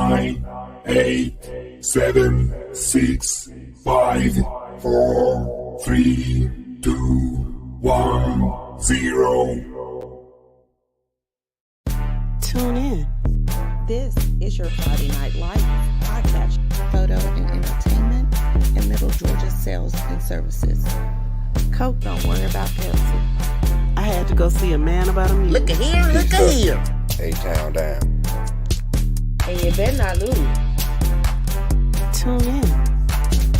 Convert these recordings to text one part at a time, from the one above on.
9, 8, 7, 6, 5, 4, 3, 2, 1, 0. Tune in. This is your Friday Night Lights podcast, photo and entertainment in Middle Georgia sales and services. Coke, don't worry about Pepsi. I had to go see a man about a music. Look at here, look at here. A-Town down. And you better not lose. Tune in.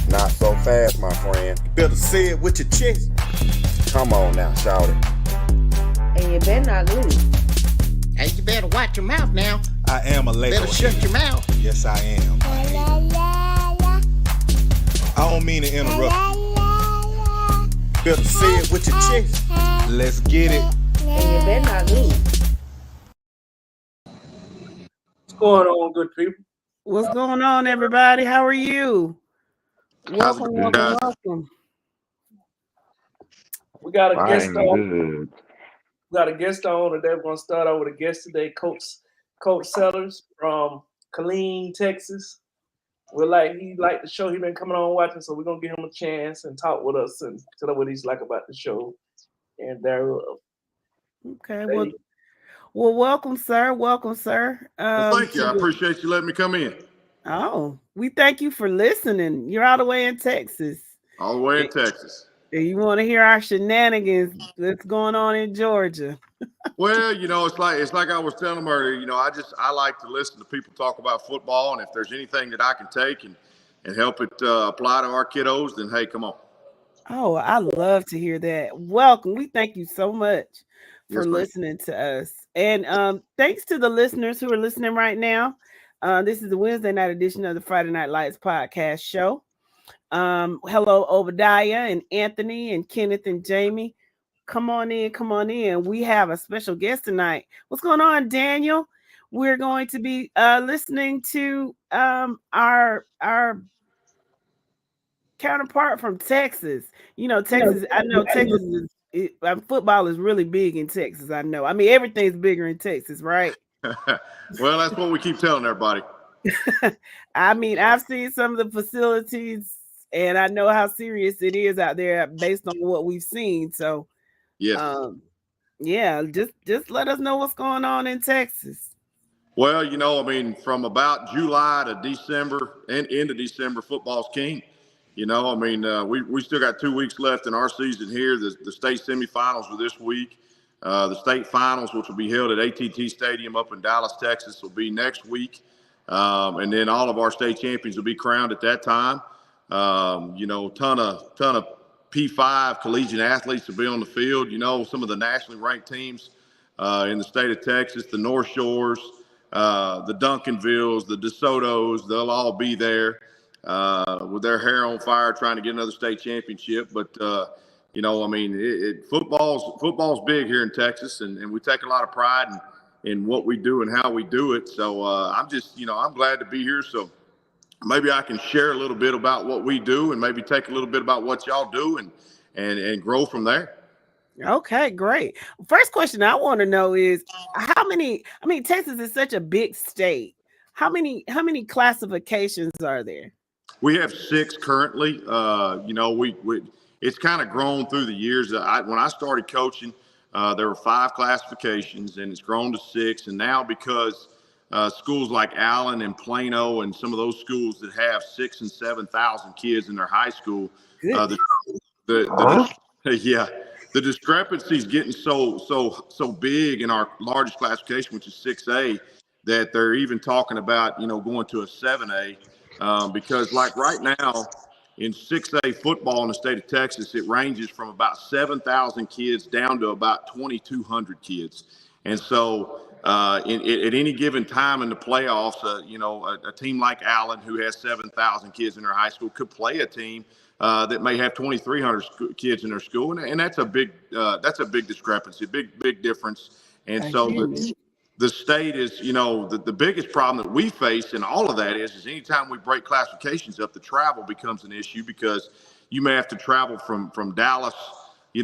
Not so fast, my friend. You better say it with your chest. Come on now, shout it. And you better not lose. Hey, you better watch your mouth now. I am a label. Better shut your mouth. Yes, I am. I don't mean to interrupt. Better say it with your chest. Let's get it. And you better not lose. What's going on, good people? What's going on, everybody? How are you? Welcome. We got a guest Fine, on. good. We got a guest on today. We're gonna start out with a guest today, Coach Sellers from Killeen, Texas. He liked the show. He been coming on watching, so we're gonna give him a chance and talk with us and tell him what he's like about the show and thereof. Okay, well, welcome, sir. Welcome, sir. Thank you. I appreciate you letting me come in. Oh, we thank you for listening. You're all the way in Texas. All the way in Texas. And you want to hear our shenanigans that's going on in Georgia? Well, it's like I was telling them earlier. I like to listen to people talk about football, and if there's anything that I can take and help it apply to our kiddos, then hey, come on. Oh, I love to hear that. Welcome. We thank you so much for listening to us. And thanks to the listeners who are listening right now. This is the Wednesday night edition of the Friday Night Lights Podcast Show. Hello, Obadiah and Anthony and Kenneth and Jamie. Come on in. We have a special guest tonight. What's going on, Daniel? We're going to be listening to our counterpart from Texas. Texas. I know Texas is football is really big in Texas. I know. I mean, everything's bigger in Texas, right? Well, that's what we keep telling everybody. I mean, I've seen some of the facilities, and I know how serious it is out there based on what we've seen. So, yes. Just let us know what's going on in Texas. Well, from about July to December and into December, football's king. We still got 2 weeks left in our season here. The state semifinals were this week. The state finals, which will be held at AT&T Stadium up in Dallas, Texas, will be next week. And then all of our state champions will be crowned at that time. Ton of P5 collegiate athletes will be on the field. Some of the nationally ranked teams in the state of Texas, the North Shores, the Duncanvilles, the DeSotos, they'll all be there with their hair on fire trying to get another state championship. But, football's big here in Texas, and we take a lot of pride in what we do and how we do it. So I'm glad to be here. So maybe I can share a little bit about what we do and maybe take a little bit about what y'all do and grow from there. Okay, great. First question I want to know is Texas is such a big state. How many classifications are there? We have 6 currently. It's kind of grown through the years. When I started coaching, there were 5 classifications, and it's grown to 6. And now because schools like Allen and Plano and some of those schools that have 6,000 and 7,000 kids in their high school, the discrepancy is getting so big in our largest classification, which is 6A, that they're even talking about going to a 7A because like right now in 6A football in the state of Texas, it ranges from about 7,000 kids down to about 2,200 kids. And so at any given time in the playoffs, a team like Allen, who has 7,000 kids in their high school, could play a team that may have 2,300 kids in their school. And that's a big discrepancy, big difference. And so the state is, the biggest problem that we face in all of that is anytime we break classifications up, the travel becomes an issue because you may have to travel from Dallas,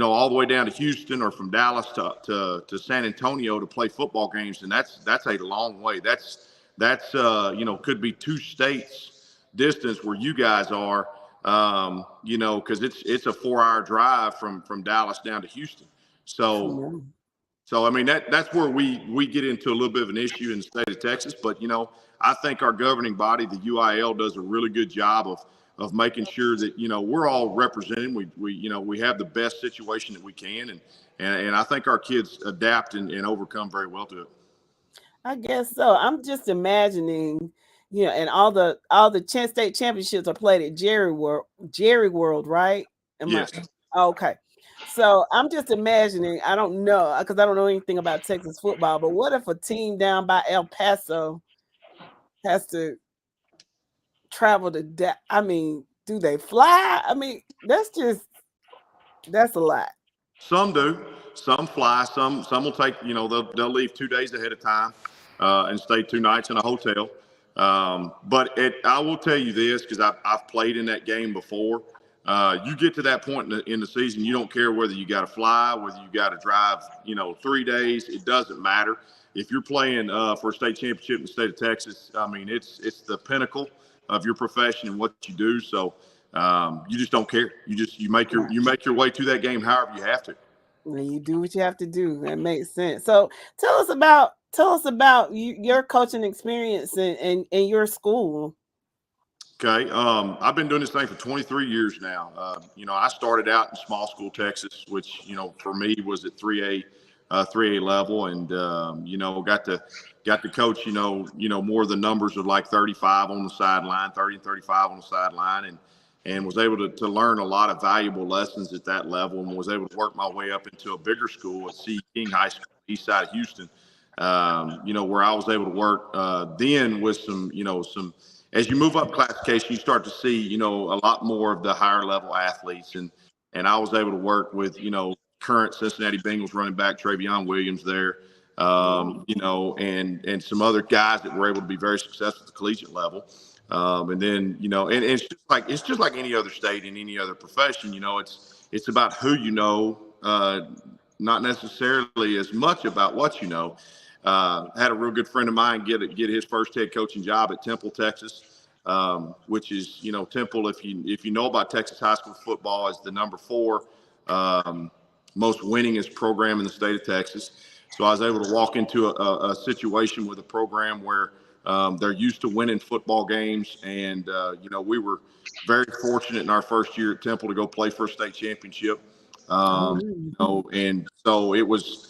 all the way down to Houston, or from Dallas to San Antonio to play football games. And that's a long way. That's that's could be 2 states distance where you guys are, because it's a 4-hour drive from Dallas down to Houston. So I mean that's where we get into a little bit of an issue in the state of Texas. But I think our governing body, the UIL, does a really good job of making sure that we're all represented. We have the best situation that we can, and I think our kids adapt and overcome very well to it. I guess so. I'm just imagining, and all the state championships are played at Jerry World, right? Yes. Okay. So I'm just imagining, I don't know, because I don't know anything about Texas football, but what if a team down by El Paso has to travel to do they fly? I mean, that's a lot. Some do. Some fly. Some will take, they'll leave 2 days ahead of time and stay 2 nights in a hotel. But I will tell you this, because I've played in that game before. You get to that point in the season, you don't care whether you got to fly, whether you got to drive, 3 days. It doesn't matter. If you're playing for a state championship in the state of Texas, I mean, it's the pinnacle of your profession and what you do. So you just don't care. You make your way to that game however you have to. And you do what you have to do. That makes sense. So tell us about your coaching experience and your school. Okay. I've been doing this thing for 23 years now. I started out in small school Texas, which, for me was at 3A level, and, got to coach, more of the numbers of like 35 on the sideline, 30 and 35 on the sideline, and was able to learn a lot of valuable lessons at that level, and was able to work my way up into a bigger school at C. King High School, east side of Houston, where I was able to work then with some as you move up classification, you start to see, a lot more of the higher level athletes. And I was able to work with, current Cincinnati Bengals running back Travion Williams there, and some other guys that were able to be very successful at the collegiate level. And then, and it's just like any other state in any other profession, it's about who not necessarily as much about what you know. Had a real good friend of mine get his first head coaching job at Temple, Texas, which is, Temple, if you know about Texas high school football, is the number 4 most winningest program in the state of Texas. So I was able to walk into a situation with a program where they're used to winning football games. And, we were very fortunate in our first year at Temple to go play for a state championship. And so it was,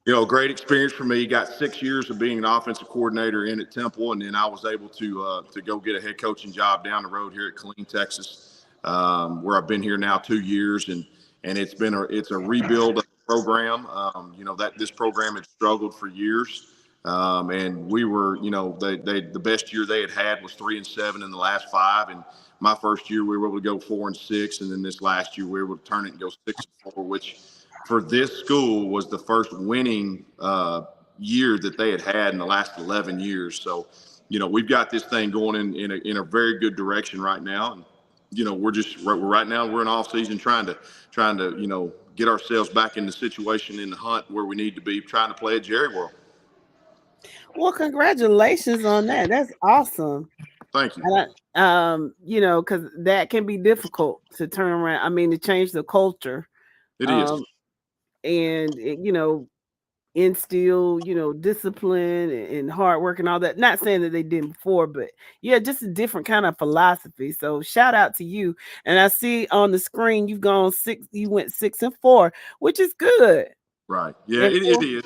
a great experience for me. Got 6 years of being an offensive coordinator in at Temple, and then I was able to go get a head coaching job down the road here at Killeen, Texas, where I've been here now 2 years, and it's a rebuild of the program. That this program had struggled for years, and we were, the best year they had was 3-7 in the last 5, and my first year we were able to go 4-6, and then this last year we were able to turn it and go 6-4, which for this school was the first winning year that they had in the last 11 years. So, we've got this thing going in a very good direction right now. And, right now we're in off season trying to, get ourselves back in the situation in the hunt where we need to be, trying to play at Jerry World. Well, congratulations on that. That's awesome. Thank you. Because that can be difficult to turn around. I mean, to change the culture. It is. And instill, discipline and hard work and all that. Not saying that they didn't before, but yeah, just a different kind of philosophy. So shout out to you. And I see on the screen you went 6-4, which is good. Right. Yeah, it is.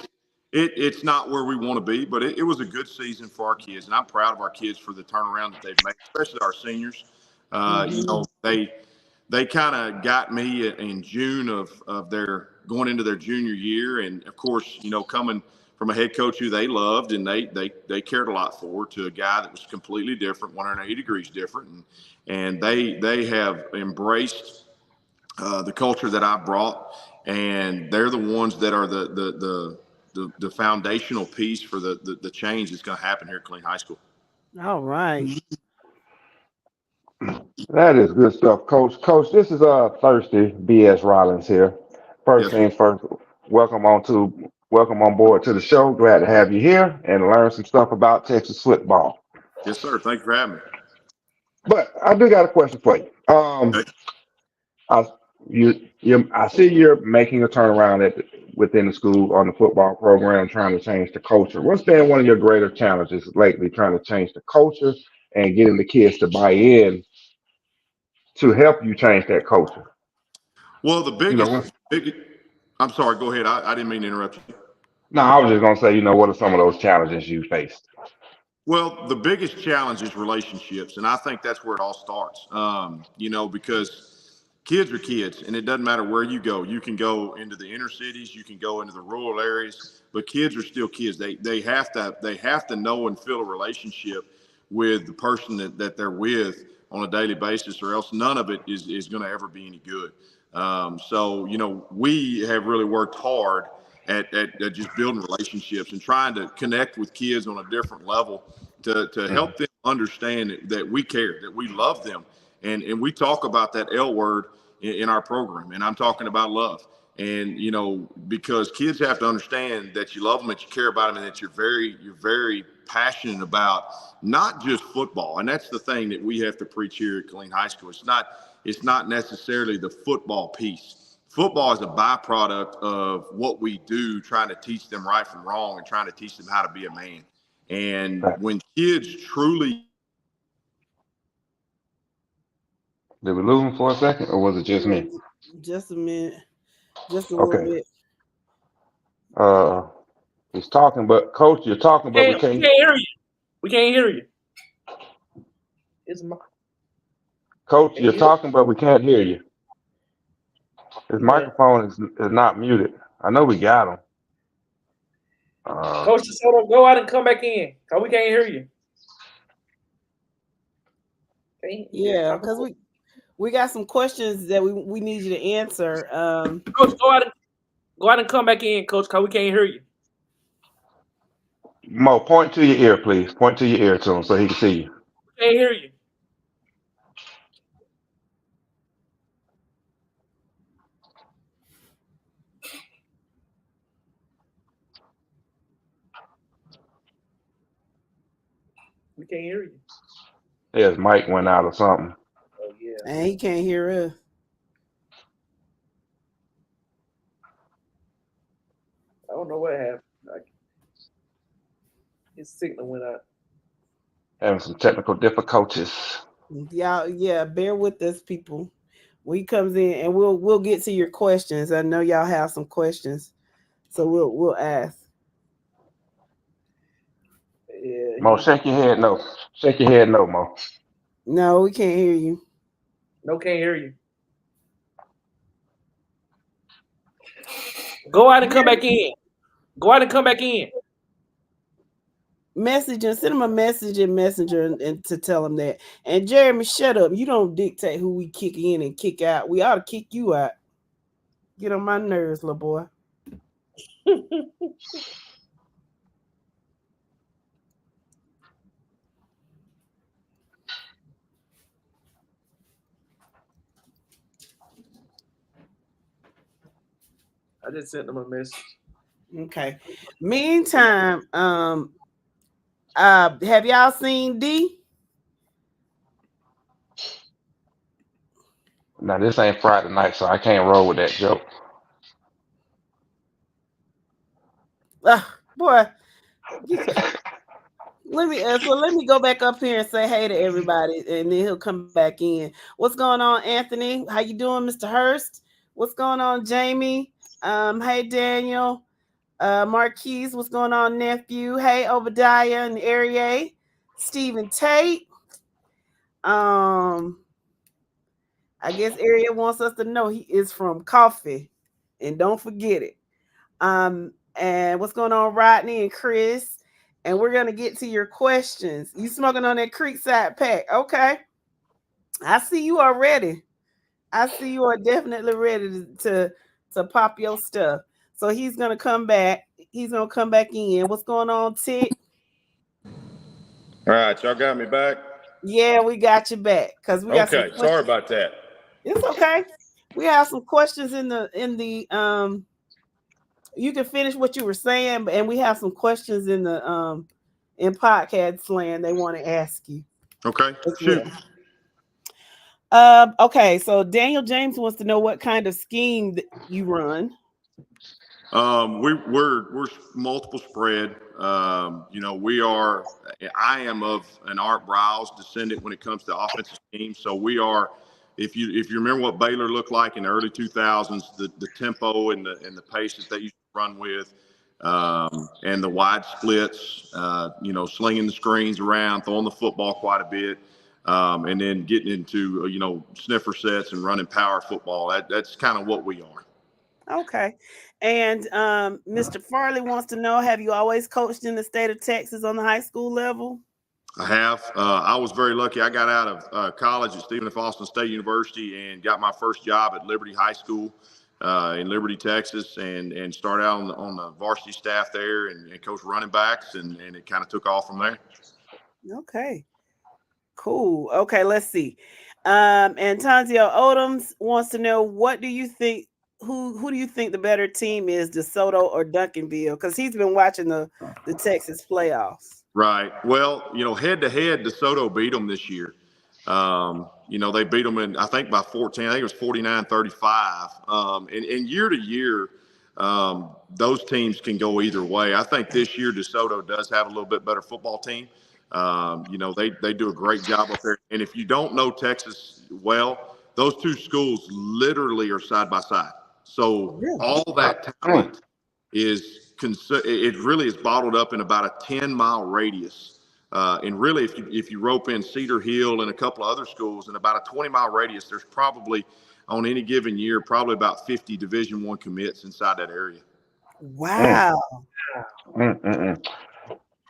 It's not where we want to be, but it was a good season for our kids, and I'm proud of our kids for the turnaround that they've made, especially our seniors. They kind of got me in June of their going into their junior year. And of course, coming from a head coach who they loved and they cared a lot for, to a guy that was completely different, 180 degrees different. And they have embraced the culture that I brought, and they're the ones that are the foundational piece for the change that's going to happen here at Killeen High School. All right. That is good stuff, Coach. Coach, this is Thirsty BS Rollins here. First things first, welcome on to Welcome on board to the show. Glad to have you here and learn some stuff about Texas football. Yes, sir. Thank you for having me. But I do got a question for you. Okay. I see you're making a turnaround within the school on the football program, trying to change the culture. What's been one of your greater challenges lately, trying to change the culture and getting the kids to buy in to help you change that culture? Well, the You biggest, I'm sorry, go ahead. I didn't mean to interrupt you. No, I was just gonna say, what are some of those challenges you faced? Well, the biggest challenge is relationships, and I think that's where it all starts. Because kids are kids, and it doesn't matter where you go. You can go into the inner cities, you can go into the rural areas, but kids are still kids. They have to know and feel a relationship with the person that they're with on a daily basis, or else none of it is going to ever be any good. We have really worked hard at just building relationships and trying to connect with kids on a different level to help them understand that we care, that we love them. And we talk about that L word in our program, and I'm talking about love. And, because kids have to understand that you love them, that you care about them, and that you're very passionate about not just football. And that's the thing that we have to preach here at Killeen High School. It's not necessarily the football piece. Football is a byproduct of what we do, trying to teach them right from wrong and trying to teach them how to be a man. And when kids truly... Did we lose him for a second, or was it just me? Just a minute. Just a little bit. He's talking, but Coach, you're talking, but we can't hear you. We can't hear you. Coach, you're talking, but we can't hear you. His microphone is not muted. I know we got him. Coach, just go out and come back in, because we can't hear you. Yeah, because we got some questions that we need you to answer. Coach, go out and come back in, Coach, because we can't hear you. Mo, point to your ear, please. Point to your ear to him so he can see you. We can't hear you. We can't hear you. Yeah, his mic went out or something. Oh, yeah. And he can't hear us. I don't know what happened. His signal went out. Having some technical difficulties. Y'all, bear with us, people. When he comes in, and we'll get to your questions. I know y'all have some questions, so we'll ask. Yeah. Mo, shake your head no. Shake your head no, Mo. No, we can't hear you. No, can't hear you. Go out and come back in. Go out and come back in. Send him a message in Messenger and to tell him that. And Jeremy, shut up. You don't dictate who we kick in and kick out. We ought to kick you out. Get on my nerves, little boy. I just sent them a message. Okay. Meantime, have y'all seen D? Now this ain't Friday night, so I can't roll with that joke. Boy, let me go back up here and say hey to everybody, and then he'll come back in. What's going on, Anthony? How you doing, Mr. Hurst? What's going on, Jamie? Hey, Daniel. Marquise, what's going on, nephew? Hey, Obadiah and Ariel. Stephen Tate. I guess Ariel wants us to know he is from Coffee, and don't forget it. And what's going on, Rodney and Chris? And we're gonna get to your questions. You smoking on that Creekside pack? Okay, I see you are ready. I see you are definitely ready to pop your stuff. So he's gonna come back. He's gonna come back in. What's going on, Tick? All right, y'all got me back? Yeah, we got you back because we got some questions. Sorry about that. It's okay. We have some questions in the you can finish what you were saying, and we have some questions in the in podcast land they want to ask you. Okay, as shoot. well. Okay, so Daniel James wants to know what kind of scheme that you run. We're multiple spread. We are. I am of an Art Briles descendant when it comes to offensive schemes. So we are. If you remember what Baylor looked like in the early 2000s, the tempo and the pace that they used to run with, and the wide splits, slinging the screens around, throwing the football quite a bit, and then getting into sniffer sets and running power football. That's kind of what we are. Okay. And Mr. Farley wants to know, have you always coached in the state of Texas on the high school level? I have. I was very lucky. I got out of college at Stephen F. Austin State University and got my first job at Liberty High School in Liberty, Texas, and started out on the varsity staff there and coached running backs, and it kind of took off from there. Okay. Cool. Okay, let's see. And Tanzio Odoms wants to know, what do you think? Who do you think the better team is, DeSoto or Duncanville? Because he's been watching the Texas playoffs. Right. Well, head to head, DeSoto beat them this year. They beat them I think by 14. I think it was 49-35. And year to year, those teams can go either way. I think this year DeSoto does have a little bit better football team. They do a great job up there. And if you don't know Texas well, those two schools literally are side by side. So all that talent it really is bottled up in about a 10-mile radius. And really, if you rope in Cedar Hill and a couple of other schools, in about a 20-mile radius, there's probably on any given year, probably about 50 Division I commits inside that area. Wow.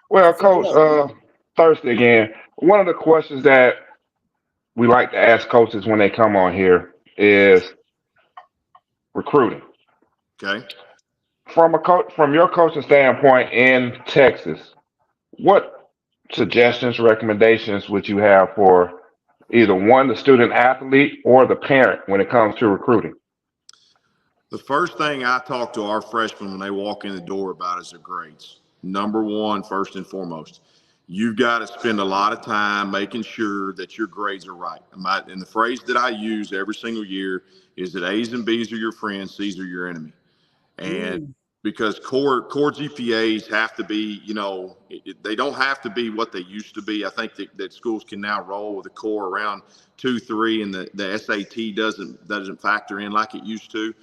Well, Coach Thursday again, one of the questions that we like to ask coaches when they come on here is recruiting. Okay. From your coaching standpoint in Texas, what suggestions, recommendations would you have for either one, the student athlete, or the parent when it comes to recruiting? The first thing I talk to our freshmen when they walk in the door about is their grades. Number one, first and foremost. You've got to spend a lot of time making sure that your grades are right. And the phrase that I use every single year is that A's and B's are your friends, C's are your enemy. And because core GPAs have to be, they don't have to be what they used to be. I think that schools can now roll with a core around 2-3, and the SAT doesn't factor in like it used to.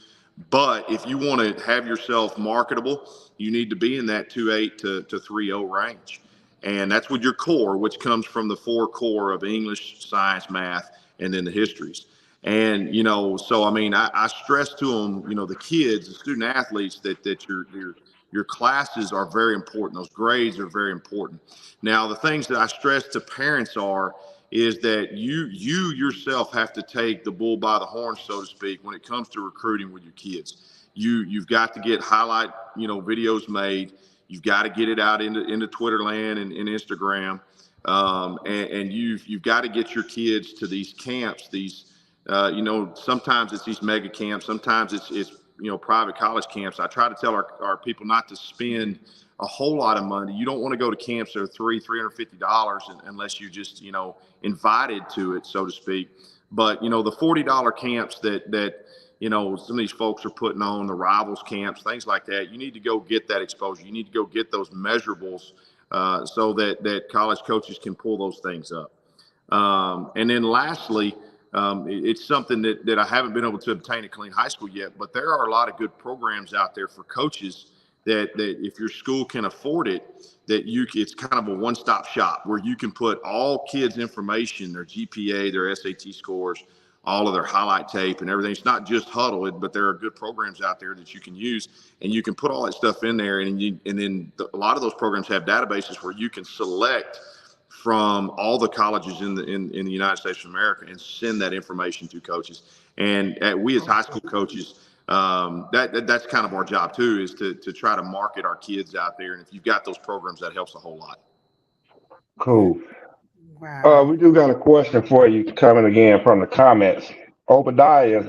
But if you want to have yourself marketable, you need to be in that 2.8 to 3.0 range. And that's with your core, which comes from the 4 core of English, science, math, and then the histories. And, so, I stress to them, the kids, the student athletes, that your classes are very important. Those grades are very important. Now, the things that I stress to parents is that you yourself have to take the bull by the horn, so to speak, when it comes to recruiting with your kids. You've got to get highlight, videos made. You've got to get it out into Twitter land and Instagram. And you've got to get your kids to these camps, sometimes it's these mega camps, sometimes it's private college camps. I try to tell our people not to spend a whole lot of money. You don't want to go to camps that are $350 unless you just, invited to it, so to speak. But, the $40 camps that some of these folks are putting on, the rivals camps, things like that, you need to go get that exposure. You need to go get those measurables so that college coaches can pull those things up. And then lastly, it's something that I haven't been able to obtain at Killeen High School yet, but there are a lot of good programs out there for coaches that if your school can afford it, it's kind of a one-stop shop where you can put all kids' information, their GPA, their SAT scores, all of their highlight tape and everything. It's not just Huddle, but there are good programs out there that you can use, and you can put all that stuff in there. And then a lot of those programs have databases where you can select from all the colleges in the United States of America and send that information to coaches. And we as high school coaches, that's kind of our job too, is to try to market our kids out there. And if you've got those programs, that helps a whole lot. Cool. Wow. We do got a question for you coming again from the comments. Obadiah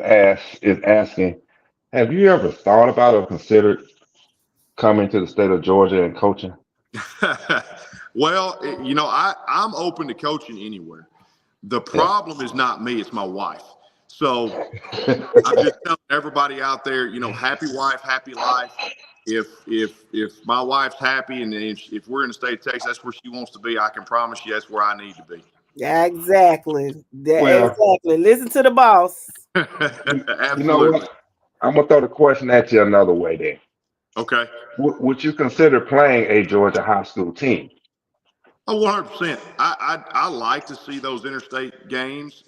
is asking, have you ever thought about or considered coming to the state of Georgia and coaching? Well, I'm open to coaching anywhere. The problem is not me; it's my wife. So I'm just telling everybody out there, happy wife, happy life. If my wife's happy and if we're in the state of Texas, that's where she wants to be. I can promise you that's where I need to be. Exactly. Well, Exactly. Listen to the boss. Absolutely. You know what? I'm gonna throw the question at you another way. Then, Okay. would you consider playing a Georgia high school team? Oh, 100%. I like to see those interstate games.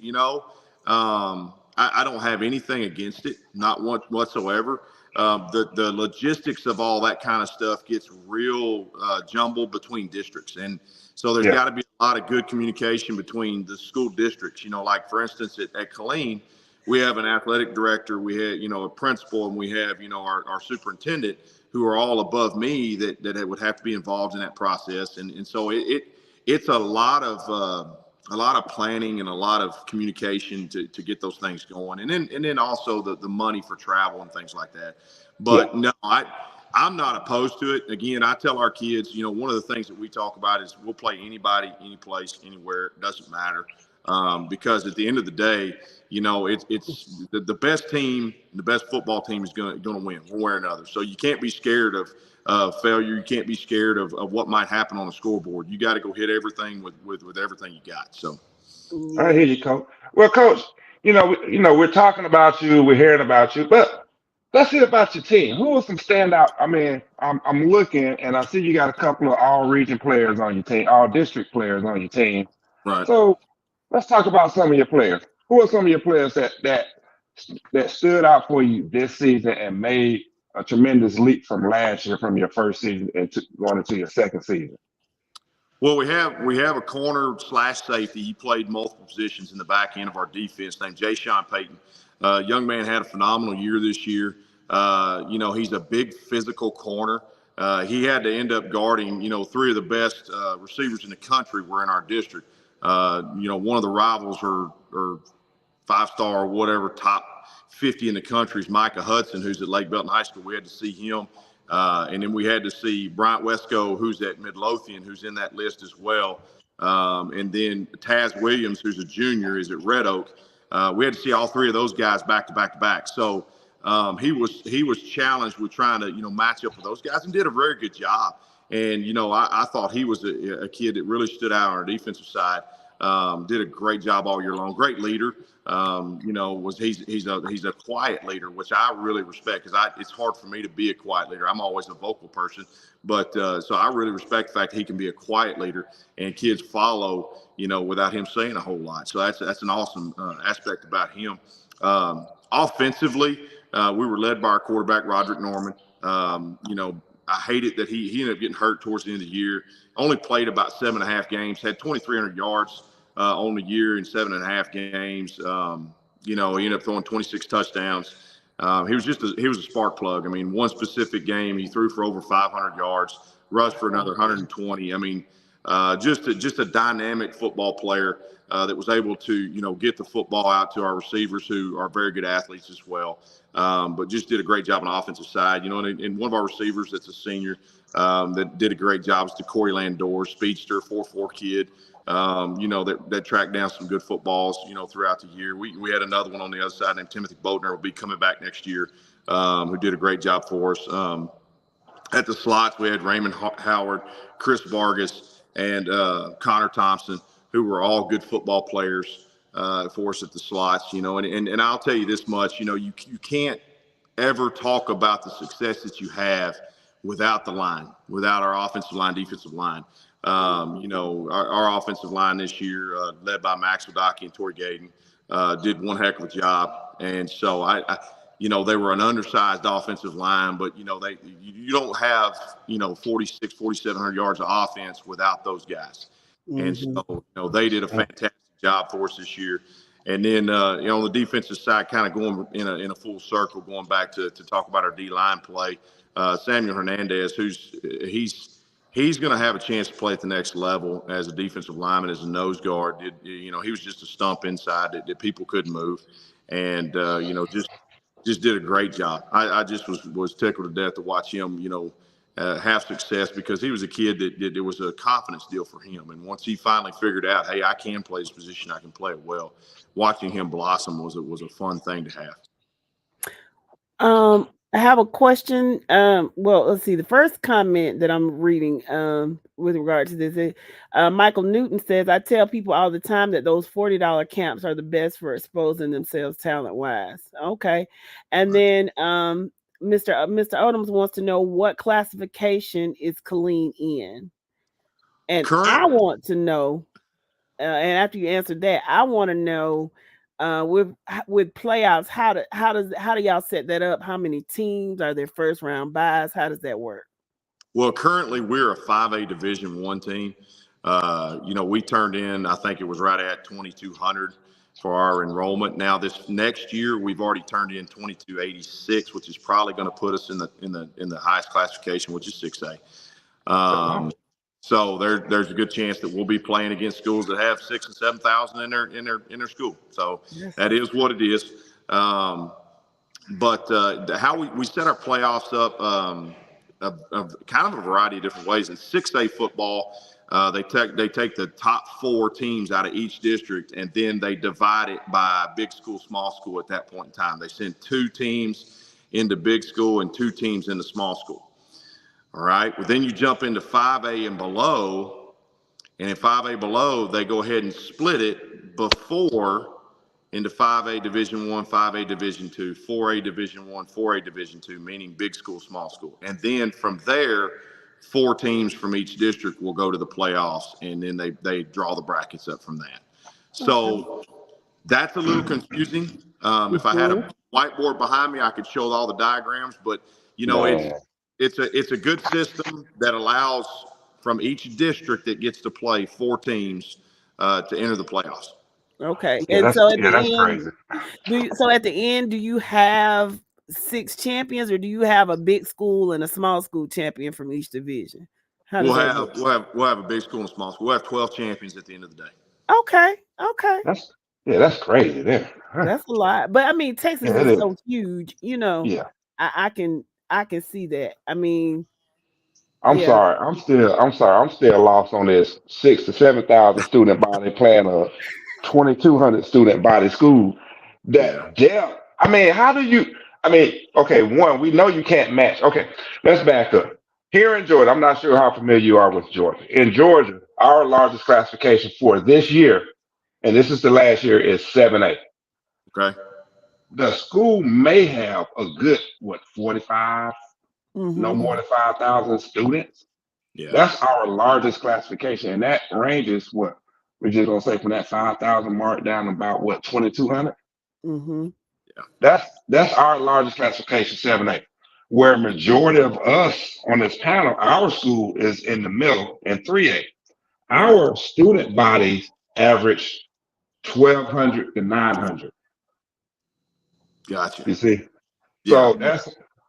I don't have anything against it, not whatsoever. The logistics of all that kind of stuff gets real jumbled between districts, and so there's Yeah. got to be a lot of good communication between the school districts. Like for instance at Killeen, we have an athletic director, we have a principal, and we have our superintendent, who are all above me that would have to be involved in that process, and so it's a lot of planning and a lot of communication to get those things going, and then also the money for travel and things like that. But no, I'm not opposed to it. Again, I tell our kids, one of the things that we talk about is we'll play anybody, any place, anywhere. It doesn't matter, because at the end of the day, it's the best team, the best football team is going to win one way or another. So you can't be scared of failure. You can't be scared of what might happen on the scoreboard. You got to go hit everything with everything you got. So I hear you, Coach. Well, Coach, we're talking about you, we're hearing about you, but let's hear about your team. Who are some standout? I mean, I'm looking and I see you got a couple of all region players on your team, all district players on your team. right. So let's talk about some of your players. Who are some of your players that stood out for you this season and made a tremendous leap from last year, from your first season going into your second season? Well, we have a corner / safety. He played multiple positions in the back end of our defense, named Jay Sean Payton. Young man had a phenomenal year this year. He's a big physical corner. He had to end up guarding, three of the best receivers in the country were in our district. One of the rivals or 5-star or whatever, top 50 in the country is Micah Hudson, who's at Lake Belton High School. We had to see him. And then we had to see Bryant Wesco, who's at Midlothian, who's in that list as well. And then Taz Williams, who's a junior, is at Red Oak. We had to see all three of those guys back to back to back. So he was challenged with trying to, match up with those guys and did a very good job. And, I thought he was a kid that really stood out on our defensive side. Did a great job all year long. Great leader. He's a quiet leader, which I really respect, because it's hard for me to be a quiet leader. I'm always a vocal person, but so I really respect the fact that he can be a quiet leader and kids follow, without him saying a whole lot. So that's an awesome aspect about him. Offensively, we were led by our quarterback, Roderick Norman. I hated that he ended up getting hurt towards the end of the year. Only played about 7.5 games, had 2,300 yards on the year in 7.5 games. He ended up throwing 26 touchdowns. He was a spark plug. I mean, one specific game, he threw for over 500 yards, rushed for another 120. I mean, just a dynamic football player that was able to, get the football out to our receivers, who are very good athletes as well. But just did a great job on the offensive side, and one of our receivers that's a senior that did a great job is to Corey Landor, speedster, 4'4" kid, that tracked down some good footballs, throughout the year. We had another one on the other side named Timothy Boatner, will be coming back next year, who did a great job for us. At the slots, we had Raymond Howard, Chris Vargas, and Connor Thompson, who were all good football players for us at the slots, and I'll tell you this much, you can't ever talk about the success that you have without the line, without our offensive line, defensive line. Our offensive line this year, led by Max Wadaki and Tori Gayden, did one heck of a job. And so they were an undersized offensive line, but you don't have 4,700 yards of offense without those guys. Mm-hmm. And so they did a fantastic job for us this year. And then on the defensive side, kind of going in a full circle, going back to talk about our D line play, Samuel Hernandez, he's going to have a chance to play at the next level as a defensive lineman, as a nose guard. He was just a stump inside that people couldn't move, and just did a great job. I just was tickled to death to watch him, have success, because he was a kid that it was a confidence deal for him. And once he finally figured out, hey, I can play this position, I can play it well, watching him blossom was a fun thing to have. I have a question. Well, let's see. The first comment that I'm reading with regard to this is Michael Newton says, I tell people all the time that those $40 camps are the best for exposing themselves talent-wise. Okay. And then Mr. Odoms wants to know, what classification is Colleen in? And I want to know, and after you answer that, I want to know, with playoffs, how do y'all set that up? How many teams are there? First round buys? How does that work? Well, currently we're a 5A Division I team. We turned in, I think it was right at 2,200 for our enrollment. Now this next year, we've already turned in 2,286, which is probably going to put us in the highest classification, which is 6A. So there's a good chance that we'll be playing against schools that have 6,000 and 7,000 in their school. So that is what it is. But how we set our playoffs up of kind of a variety of different ways. In 6A football, they take the top 4 teams out of each district, and then they divide it by big school, small school. At that point in time, they send 2 teams into big school and 2 teams into small school. All right. Well, then you jump into 5A and below, and in 5A below, they go ahead and split it before into 5A Division I, 5A Division II, 4A Division I, 4A Division II, meaning big school, small school. And then from there, 4 teams from each district will go to the playoffs, and then they draw the brackets up from that. So that's a little confusing. If I had a whiteboard behind me, I could show all the diagrams, but it's a good system that allows from each district that gets to play 4 teams to enter the playoffs. Okay. Yeah, And so at that's the crazy. end, at the end, do you have 6 champions, or do you have a big school and a small school champion from each division? We'll have a big school and a small school. We'll have 12 champions at the end of the day. Okay. That's crazy there. That's a lot. But I mean, Texas is so huge, Yeah. I can see that. I mean, I'm sorry. I'm still lost on this 6,000 to 7,000 student body plan of 2,200 student body school. I mean, how do you? I mean, okay, one, we know you can't match. Okay, let's back up. Here in Georgia, I'm not sure how familiar you are with Georgia. In Georgia, our largest classification for this year, and this is the last year, is 7A. Okay. The school may have a good 45, no more than 5,000 students. Yeah. That's our largest classification, and that ranges what we're just gonna say from that 5,000 mark down about 2,200. Yeah. That's our largest classification, 7A. Where majority of us on this panel, our school is in the middle in 3A. Our student bodies average 1,200 to 900. Gotcha. You see, so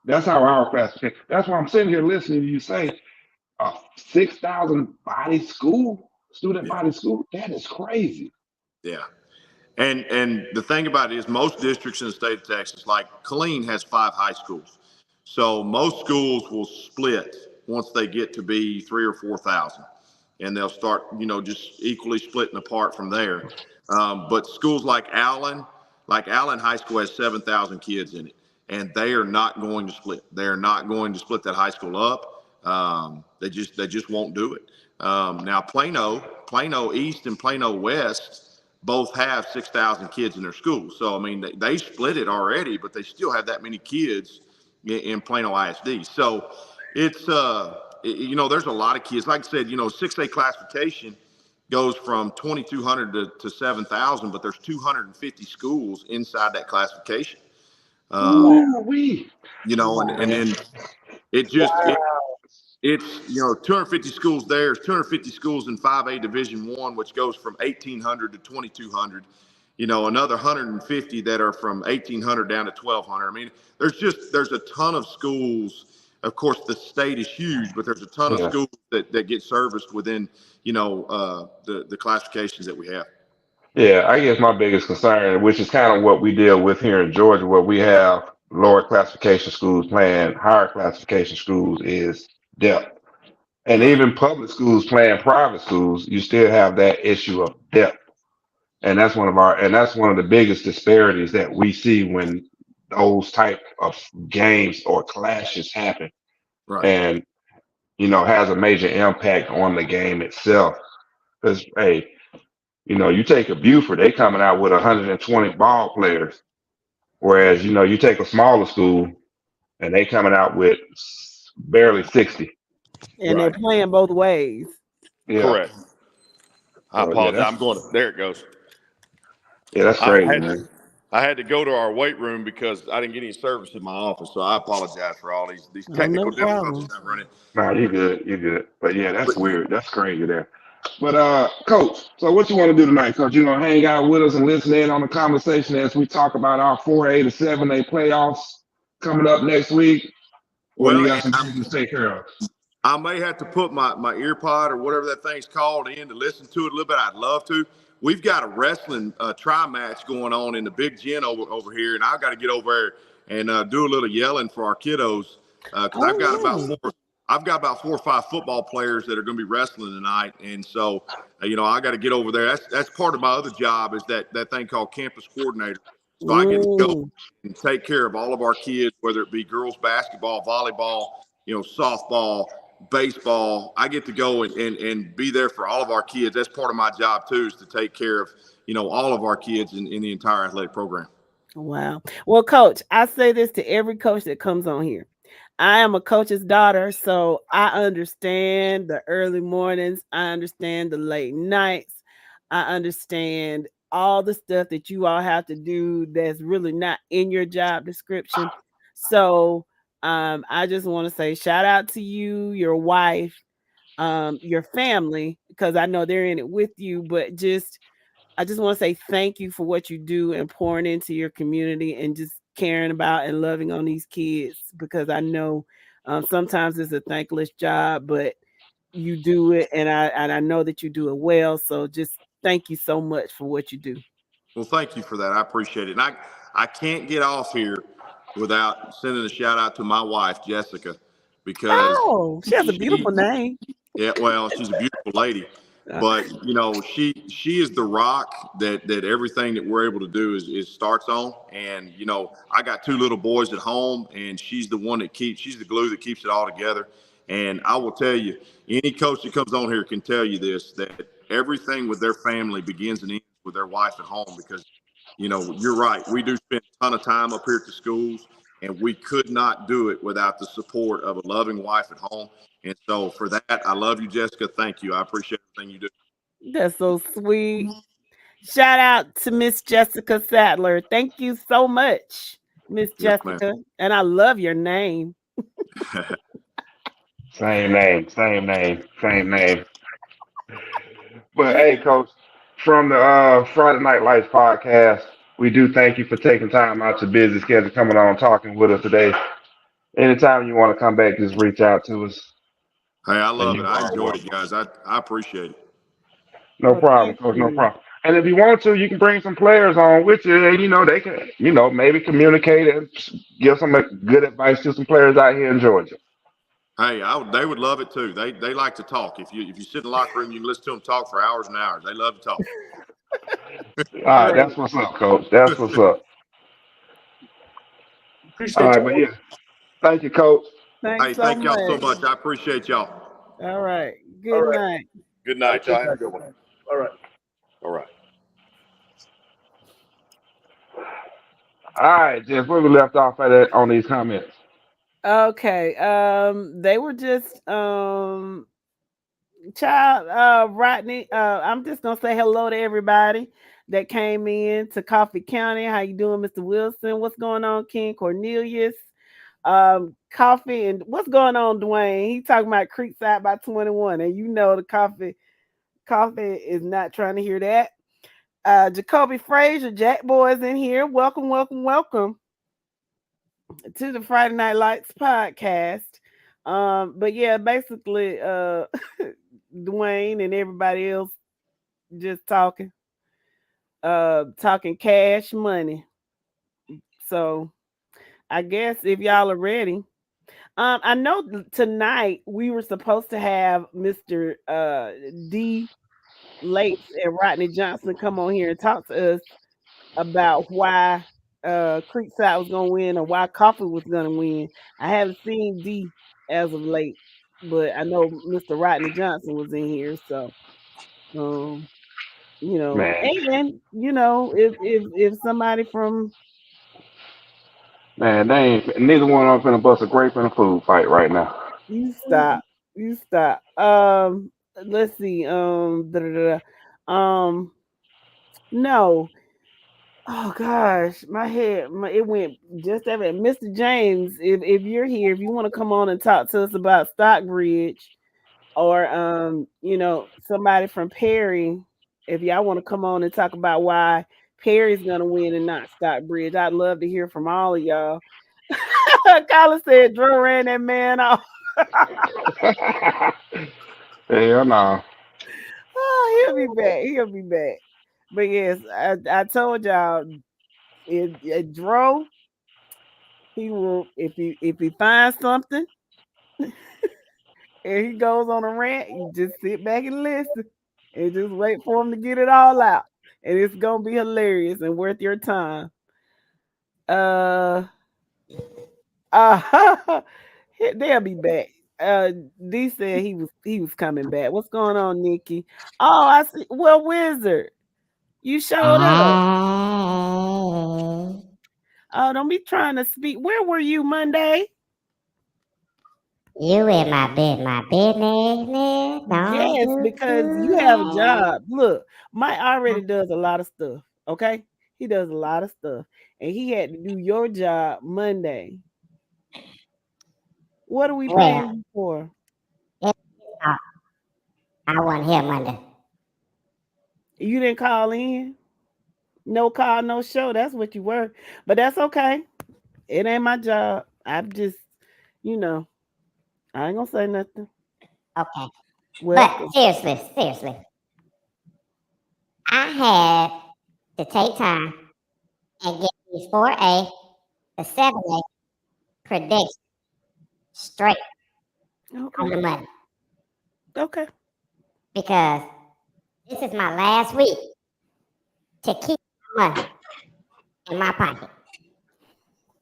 that's how our classification. That's why I'm sitting here listening to you say 6,000 body school, student body school. That is crazy. Yeah. And the thing about it is, most districts in the state of Texas, like Killeen, has 5 high schools. So most schools will split once they get to be 3,000 or 4,000, and they'll start, just equally splitting apart from there. But schools like Allen High School has 7,000 kids in it, and they are not going to split. They are not going to split that high school up. They just won't do it. Now Plano East and Plano West both have 6,000 kids in their school. So, I mean, they split it already, but they still have that many kids in Plano ISD. So it's, there's a lot of kids. Like I said, 6A classification goes from 2,200 to 7,000, but there's 250 schools inside that classification. And then it just, it's 250 schools there. There's 250 schools in 5A Division I, which goes from 1,800 to 2,200. Another 150 that are from 1,800 down to 1,200. I mean, there's a ton of schools. Of course, the state is huge, but there's a ton of schools that get serviced within the classifications that we have. Yeah, I guess my biggest concern, which is kind of what we deal with here in Georgia, where we have lower classification schools playing higher classification schools, is depth. And Right. even public schools playing private schools, you still have that issue of depth. And that's one of the biggest disparities that we see when those type of games or clashes happen. Right. And has a major impact on the game itself. Because hey, you take a Buford, they coming out with 120 ball players, whereas you take a smaller school and they coming out with barely 60. And they're Right. playing both ways. Yeah, Correct. I so yeah, apologize. I'm going to, there it goes. that's I crazy, had man. I had to go to our weight room because I didn't get any service in my office. So I apologize for all these Oh, no technical difficulties problem. I'm running. Nah, you're good. But yeah, that's But, weird. That's crazy there. But Coach, so what you want to do tonight, Coach? You gonna hang out with us and listen in on the conversation as we talk about our 4A to 7A playoffs coming up next week, or you well, got some business to take care of? I may have to put my ear pod or whatever that thing's called in to listen to it a little bit. I'd love to. We've got a wrestling tri match going on in the big gym over here, and I've got to get over there and do a little yelling for our kiddos because Oh, yeah. I've got about 4 or 5 football players that are going to be wrestling tonight, and so I got to get over there. That's part of my other job is that thing called campus coordinator. So I get to go Mm. and take care of all of our kids, whether it be girls basketball, volleyball, softball, baseball. I get to go and be there for all of our kids. That's part of my job too, is to take care of all of our kids in the entire athletic program. Wow. Well, Coach, I say this to every coach that comes on here. I am a coach's daughter, so I understand the early mornings. I understand the late nights. I understand all the stuff that you all have to do that's really not in your job description. So I just want to say shout out to you, your wife, your family, because I know they're in it with you, but I just want to say thank you for what you do and pouring into your community and just caring about and loving on these kids, because I know sometimes it's a thankless job, but you do it, and I know that you do it well. So just thank you so much for what you do. Well, thank you for that. I appreciate it. And I can't get off here without sending a shout out to my wife, Jessica, because Oh, she has a she beautiful name. yeah, well, she's a beautiful lady, but she is the rock that everything that we're able to do is starts on. And I got 2 little boys at home, and she's the one she's the glue that keeps it all together. And I will tell you, any coach that comes on here can tell you this, that everything with their family begins and ends with their wife at home, because you're right. We do spend a ton of time up here at the schools, and we could not do it without the support of a loving wife at home. And so for that, I love you, Jessica. Thank you. I appreciate everything you do. That's so sweet. Shout out to Miss Jessica Sadler. Thank you so much, Miss Yes, ma'am. Jessica. And I love your name. Same name, same name, same name. But hey, Coach, from the Friday Night Lights podcast, we do thank you for taking time out your busy schedule coming on and talking with us today. Anytime you want to come back, just reach out to us. Hey, I And love it. you I are enjoyed welcome. it, guys. I appreciate it. No Well, problem, thank Coach. No you. problem. And if you want to, you can bring some players on with you, and they can, maybe communicate and give some good advice to some players out here in Georgia. Hey, they would love it too. They like to talk. If you sit in the locker room, you can listen to them talk for hours and hours. They love to talk. All right, Great. that's what's up, Coach. That's what's up. All Appreciate right, you. but yeah, thank you, Coach. Thanks Hey, so thank y'all so much. much. I appreciate y'all. All right. All Good right. night. Good night, y'all. Have a good one. All right. All right. All right, Jeff, where we left off at on these comments. Okay. They were just Rodney. I'm just gonna say hello to everybody that came in to Coffee County. How you doing, Mr. Wilson? What's going on, King Cornelius? Coffee, and what's going on, Dwayne? He talking about Creekside by 21, and the coffee is not trying to hear that. Jacoby Frazier, Jack Boys in here. Welcome, welcome, welcome to the Friday Night Lights podcast. But yeah, basically, Dwayne and everybody else just talking cash money. So I guess if y'all are ready, I know tonight we were supposed to have Mr. D Lakes and Rodney Johnson come on here and talk to us about why Creekside was gonna win or why Coffee was gonna win. I haven't seen D as of late, but I know Mr. Rodney Johnson was in here, so um, Man, and if somebody from man, they ain't neither one of them finna bust a grape in a food fight right now. you stop. Let's see. No. Oh gosh, my head, it went just ever. Mr. James, if you're here, if you want to come on and talk to us about Stockbridge or somebody from Perry, if y'all want to come on and talk about why Perry's gonna win and not Stockbridge, I'd love to hear from all of y'all. Colin said Drew ran that man off. Hell no. Oh, he'll be back. He'll be back. But yes, I told y'all if Dro, he will if he finds something and he goes on a rant, you just sit back and listen and just wait for him to get it all out. And it's gonna be hilarious and worth your time. Uh they'll be back. D said he was coming back. What's going on, Nikki? Oh, I see. Well, Wizard, you showed up. Oh, don't be trying to speak. Where were you Monday? You in my business. Yes, because you have a job. Look, Mike already does a lot of stuff. Okay, he does a lot of stuff, and he had to do your job Monday. What are we paying you for? I wasn't here Monday. You didn't call in. No call, no show. That's what you were. But that's okay. It ain't my job. I'm just, I ain't gonna say nothing. Okay. Well, But seriously, I had to take time and get these 4A to 7A predictions straight on the okay. money Okay. because this is my last week to keep my money in my pocket.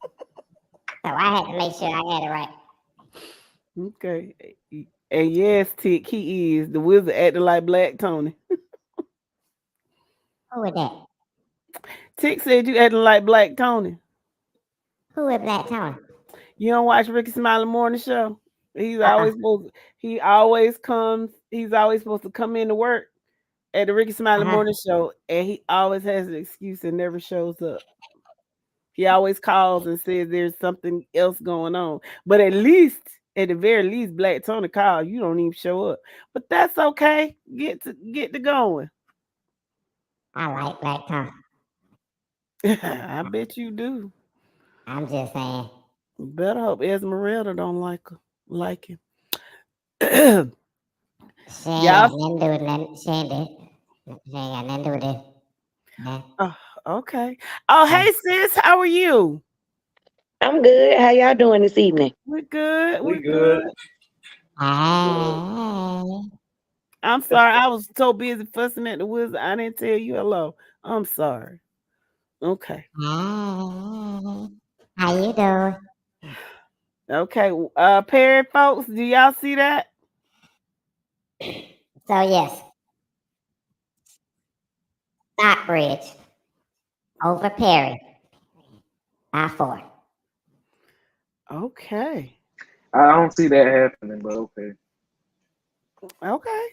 So I had to make sure I had it right. Okay. And yes, Tick, he is. The wizard acting like Black Tony. Who is that? Tick said you acting like Black Tony. Who is Black Tony? You don't watch Ricky Smiley Morning Show? He's always he's always supposed to come into work at the Ricky Smiley Morning Show, and he always has an excuse and never shows up. He always calls and says there's something else going on. But at the very least, Black Tony calls. You don't even show up. But that's okay. Get to going. I like Black Tony. I bet you do. I'm just saying. Better hope Esmeralda don't like him. She ain't got nothing to do with nothing. She ain't got nothing to do with this. Oh, okay. Oh, hey sis, how are you? I'm good. How y'all doing this evening? We're good. We good. I'm sorry. I was so busy fussing at the wizard. I didn't tell you hello. I'm sorry. Okay. How you doing? Okay. Perry folks, do y'all see that? So yes. Stockbridge over Perry by 4. Okay. I don't see that happening, but okay. Okay.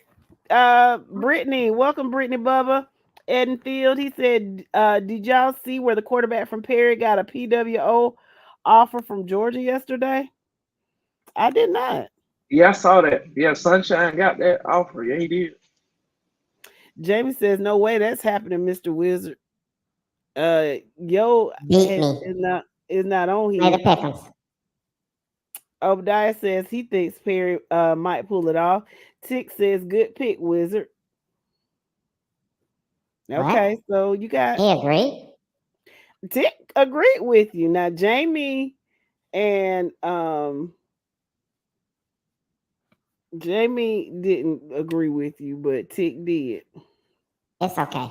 Brittany, welcome, Brittany Bubba. Edenfield, he said, did y'all see where the quarterback from Perry got a PWO offer from Georgia yesterday? I did not. Yeah, I saw that. Yeah, Sunshine got that offer. Yeah, he did. Jamie says, no way that's happening, Mr. Wizard. Yo is not on here. Obadiah says he thinks Perry might pull it off. Tick says, good pick, Wizard. Okay, what? So you got he agreed. Tick agreed with you. Now Jamie and Jamie didn't agree with you, but Tick did. It's okay.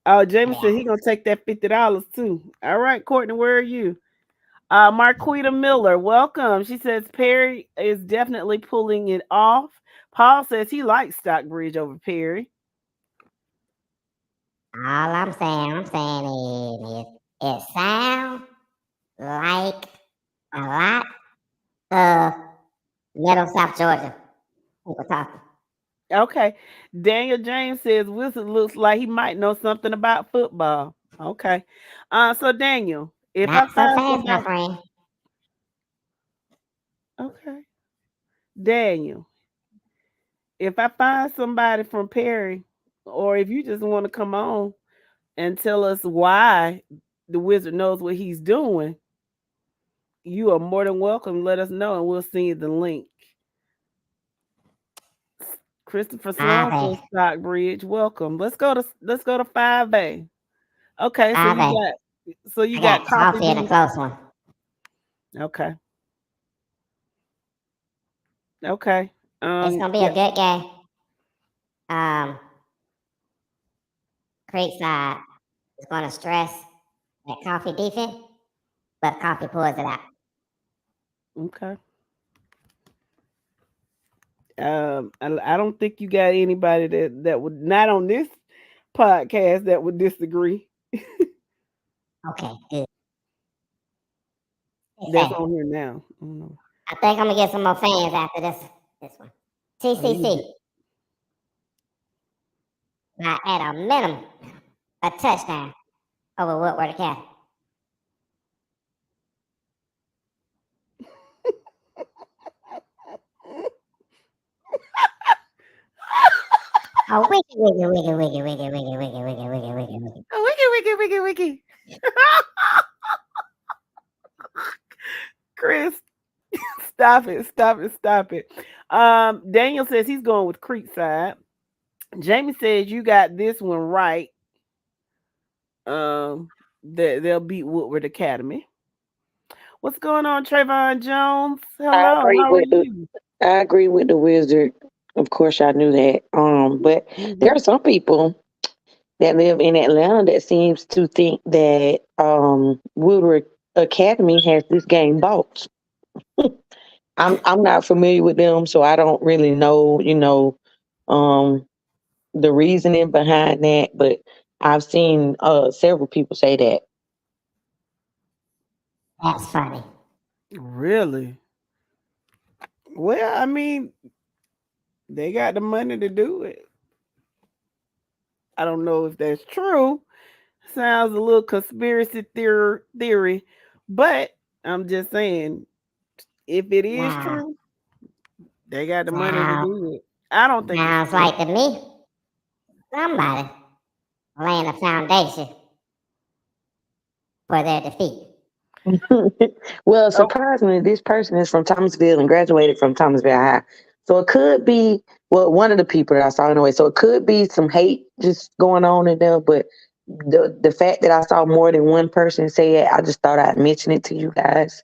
Oh, Jamie said Yeah. he gonna take that $50 too. All right, Courtney, where are you? Marquita Miller, welcome. She says Perry is definitely pulling it off. Paul says he likes Stockbridge over Perry. All I'm saying is it sounds like a lot of Middle South Georgia people talking. Okay. Daniel James says Wilson looks like he might know something about football. Okay. So Daniel, if I Not so find fast, my somebody, friend. okay, Daniel, if I find somebody from Perry, or if you just want to come on and tell us why the wizard knows what he's doing, you are more than welcome. Let us know, and we'll send you the link. Christopher Sloan says 5A. Stockbridge, welcome. Let's go to 5A. Okay, so 5A. you I got got coffee coffee in a beans. close one. Okay. Okay. It's gonna be Yeah. a good game. Creekside is gonna stress that coffee defense, but coffee pulls it out. Okay. I don't think you got anybody that would not on this podcast that would disagree. Okay, good. That's Okay. on here now. I don't know. I think I'm gonna get some more fans after this one. Oh, you TCC, get- now at a minimum, a touchdown over Woodward Academy. Oh, wiggy, wiggy, wiggy, wiggy, wiggy, wiggy, wiggy, wiggy, wiggy, wiggy, wiggy. Wiki. Chris, stop it. Daniel says he's going with Creekside. Jamie says you got this one right. That they'll beat Woodward Academy. What's going on, Trayvon Jones? I Hello, agree how are with the you? I agree with the wizard. Of course, I knew that. But there are some people that live in Atlanta that seems to think that Woodward Academy has this game bought. I'm not familiar with them, so I don't really know, um, the reasoning behind that. But I've seen several people say that. That's funny. Really? Well, I mean, they got the money to do it. I don't know if that's true. Sounds a little conspiracy theory, but I'm just saying, if it is Now, true, they got the money to now, do it. I don't think it's sounds true. like to me somebody laying a foundation for their defeat. Well, Oh, surprisingly, this person is from Thomasville and graduated from Thomasville High. So it could be, well, one of the people that I saw anyway. So it could be some hate just going on in there. But the fact that I saw more than one person say it, I just thought I'd mention it to you guys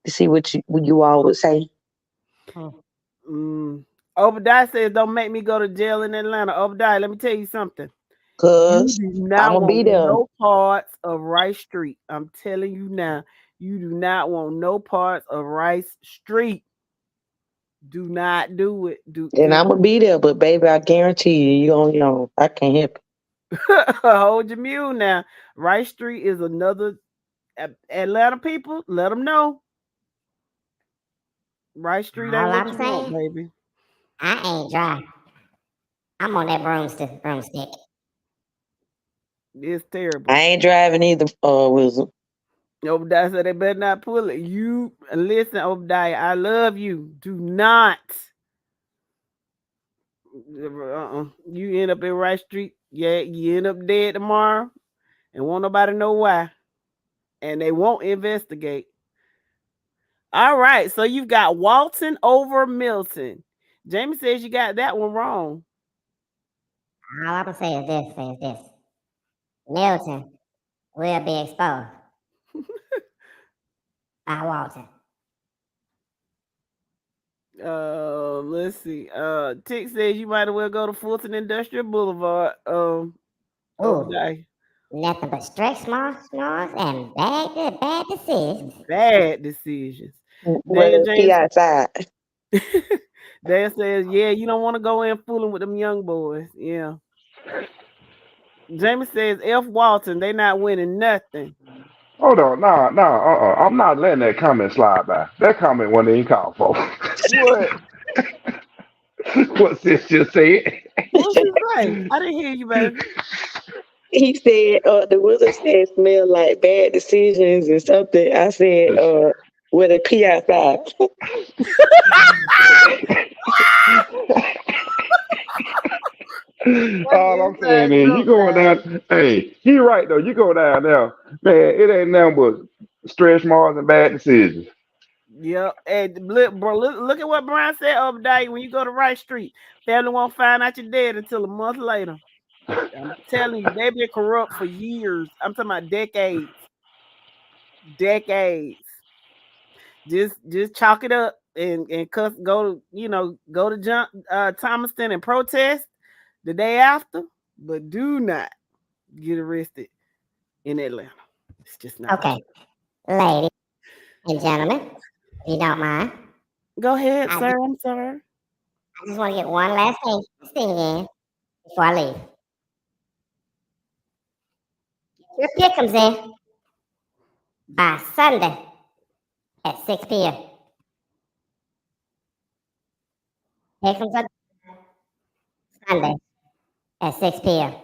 to see what you all would say. Hmm. Obadiah says, "Don't make me go to jail in Atlanta." Obadiah, let me tell you something. You Cause do I'm not gonna be want there. no parts of Rice Street. I'm telling you now. You do not want no parts of Rice Street. Do not do it. And I'm gonna be there, but baby, I guarantee you, I can't help Hold your mule now. Rice Street is another Atlanta people. Let them know. Rice Street ain't All what I'm you want, saying, baby. I ain't dry. I'm on that broomstick. It's it. terrible. I ain't driving either, Wilson. Obadiah said they better not pull it. You listen, Obadiah. I love you. Do not. You end up in Rice Street. Yeah, you end up dead tomorrow, and won't nobody know why, and they won't investigate. All right, so you've got Walton over Milton. Jamie says you got that one wrong. All I'm gonna say is this. Milton will be exposed by Walton. Let's see. Tick says you might as well go to Fulton Industrial Boulevard. Ooh, Day. nothing but stretch marks and bad decisions. Bad decisions. Well, Daniel he James. outside. Dan says, yeah, you don't want to go in fooling with them young boys. Yeah. Jamie says, F. Walton, they not winning nothing. Hold on, I'm not letting that comment slide by. That comment wasn't even called for. What? What sis just said? What did you say? I didn't hear you, baby. He said, the wizard said smell like bad decisions and something. I said, with a pee outside. All I'm saying is, you going down. Hey, he right though. You go down there, man. It ain't nothing but stretch marks and bad decisions. Yep. And bro, look at what Brian said other day. When you go to Wright Street, family won't find out you're dead until a month later. I'm telling you, they've been corrupt for years. I'm talking about decades. Just chalk it up and go to John Thomaston and protest the day after, but do not get arrested in Atlanta. It's just not okay. Ladies and gentlemen, if you don't mind. Go ahead, sir. I'm sorry. I just want to get one last thing in before I leave. Your pick comes in by Sunday at 6 p.m. Here comes up Sunday at 6 p.m.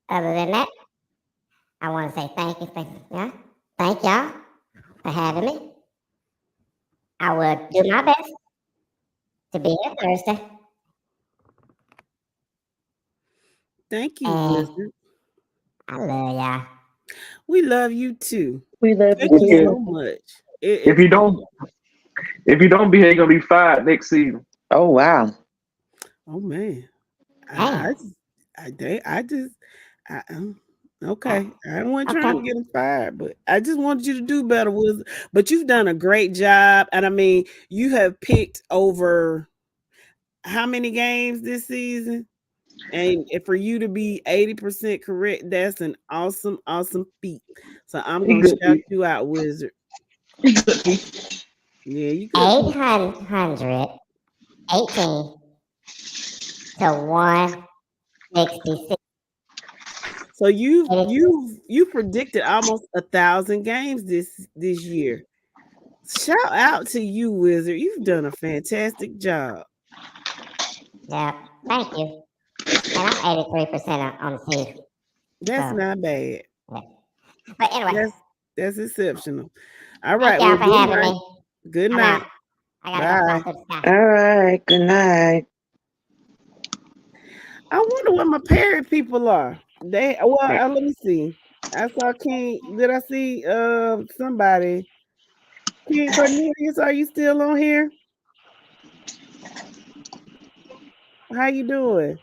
Other than that, I want to say thank y'all for having me. I will do my best to be here Thursday. Thank you, Wizard. I love y'all. We love you too. We love Thank you you too. so much. If you don't be here, you're gonna be fired next season. Oh wow. Oh man. Okay. I wasn't trying to get him fired, but I just wanted you to do better, Wizard. But you've done a great job. And I mean, you have picked over how many games this season? And for you to be 80% correct, that's an awesome feat. So I'm going to shout you out, Wizard. Yeah, you could. 818 to 166. So you predicted almost 1,000 games this year. Shout out to you, Wizard. You've done a fantastic job. Yeah, thank you. And I'm 83% on the season. That's not bad. Yeah. But anyway, that's exceptional. All right. Thank y'all for having me. Good night. Bye. All right. Good night. I wonder what my parent people are. Let me see. I saw King. Did I see somebody? King Cornelius, are you still on here? How you doing?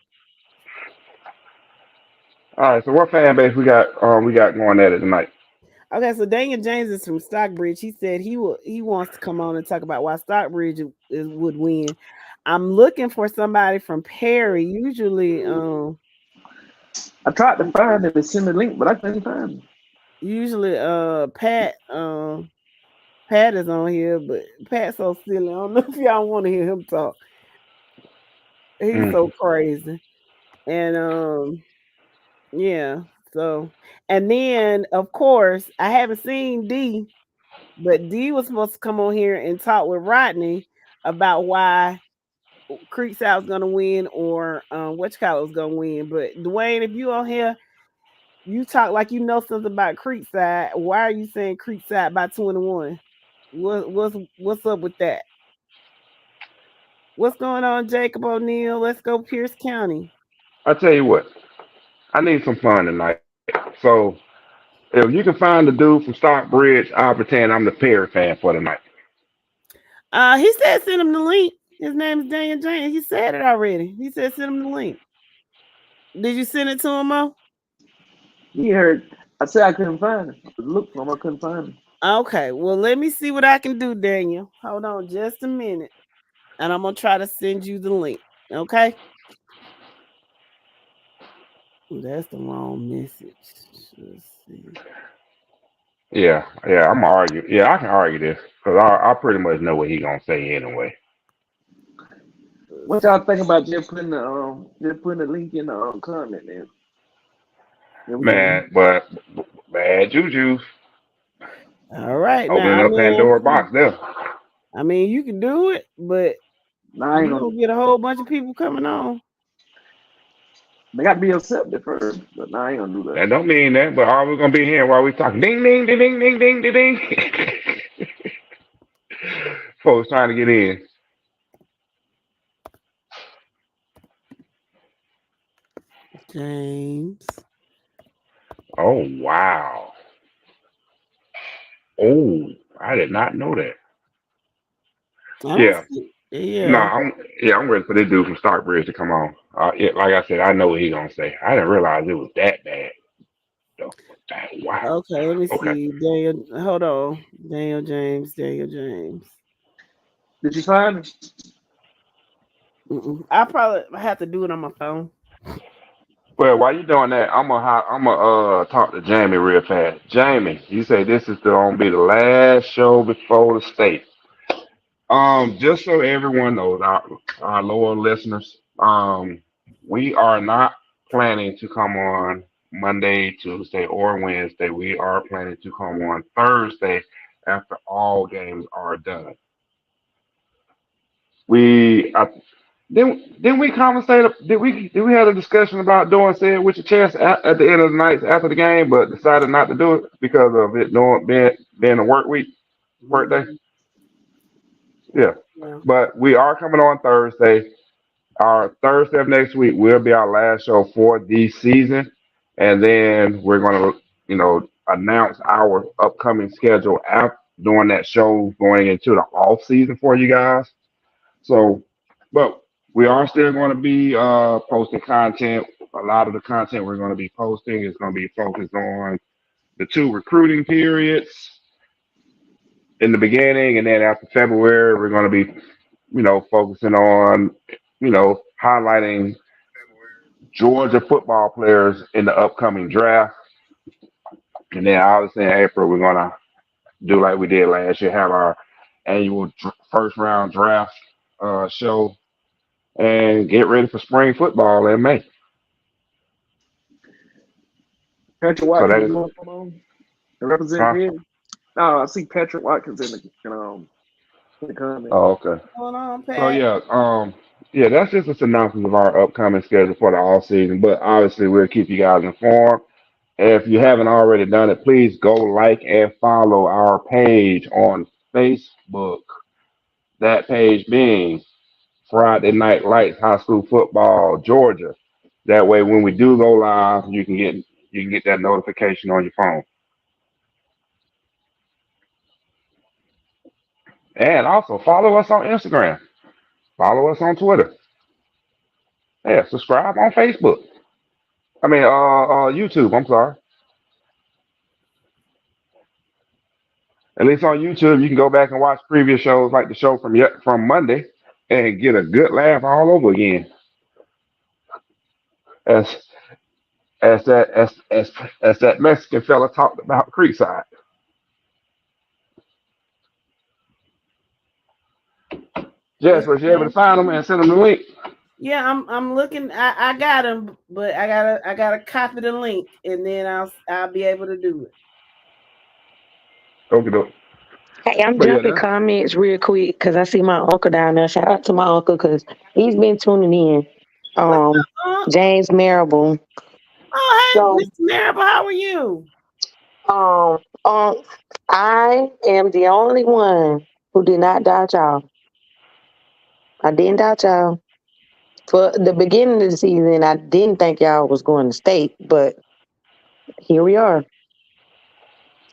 All right, so what fan base we got going at it tonight? Okay, so Daniel James is from Stockbridge. He said he wants to come on and talk about why Stockbridge would win. I'm looking for somebody from Perry. Usually, I tried to find him and send the link, but I couldn't find him. Usually, Pat is on here, but Pat's so silly. I don't know if y'all want to hear him talk. He's so crazy, and yeah. So, and then of course, I haven't seen D, but D was supposed to come on here and talk with Rodney about why Creekside was gonna win or which color was gonna win. But Dwayne, if you on here, you talk like you know something about Creekside. Why are you saying Creekside by 21? What's up with that? What's going on, Jacob O'Neal? Let's go Pierce County. I tell you what, I need some fun tonight. So if you can find the dude from Stockbridge, I'll pretend I'm the Perry fan for tonight. He said send him the link. His name is Daniel James. He said it already. He said send him the link. Did you send it to him, Mo? He heard. I said I couldn't find him. I looked for him. I couldn't find him. Okay, well, let me see what I can do, Daniel. Hold on just a minute. And I'm going to try to send you the link. Okay? That's the wrong message. Let's see. Yeah, I'm gonna argue. Yeah, I can argue this because I pretty much know what he gonna say anyway. What y'all think about just putting the link in the comment, man? Yeah, we can. Man, but bad juju All right. opening Now, up Pandora box there. I mean, you can do it, but Nah, I ain't you gonna. don't get a whole bunch of people coming on. They got to be accepted first, but nah, I ain't gonna do that. That don't mean that, but all we're gonna be hearing while we talking, ding ding ding ding ding ding ding ding. Folks trying to get in. James. Oh wow. Oh, I did not know that. Yeah. No, Yeah. I'm ready for this dude from Stockbridge to come on. Like I said, I know what he gonna say. I didn't realize it was that bad. Though. Wow. Okay, let me Okay. see. Daniel, hold on. Daniel James. Did you find it? I probably have to do it on my phone. Well, while you doing that, I'm gonna talk to Jamie real fast. Jamie, you say this is gonna be the last show before the state. Just so everyone knows, our loyal listeners, we are not planning to come on Monday, Tuesday, or Wednesday. We are planning to come on Thursday after all games are done. We didn't we conversate? Did we have a discussion about doing said with your chest at the end of the night after the game, but decided not to do it because of it being a work day? Yeah. Yeah. But we are coming on Thursday. Our Thursday of next week will be our last show for the season, and then we're going to, announce our upcoming schedule after during that show going into the off season for you guys. So, but we are still going to be posting content. A lot of the content we're going to be posting is going to be focused on the two recruiting periods in the beginning, and then after February, we're going to be, focusing on, highlighting Georgia football players in the upcoming draft. And then obviously in April, we're going to do like we did last year, have our annual first round draft show and get ready for spring football in May. Patrick So that Watkins is, is going to come on. The representative. No, I see Patrick Watkins in the comment. oh, okay. What's going on, So Pat? yeah, that's just a synopsis of our upcoming schedule for the off season. But obviously, we'll keep you guys informed. And if you haven't already done it, please go like and follow our page on Facebook. That page being Friday Night Lights High School Football Georgia. That way, when we do go live, you can get that notification on your phone. And also follow us on Instagram. Follow us on Twitter. Yeah, subscribe on Facebook. I mean, YouTube. I'm sorry. At least on YouTube, you can go back and watch previous shows like the show from Monday and get a good laugh all over again. As as that Mexican fella talked about Creekside. Jess, was you able to find them and send them the link? Yeah, I'm looking. I got them, but I gotta copy the link, and then I'll be able to do it. Okay, Hey, I'm but yeah, jumping comments real quick because I see my uncle down there. Shout out to my uncle because he's been tuning in. What's up, Unc? James Marable. Oh, hey, So, Mr. Marable, how are you? um, um, I am the only one who did not doubt y'all. I didn't doubt y'all. For the beginning of the season, I didn't think y'all was going to state, but here we are.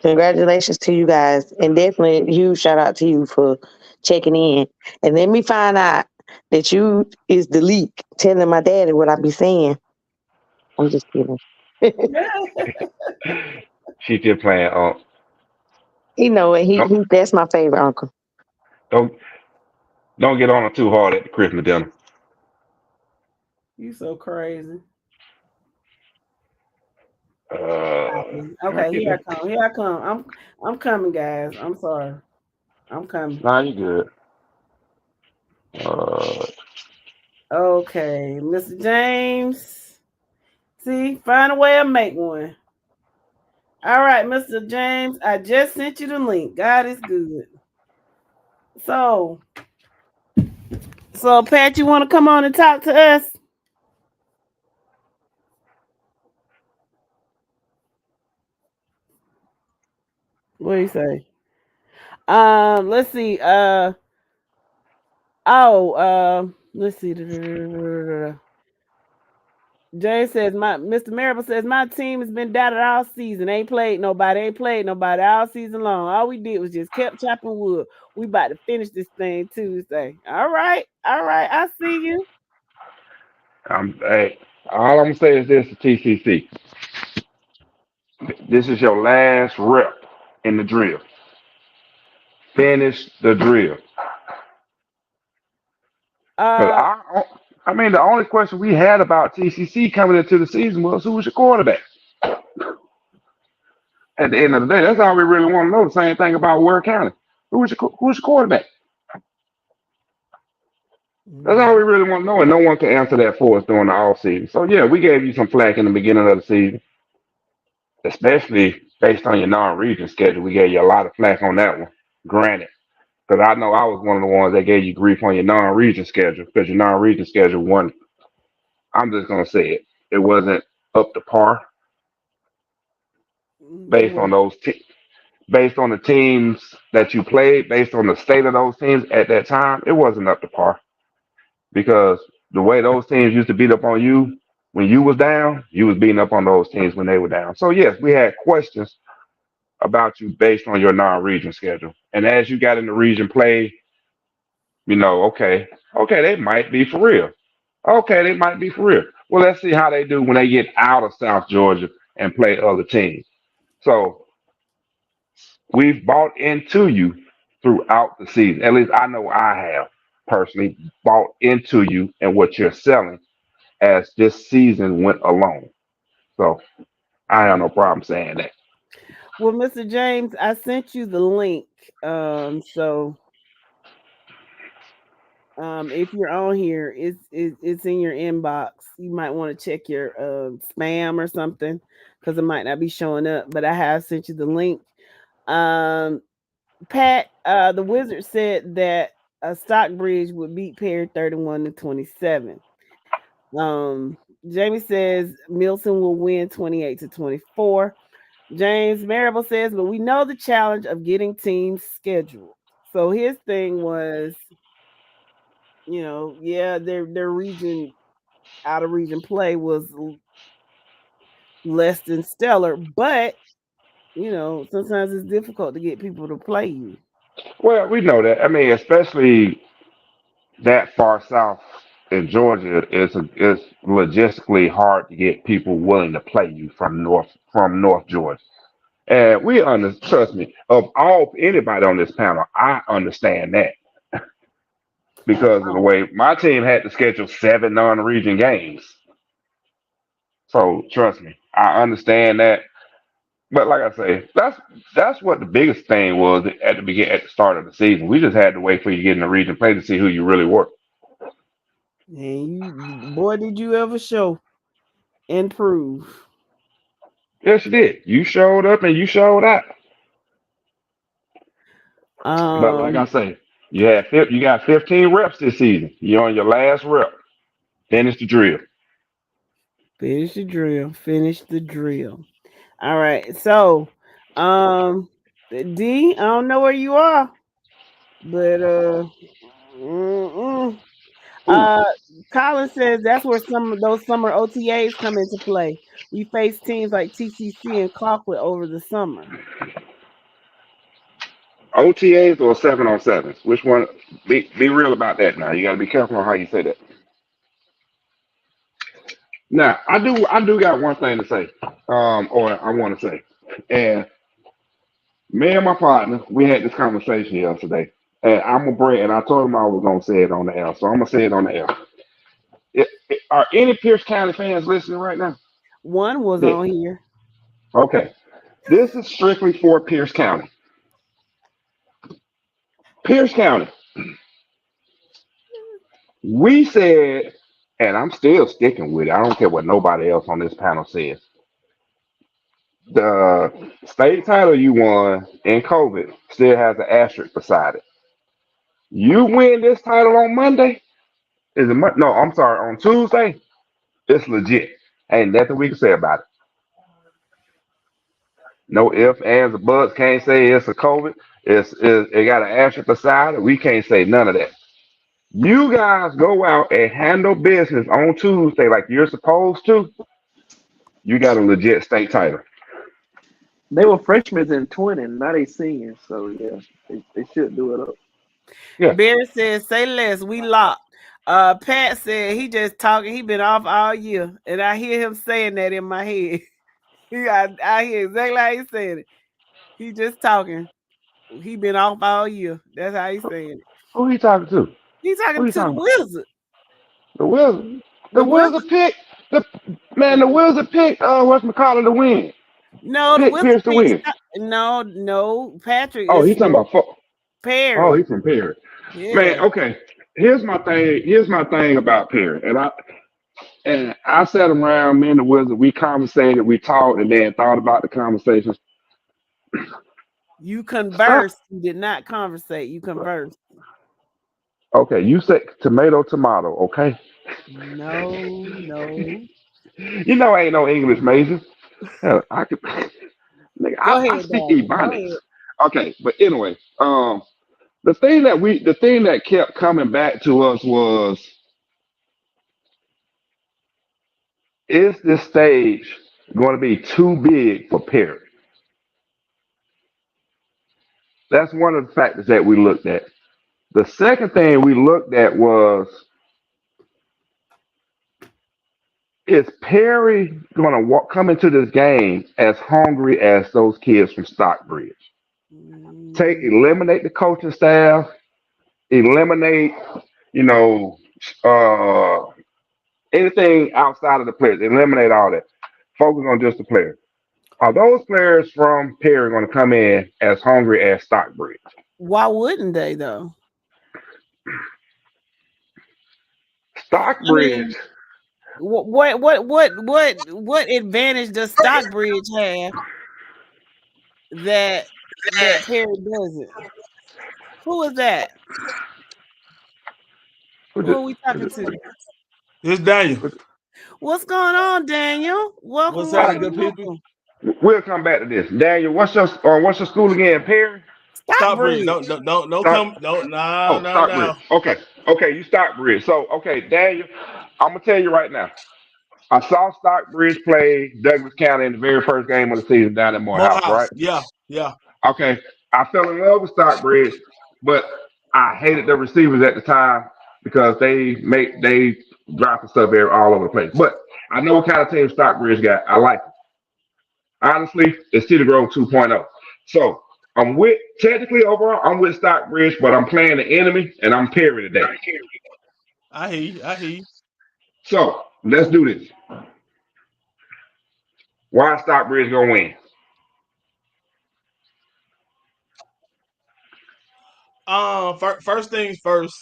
Congratulations to you guys, and definitely a huge shout out to you for checking in. And let me find out that you is the leak telling my daddy what I be saying. I'm just kidding. she just playing. He know it. He Don't that's my favorite uncle. don't don't get on him too hard at the Christmas dinner. You so crazy. Can I Okay, get here that? I come. Here I come. I'm coming, guys. I'm sorry. I'm coming. Nah, you good. Uh, Okay, Mr. James. See, find a way to make one. All right, Mr. James. I just sent you the link. God is good. So, Pat, you want to come on and talk to us? What do you say? Let's see. Let's see. Jay says Mr. Marable says my team has been doubted all season. Ain't played nobody all season long. All we did was just kept chopping wood. We about to finish this thing Tuesday. All right. I see you. hey, all I'm gonna say is this to TCC. This is your last rep in the drill. Finish the drill. Because Uh, I mean, the only question we had about TCC coming into the season was who was your quarterback. At the end of the day, that's all we really want to know. The same thing about Ware County. Who's your quarterback? That's all we really want to know, and no one can answer that for us during the off season. So yeah, we gave you some flack in the beginning of the season, especially based on your non-region schedule. We gave you a lot of flack on that one. Granted, because I know I was one of the ones that gave you grief on your non-region schedule because your non-region schedule wasn't. I'm just gonna say it. It wasn't up to par based on based on the teams that you played, based on the state of those teams at that time. It wasn't up to par because the way those teams used to beat up on you when you was down, you was beating up on those teams when they were down. So yes, we had questions about you based on your non-region schedule. And as you got in the region play, okay, they might be for real. Okay, they might be for real. Well, let's see how they do when they get out of South Georgia and play other teams. So we've bought into you throughout the season. At least I know I have personally bought into you and what you're selling as this season went along. So I have no problem saying that. well, Mr. James, I sent you the link. If you're on here, it's in your inbox. You might want to check your spam or something because it might not be showing up. But I have sent you the link. Pat, the Wizard said that Stockbridge would beat Perry 31-27. Jamie says Milton will win 28-24. James Marable says, but we know the challenge of getting teams scheduled. So his thing was, their region out of region play was less than stellar, but sometimes it's difficult to get people to play you. Well, we know that. I mean, especially that far south in Georgia, it's logistically hard to get people willing to play you from North Georgia. And trust me, of all anybody on this panel, I understand that because of the way my team had to schedule 7 non-region games. So trust me, I understand that. But like I say, that's what the biggest thing was at the start of the season. We just had to wait for you to get in the region play to see who you really were. And boy, did you ever show and prove. Yes, you did. You showed up and you showed out. But like I say, you got 15 reps this season. You're on your last rep. Finish the drill. Finish the drill. All right. So, D, I don't know where you are, but Colin says that's where some of those summer OTAs come into play. We face teams like TCC and Colquitt over the summer. OTAs or 7-on-7s? Which one? Be real about that now. You got to be careful on how you say that. Now, I do got one thing to say, or I want to say, and Me and my partner, we had this conversation yesterday, and I'm a break, and I told him I was gonna say it on the air, so I'm gonna say it on the air. Are any Pierce County fans listening right now? One was Nick. on here. Okay, this is strictly for Pierce County. Pierce County. We said, and I'm still sticking with it. I don't care what nobody else on this panel says. The state title you won in COVID still has an asterisk beside it. You win this title on Monday. No, I'm sorry, on Tuesday. It's legit. Ain't nothing we can say about it. No ifs, ands, or buts. Can't say it's a COVID. It got an asterisk beside it. We can't say none of that. You guys go out and handle business on Tuesday like you're supposed to. You got a legit state title. They were freshmen in 20, now they seniors. So yeah, they should do it up. Yeah. Barry says, say less, we locked. Pat said he just talking, he been off all year. And I hear him saying that in my head. I hear exactly how he said it. He just talking. He been off all year. That's how he's saying it. Who he talking to? He's talking to the Wizard. The Wizard. The Wizard pick the Wizard pick whatchamacallit to win. No, the Pick Wizard Pierce to win. No, Patrick. Oh, he's talking about Perry. Oh, he's from Perry. Yeah. Man, okay. Here's my thing about Perry. And I sat around, me and the Wizard, we conversated, we talked, and then thought about the conversations. You conversed. You did not conversate. You conversed. Okay, you said tomato, okay? No. You know I ain't no English major. Hell, I could nigga, I speak Ebonics. Okay, but anyway, the thing that kept coming back to us was, is this stage going to be too big for Perry? That's one of the factors that we looked at. The second thing we looked at was, is Perry going to come into this game as hungry as those kids from Stockbridge? Eliminate the coaching staff, eliminate, anything outside of the players, eliminate all that. Focus on just the players. Are those players from Perry going to come in as hungry as Stockbridge? Why wouldn't they though? Stockbridge. What advantage does Stockbridge have that Perry doesn't? Who is that? Who are we talking to? It's Daniel. What's going on, Daniel? Welcome. What's happening, good people? We'll come back to this. Daniel, what's your school again? Perry? Stockbridge. No. Okay, you Stockbridge. So, okay, Daniel, I'm gonna tell you right now. I saw Stockbridge play Douglas County in the very first game of the season down at Morehouse, right? Yeah. Okay, I fell in love with Stockbridge, but I hated the receivers at the time because they drop the stuff all over the place. But I know what kind of team Stockbridge got. I like it. Honestly, it's Cedar Grove 2.0. So I'm with Stockbridge, but I'm playing the enemy and I'm Perry today. I hear you. So let's do this. Why is Stockbridge gonna win? First things first.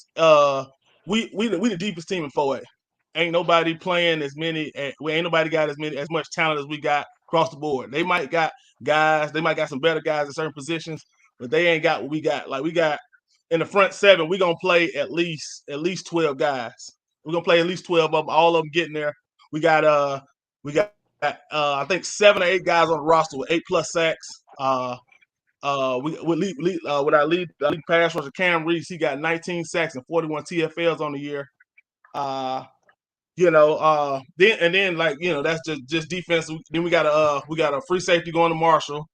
We the deepest team in 4A. Ain't nobody playing as many. Ain't nobody got as much talent as we got across the board. They might got guys. They might got some better guys in certain positions, but they ain't got what we got. Like we got in the front seven, we gonna play at least 12 guys. We're gonna play at least 12 of them. All of them getting there. We got I think 7 or 8 guys on the roster with 8+ sacks. With our lead pass rusher Cam Reese, he got 19 sacks and 41 TFLs on the year. That's just defense. Then we got a free safety going to Marshall.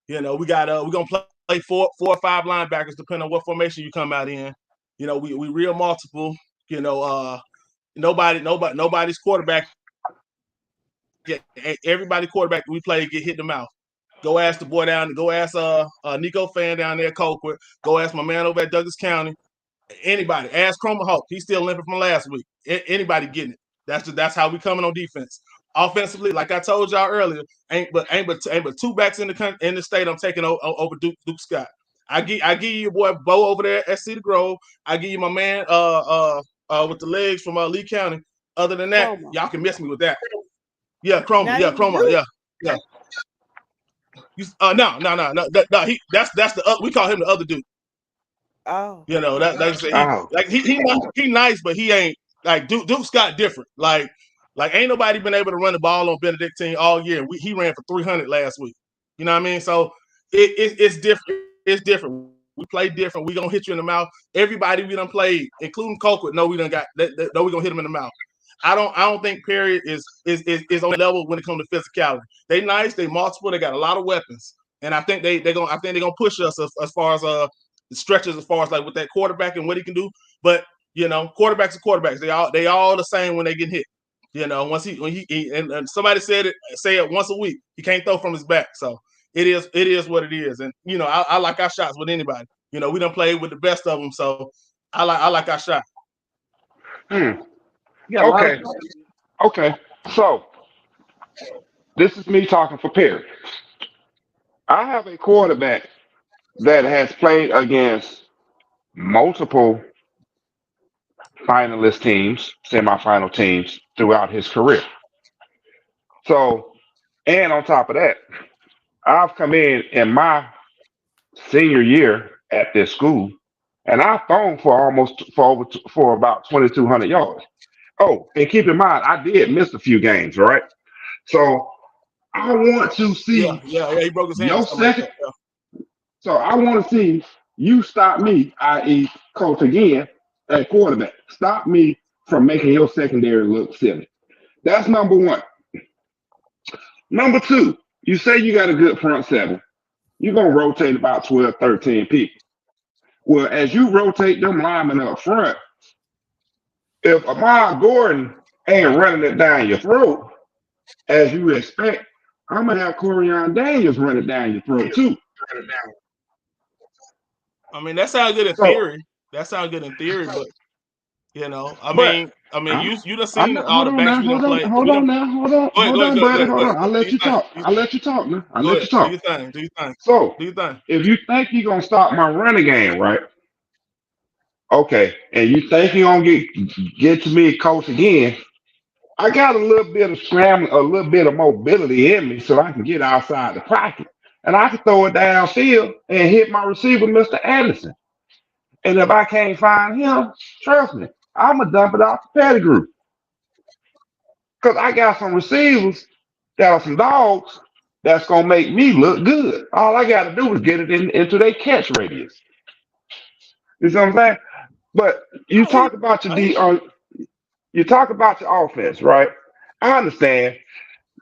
We're gonna play 4 or 5 linebackers depending on what formation you come out in. We real multiple. Nobody's quarterback. Yeah, everybody quarterback we play get hit in the mouth. Go ask the boy down. Go ask Nico Fan down there at Colquitt. Go ask my man over at Douglas County. Anybody. Ask Cromer Hawk. He's still limping from last week. Anybody getting it. That's how we coming on defense. Offensively, like I told y'all earlier, ain't but two backs in the state I'm taking over Duke Scott. I give you your boy Bo over there at Cedar Grove. I give you my man with the legs from Lee County. Other than that, y'all can miss me with that. Yeah, Cromer. Yeah, Cromer. Yeah. No. That's the we call him the other dude. Oh, you know that's he nice, but he ain't like Duke Scott different. Like ain't nobody been able to run the ball on Benedictine all year. He ran for 300 last week. You know what I mean? So it's different. It's different. We play different. We gonna hit you in the mouth. Everybody we done played, including Colquitt, we done got that. No, we gonna hit him in the mouth. I don't think Perry is on the level when it comes to physicality. They nice, they multiple, they got a lot of weapons, and I think they're gonna push us as far as the stretches, as far as like with that quarterback and what he can do. But quarterbacks are quarterbacks. They all the same when they get hit. Once and somebody say it once a week, he can't throw from his back. So it is what it is. And I like our shots with anybody. We done played with the best of them, so I like our shot. Okay. So this is me talking for Perry. I have a quarterback that has played against multiple finalist teams, semifinal teams throughout his career. So, and on top of that, I've come in my senior year at this school, and I've thrown for about 2,200 yards. Oh, and keep in mind, I did miss a few games, right? So I want to see he broke his hand. your second. So I want to see you stop me, i.e., coach again at quarterback. Stop me from making your secondary look silly. That's number one. Number two, you say you got a good front seven. You're going to rotate about 12, 13 people. Well, as you rotate them linemen up front, if Ahmad Gordon ain't running it down your throat, as you expect, I'm going to have Corian Daniels run it down your throat, too. I mean, that sounds good in theory. But you done seen all the backs we done played. Hold on, buddy. I'll let you talk. I'll let you talk, man. I'll let you talk. Do your thing. So, do your thing. If you think you're going to stop my running game, right? Okay. And you think you're going to get to me, coach, again, I got a little bit of scrambling, a little bit of mobility in me so I can get outside the pocket. And I can throw it downfield and hit my receiver, Mr. Anderson. And if I can't find him, trust me, I'm going to dump it off the pedigree. Because I got some receivers that are some dogs that's going to make me look good. All I got to do is get it into their catch radius. You see what I'm saying? But you talk about you talk about your offense, right? I understand.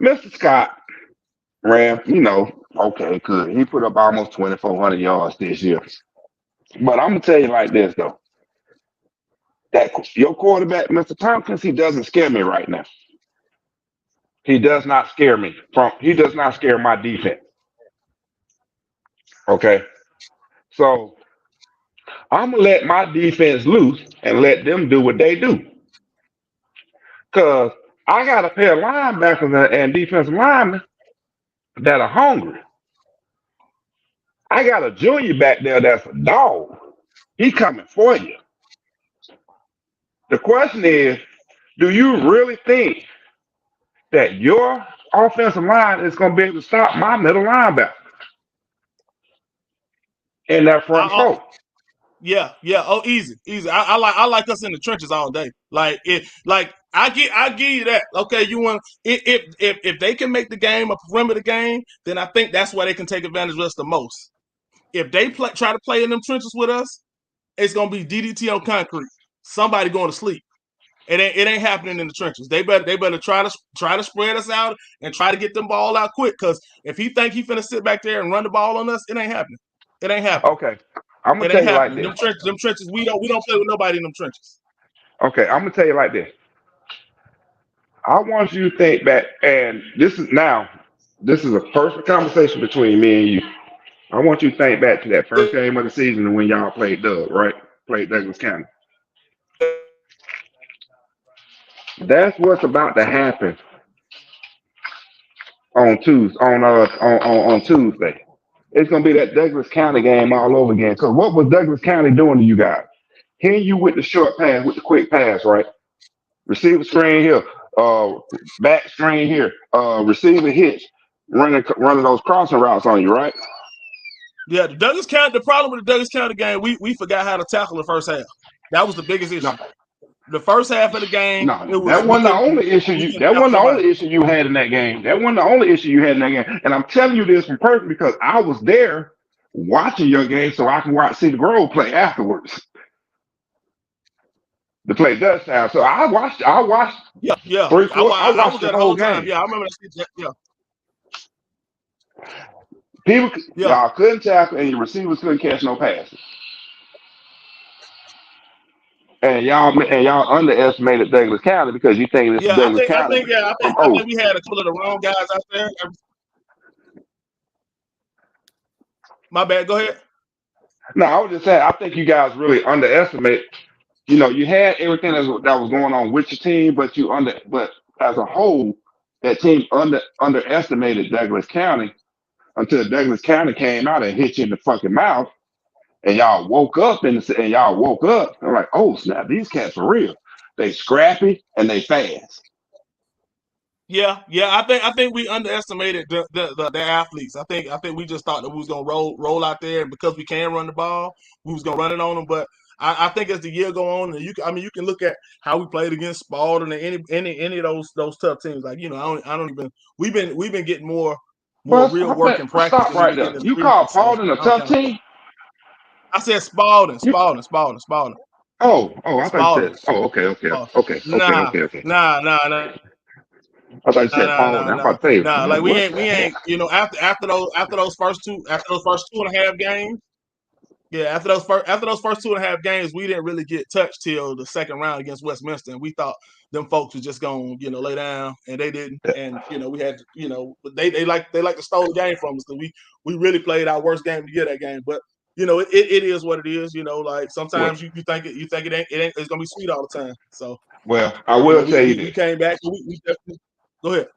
Mr. Scott ran, okay, good. He put up almost 2,400 yards this year. But I'm going to tell you like this, though. That your quarterback, Mr. Tompkins, he doesn't scare me right now. He does not scare me. He does not scare my defense. Okay? So I'm going to let my defense loose and let them do what they do. Because I got a pair of linebackers and defensive linemen that are hungry. I got a junior back there that's a dog. He's coming for you. The question is, do you really think that your offensive line is going to be able to stop my middle linebacker in that front four? Yeah. Oh, easy. I like us in the trenches all day. I give you that. Okay, you want if they can make the game a perimeter game, then I think that's why they can take advantage of us the most. If they try to play in them trenches with us, it's gonna be DDT on concrete. Somebody going to sleep. It ain't happening in the trenches. They better try to spread us out and try to get them ball out quick. Because if he think he finna sit back there and run the ball on us, it ain't happening. It ain't happening. Okay, I'm gonna tell you like this. Them trenches, we don't play with nobody in them trenches. Okay, I'm gonna tell you like this. I want you to think back, and this is now This is a personal conversation between me and you. I want you to think back to that first game of the season when y'all played Doug, right? Played Douglas County. That's what's about to happen on Tuesday. It's gonna be that Douglas County game all over again. Because what was Douglas County doing to you guys? Hitting you with the short pass, with the quick pass, right? Receiver screen here, back screen here, receiver hitch, running those crossing routes on you, right? Yeah, the problem with the Douglas County game, we forgot how to tackle the first half. That was the biggest issue. No, The first half of the game, that wasn't the only issue. That wasn't the only issue you had in that game. That wasn't the only issue you had in that game. And I'm telling you this from person because I was there watching your game, so I can see the Grove play afterwards. To play touchdown. So I watched. Yeah. I watched the whole time. Yeah, I remember that. Yeah. Y'all couldn't tackle, and your receivers couldn't catch no passes. And y'all underestimated Douglas County because you think this is Douglas County. I think we had a couple of the wrong guys out there. My bad. Go ahead. No, I was just saying. I think you guys really underestimate. You had everything that was going on with your team, but as a whole, that team underestimated Douglas County until Douglas County came out and hit you in the fucking mouth, and y'all woke up I'm like, oh snap, these cats are real. They scrappy and they fast. Yeah. I think we underestimated the athletes. I think we just thought that we was gonna roll out there, and because we can run the ball, we was gonna run it on them, but. I think as the year go on, and you can look at how we played against Spalding and any of those tough teams. Like I don't even we've been getting more real work and practice. Stop right there. You call Spalding a tough team? I said Spalding. Oh, I thought you said. Oh, okay. Nah. I thought you said Spalding. I'm about to say. Nah, like we ain't. After those first 2.5 games. Yeah, after those first 2.5 games, we didn't really get touched till the second round against Westminster. And we thought them folks were just gonna, lay down, and they didn't. And we had, they like to stole the game from us because we really played our worst game to get that game. But it is what it is. Like sometimes you think it's gonna be sweet all the time. So I will tell you this. We came back. We definitely go ahead.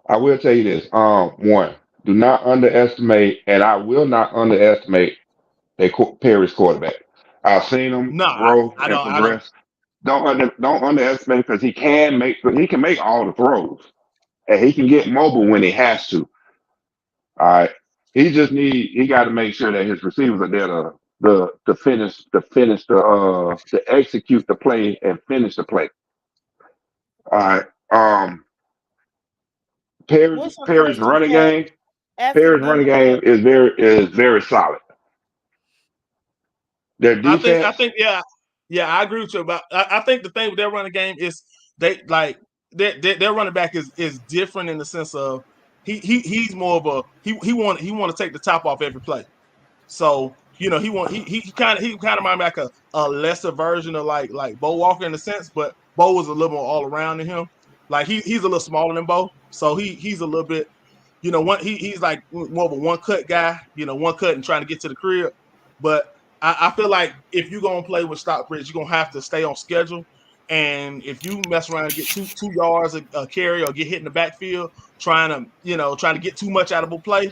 I will tell you this. One, do not underestimate, and I will not underestimate. Perry's quarterback. I've seen him grow and progress. Don't underestimate because he can make all the throws, and he can get mobile when he has to. All right, he got to make sure that his receivers are there to execute the play and finish the play. All right. Perry's running game is very solid. Their defense. I think, yeah, I agree with you about. I think the thing with their running game is their running back is different in the sense of he's more of a he want to take the top off every play. So he kind of reminds me like a lesser version of like Bo Walker in a sense, but Bo was a little more all around than him. Like he's a little smaller than Bo, so he's a little bit he's like more of a one cut guy. One cut and trying to get to the crib, but. I feel like if you're gonna play with Stockbridge, you're gonna have to stay on schedule. And if you mess around and get 2 yards a carry or get hit in the backfield, trying to get too much out of a play,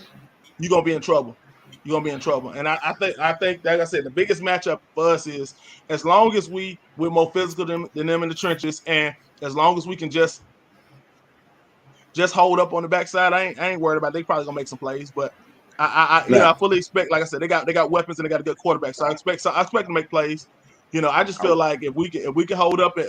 you're gonna be in trouble. And I think, like I said, the biggest matchup for us is as long as we're more physical than them in the trenches, and as long as we can just hold up on the backside, I ain't worried about it. They probably gonna make some plays, but. I fully expect, like I said, they got weapons and they got a good quarterback. So I expect them to make plays. I just feel like if we can hold up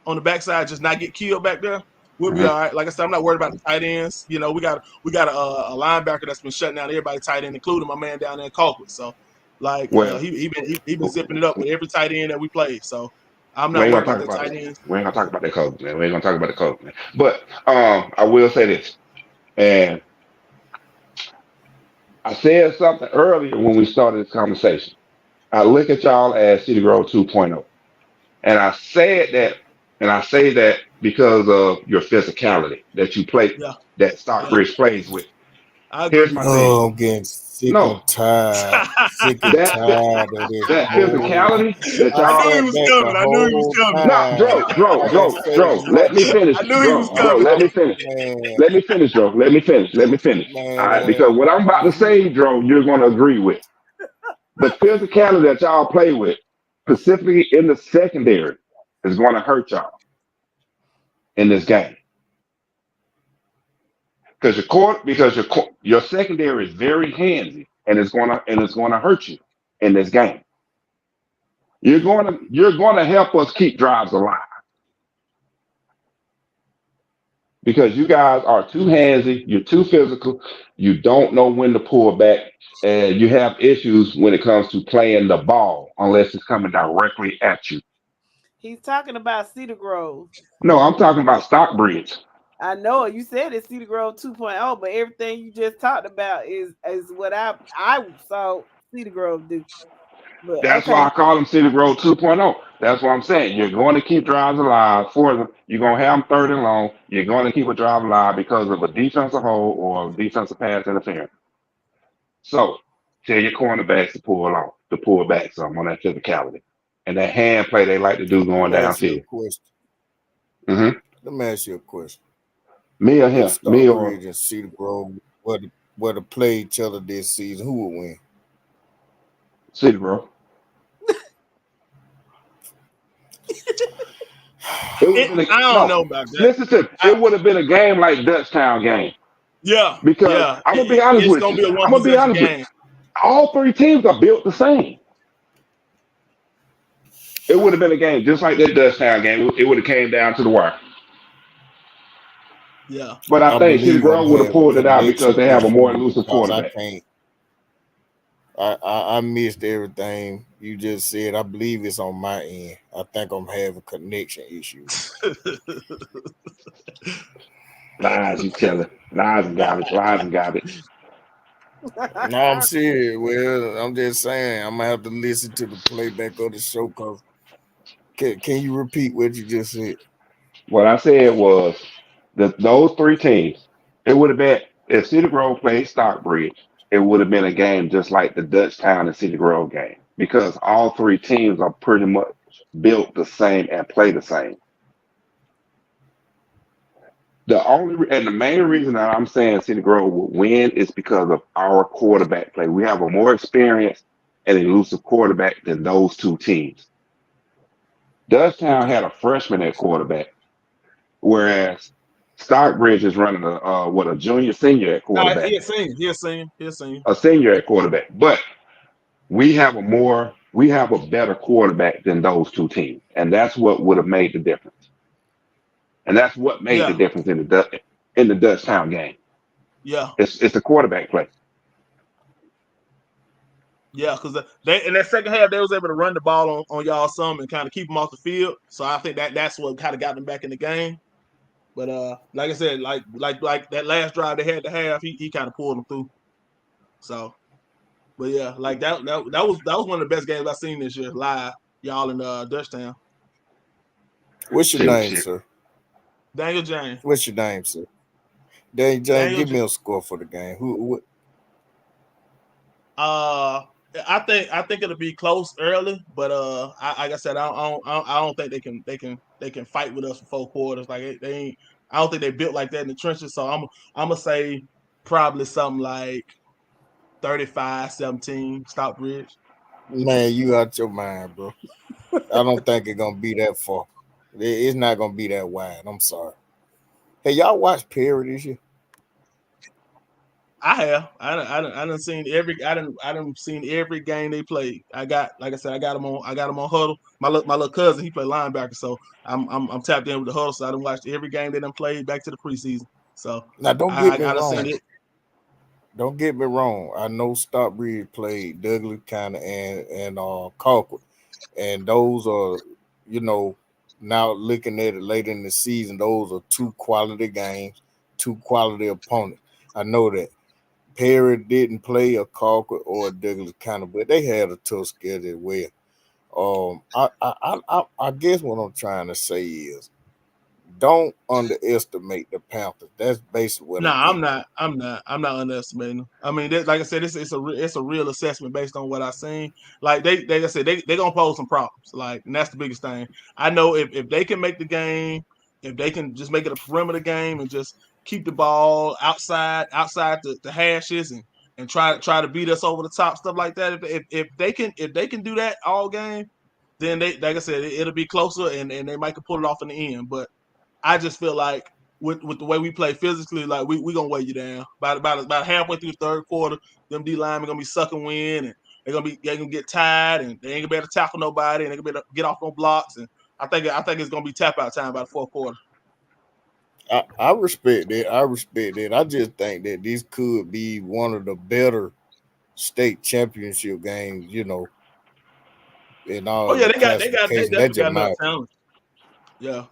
on the backside, just not get killed back there, we'll be all right. Like I said, I'm not worried about the tight ends. We got a linebacker that's been shutting down everybody tight end, including my man down there in Colquitt. So he been zipping it up with every tight end that we play. So I'm not worried about the tight ends. We ain't gonna talk about that coach, man. We ain't gonna talk about the coach, man. But I will say this, and I said something earlier when we started this conversation. I look at y'all as City Grove 2.0. And I said that And I say that because of your physicality that you play, Yeah, that yeah, Stockbridge plays with. I Here's agree. my thing. Oh, I'm getting sick No, and tired. Sick and that tired of this that whole. physicality that I I y'all. knew he sat was back coming. the I knew he was whole coming. No, time. I done sat and Let me watched. finish, I knew he was Joe, coming. let me finish. Man, Let me finish, Joe. Let me finish. All right, man. because what I'm about to say, Joe, you're going to agree with. The physicality that y'all play with, specifically in the secondary, is going to hurt y'all in this game. Because your secondary is very handsy, and it's gonna hurt you in this game. You're gonna help us keep drives alive because you guys are too handsy, you're too physical, you don't know when to pull back, and you have issues when it comes to playing the ball unless it's coming directly at you. He's talking about Cedar Grove. No, I'm talking about Stockbridge. I know you said it's Cedar Grove 2.0, but everything you just talked about is what I saw Cedar Grove do. But That's why okay, I call them City Road 2.0. That's what I'm saying. You're going to keep drives alive for them. You're going to have them third and long. You're going to keep a drive alive because of a defensive hold or defensive pass interference. So tell your cornerbacks to pull back some on that physicality. And that hand play they like to do Let going me ask you a downfield. question. Mm-hmm. Let me ask you a question. Me or If him? Me or Stockbridge and Cedar Grove were to play each other this season, who would win? City Road. It would have been I don't know no. about that. Listen to it would have been a game like Dutchtown game. Yeah, Because yeah. I'm gonna be honest It's with gonna you. be a one I'm gonna be possession honest with you. game. All three teams are built the same. It would have been a game just like that Dutchtown game. It would have came down to the wire. Yeah. But I I think City believe I'm Grove would have having pulled it out because connection they have a more issues elusive because I quarterback. can't. I missed everything you just said. I believe it's on my end. I think I'm having connection issues. Lies you telling. Lies and garbage. Lies and garbage. No, I'm serious. Well, I'm just saying I'm gonna have to listen to the playback of the show. Cause can you repeat what you just said? What I said was that those three teams, it would have been if City Grove played Stockbridge, it would have been a game just like the Dutchtown and City Grove game because all three teams are pretty much built the same and play the same. The main reason that I'm saying City Grove will win is because of our quarterback play. We have a more experienced and elusive quarterback than those two teams. Dutchtown had a freshman at quarterback, whereas Stockbridge is running a junior senior at quarterback, He a senior. a senior at quarterback. But we have a better quarterback than those two teams, and that's what would have made the difference. And that's what made the Yeah, difference in the Dutchtown game. yeah, It's the quarterback play. yeah. Because they in that second half they was able to run the ball on y'all some and kind of keep them off the field. So I think that's what kind of got them back in the game. But like I said, like that last drive they had to have, he kind of pulled them through. So, but yeah, like that was one of the best games I've seen this year live. Y'all in Dutchtown. What's your name, sir? Daniel James. What's your name, sir? Daniel James, give me a score for the game. Who? I think it'll be close early, but like I said, I don't think they can fight with us for 4 quarters. Like they ain't. I don't think they built like that in the trenches. So I'm gonna say probably something like 35-17 Stockbridge. Man, you out your mind, bro. I don't think it's gonna be that far. It's not gonna be that wide. I'm sorry. Hey, y'all watch Perry this year? I have. I done seen every. I done seen every game they played. Like I said, I got them on Huddle. My little cousin, he played linebacker, so I'm tapped in with the Huddle. So I done watched every game they done played back to the preseason. So Now, don't I get me done wrong. seen it. Don't get me wrong. I know Stockbridge played Douglas County and Colquitt, and those are, now looking at it later in the season, those are 2 quality games, 2 quality opponents. I know that. Perry didn't play a Colquitt or a Douglas County, but they had a tough schedule as well. I guess what I'm trying to say is don't underestimate the Panthers. That's basically what I'm getting. I'm not underestimating them. I mean, like I said, it's a real assessment based on what I've seen. Like they gonna pose some problems. Like, and that's the biggest thing. I know if they can make the game, if they can just make it a perimeter game and just keep the ball outside the hashes and try to beat us over the top, stuff like that. If they can do that all game, then they, like I said, it'll be closer and they might pull it off in the end. But I just feel like with the way we play physically, like we gonna weigh you down. About halfway through the third quarter, them D linemen gonna be sucking wind and they're gonna get tired and they ain't gonna be able to tackle nobody and they gonna be able to get off on blocks. And I think it's gonna be tap out time by the fourth quarter. I respect that. I just think that this could be one of the better state championship games, in all. Oh yeah, they definitely got enough matter. talent. Yeah.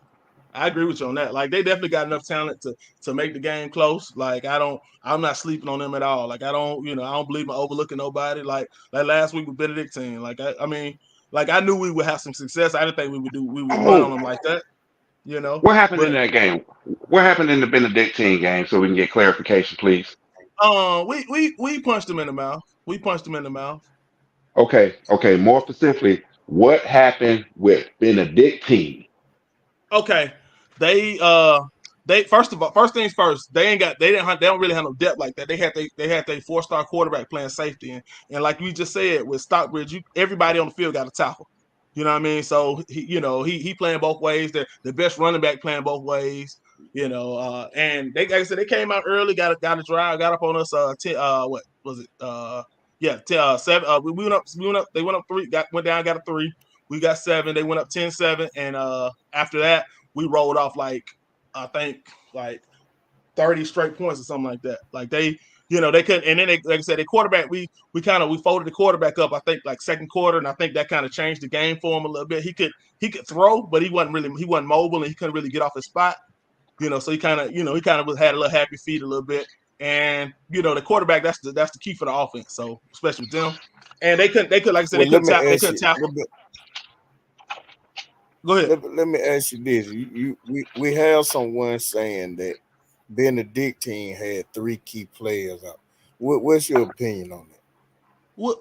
I agree with you on that. Like, they definitely got enough talent to make the game close. Like, I'm not sleeping on them at all. Like, I don't believe in overlooking nobody. Like last week with Benedictine. Like, I mean, like, I knew we would have some success. I didn't think we would run on them like that. What happened in that game? What happened in the Benedictine game? So we can get clarification, please. We punched them in the mouth. Okay. More specifically, what happened with Benedictine? Okay, they first things first. They don't really have no depth like that. They had their 4-star quarterback playing safety, and like we just said with Stockbridge, everybody on the field got a tackle. You know what I mean? So he playing both ways. The best running back playing both ways. And they, like I said, they came out early, got a drive, got up on us. What was it? 7. We went up. They went up 3. Went down, got a 3. We got 7. They went up 10-7, and after that, we rolled off I think 30 straight points or something like that. Like they couldn't. And then they, like I said, the quarterback, we folded the quarterback up. I think second quarter, and I think that kind of changed the game for him a little bit. He could throw, but he wasn't mobile, and he couldn't really get off his spot. So he kind of had a little happy feet a little bit. And the quarterback, that's the key for the offense. So especially with them, and they could like I said, they couldn't tackle. Go ahead. Let me ask you this: we have someone saying that Benedictine had 3 key players out. What's your opinion on that?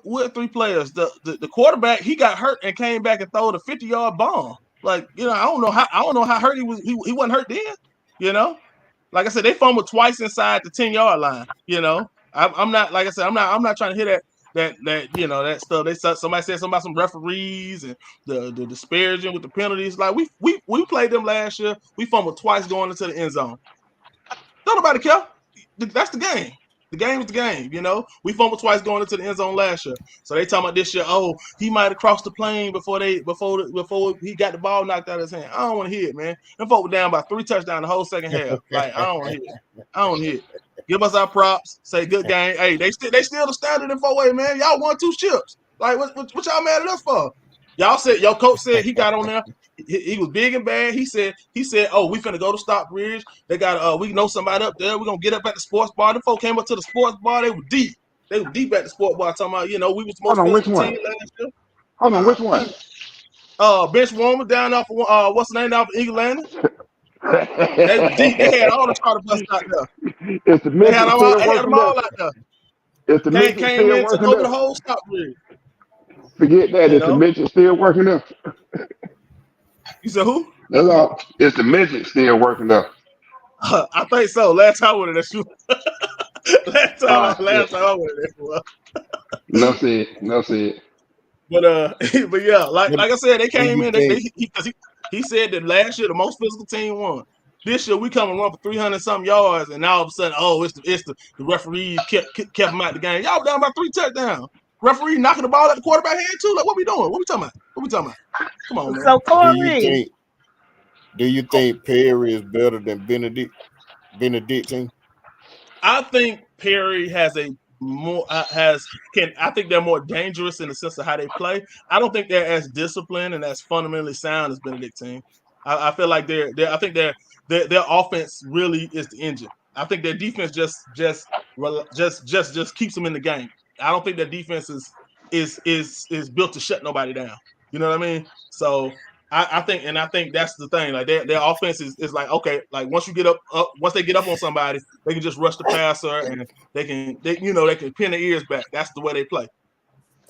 What 3 players? The quarterback, he got hurt and came back and threw a 50-yard bomb. Like, I don't know how hurt he was. He wasn't hurt then. Like I said, they fumbled twice inside the 10-yard line. I'm not, like I said, I'm not trying to hear that that stuff. Somebody said something about some referees and the disparaging with the penalties. Like we played them last year. We fumbled twice going into the end zone. Don't nobody care. That's the game. The game is the game. We fumbled twice going into the end zone last year. So they talking about this year. Oh, he might have crossed the plane before he got the ball knocked out of his hand. I don't want to hear it, man. Them folks were down by 3 touchdowns the whole second half. Like, I don't want to hear it. Give us our props. Say good game. Hey, they still the standard in 4A, man. Y'all won 2 chips. Like, what y'all mad at us for? Y'all said your coach said he got on there. He was big and bad. He said, oh, we finna go to Stockbridge. They got we know somebody up there. We're gonna get up at the sports bar. The folk came up to the sports bar. They were deep. They were deep at the sports bar talking about, we was the most physical team last year. Hold on, which one? Bench warmer down off what's the name off of Eagle Landing? They were deep. They had all the charter buses out there. It's the midget still working out there. It's the midget came still in working took over the there. whole Stockbridge. Forget that. It's the midget still working there. You said who? That's all. It's the midget still working there. I think so. Last time I went in that last time I went in there. No said. But yeah, like I said, they came in. He said that last year the most physical team won. This year we come and run for 300-something yards, and now all of a sudden, it's the referees kept them out the game. Y'all down by 3 touchdowns. Referee knocking the ball at the quarterback hand too. Like, what we doing? What we talking about? Come on, man. So Corey, do you think Perry is better than Benedictine? I think Perry has I think they're more dangerous in the sense of how they play. I don't think they're as disciplined and as fundamentally sound as Benedictine. I feel like their offense really is the engine. I think their defense just keeps them in the game. I don't think their defense is built to shut nobody down. You know what I mean? So I think that's the thing. Like their offense is like, okay, like once they get up on somebody, they can just rush the passer and they can pin their ears back. That's the way they play.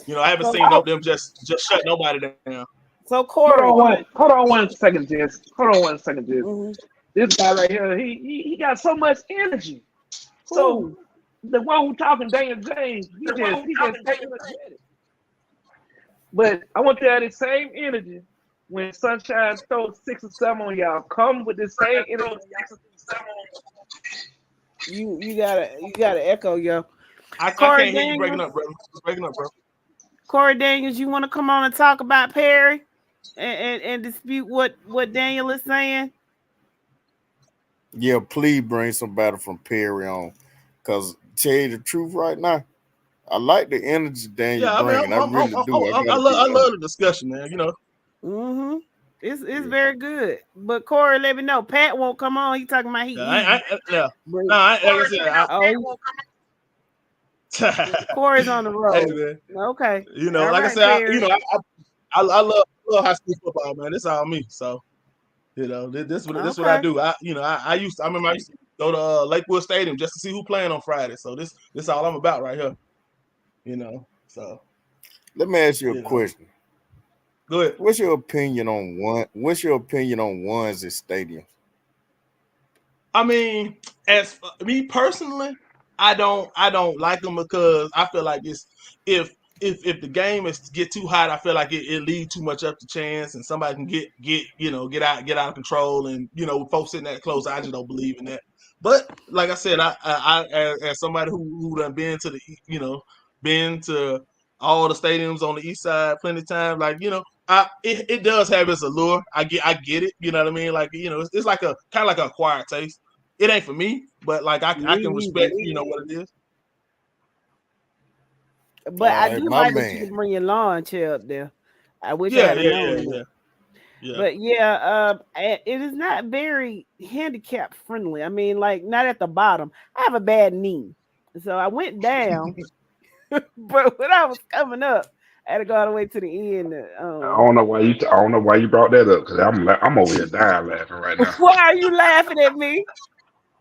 You know, I haven't seen them just shut nobody down. So Corey, hold on one second, Jess. Mm-hmm. This guy right here, he got so much energy. So the one who talking Daniel James, he just taking it. But I want you to have the same energy when Sunshine throws 6 or 7 on y'all. Come with the same energy. You gotta echo, yo. I can't hear you breaking up, bro. It's breaking up, bro. Corey Daniels, you want to come on and talk about Perry and dispute what Daniel is saying? Yeah, please bring somebody from Perry on. Because tell you the truth right now, I like the energy Daniel bringing. I really do. I love the discussion, man. You know. Mm-hmm. It's very good. But Corey, let me know. Pat won't come on. He talking about Corey's on the road. Hey, okay. You know, all like right, I said, I love high school football, man. It's all me. So, you know, this what I do. I remember I used to go to Lakewood Stadium just to see who playing on Friday. So this all I'm about right here. You know. So let me ask you a question. Go ahead. What's your opinion on ones at stadiums? I mean, as for me personally, I don't like them because I feel like it's if the game get too hot, I feel like it leaves too much up to chance and somebody can get out of control, and folks sitting that close, I just don't believe in that. But like I said, I as somebody who done been to all the stadiums on the east side plenty of times, like it does have its allure. I get it, you know what I mean? Like it's like a kind of like an acquired taste. It ain't for me, but like I can respect what it is. But I do like that you can bring your lawn chair up there. I wish I had known that. Yeah. But it is not very handicap friendly. I mean, like not at the bottom. I have a bad knee, so I went down. But when I was coming up, I had to go all the way to the end. I don't know why you brought that up, because I'm over here dying laughing right now. Why are you laughing at me?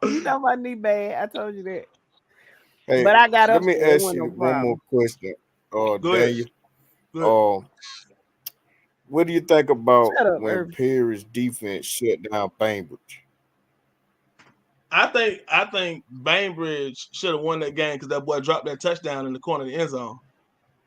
You know my knee bad. I told you that. Hey, but I got up. Let me ask you one more question, Daniel. What do you think about when Perry's defense shut down Bainbridge? I think Bainbridge should have won that game because that boy dropped that touchdown in the corner of the end zone.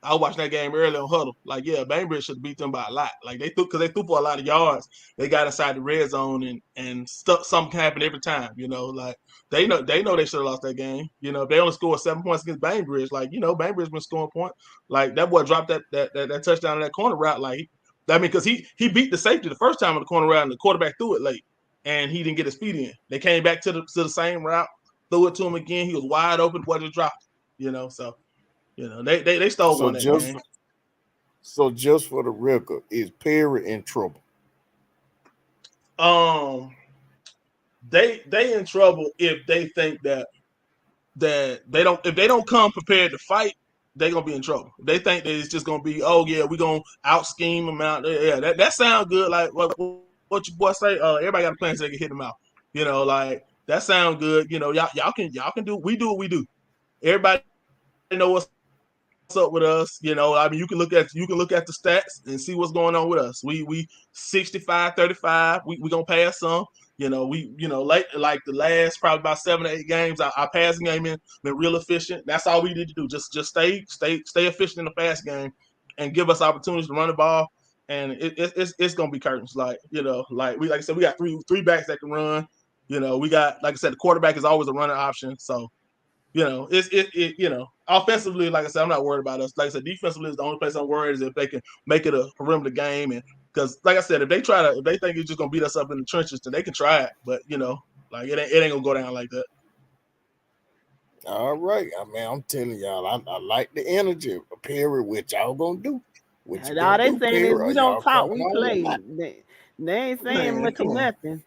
I was watching that game early on Huddle. Like, yeah, Bainbridge should have beat them by a lot. Like they threw for a lot of yards. They got inside the red zone and something happened every time. Like they know they should have lost that game. If they only scored 7 points against Bainbridge, like Bainbridge been scoring points. Like that boy dropped that touchdown in that corner route. Like because he beat the safety the first time on the corner route and the quarterback threw it late and he didn't get his feet in. They came back to the same route, threw it to him again. He was wide open. Boy just dropped it. So. They stole one that game. So just for the record, is Perry in trouble? They in trouble if they think that if they don't come prepared to fight, they're gonna be in trouble. They think that it's just gonna be, oh yeah, we're gonna out scheme them out. Yeah, that sounds good. Like what your boy say, everybody got a plan so they can hit them out. Like that sounds good. Y'all can do what we do. Everybody know what's up with us. You can look at the stats and see what's going on with us. We 65-35. We gonna pass some. Like the last probably about 7 or 8 games, our passing game been real efficient. That's all we need to do. Just stay efficient in the pass game and give us opportunities to run the ball. And it's gonna be curtains. Like like I said, we got three backs that can run. We got, like I said, the quarterback is always a running option. So. Offensively, like I said, I'm not worried about us. Like I said, defensively is the only place I'm worried is if they can make it a perimeter game. And because, like I said, if they think it's just gonna beat us up in the trenches, then they can try it. But like it ain't gonna go down like that. All right, I'm telling y'all, I like the energy of Perry. What y'all gonna do? All they saying is we don't talk, we play. They ain't saying much of nothing.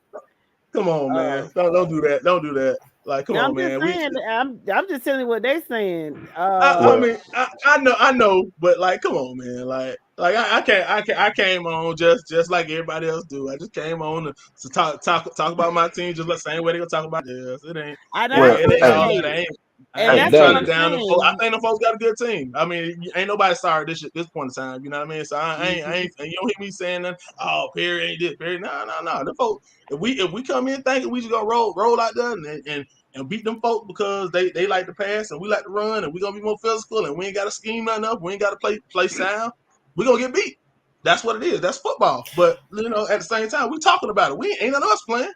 Come on, man. Don't do that. Don't do that. Like, come Now, on, I'm just man. saying. I'm just telling you what they saying. I mean, I know, but like, come on, man. Like I came on just like everybody else do. I just came on to talk about my team just the same way they gonna talk about theirs. It ain't And Well, I it ain't all hey, that. appreciate, I and ain't that's what trying to I'm Daniel. down them folks. I saying. think them folks got a good team. I mean, ain't nobody sorry this point in time. You know what I mean? So I ain't and you don't hear me saying that. Oh, Perry ain't this. Perry, no. The folks, if we come in thinking we just gonna roll out there and beat them folks because they like to pass and we like to run and we gonna be more physical and we ain't got to scheme nothing up. We ain't got to play sound. We gonna get beat. That's what it is. That's football. But at the same time, we talking about it. We ain't none of us playing.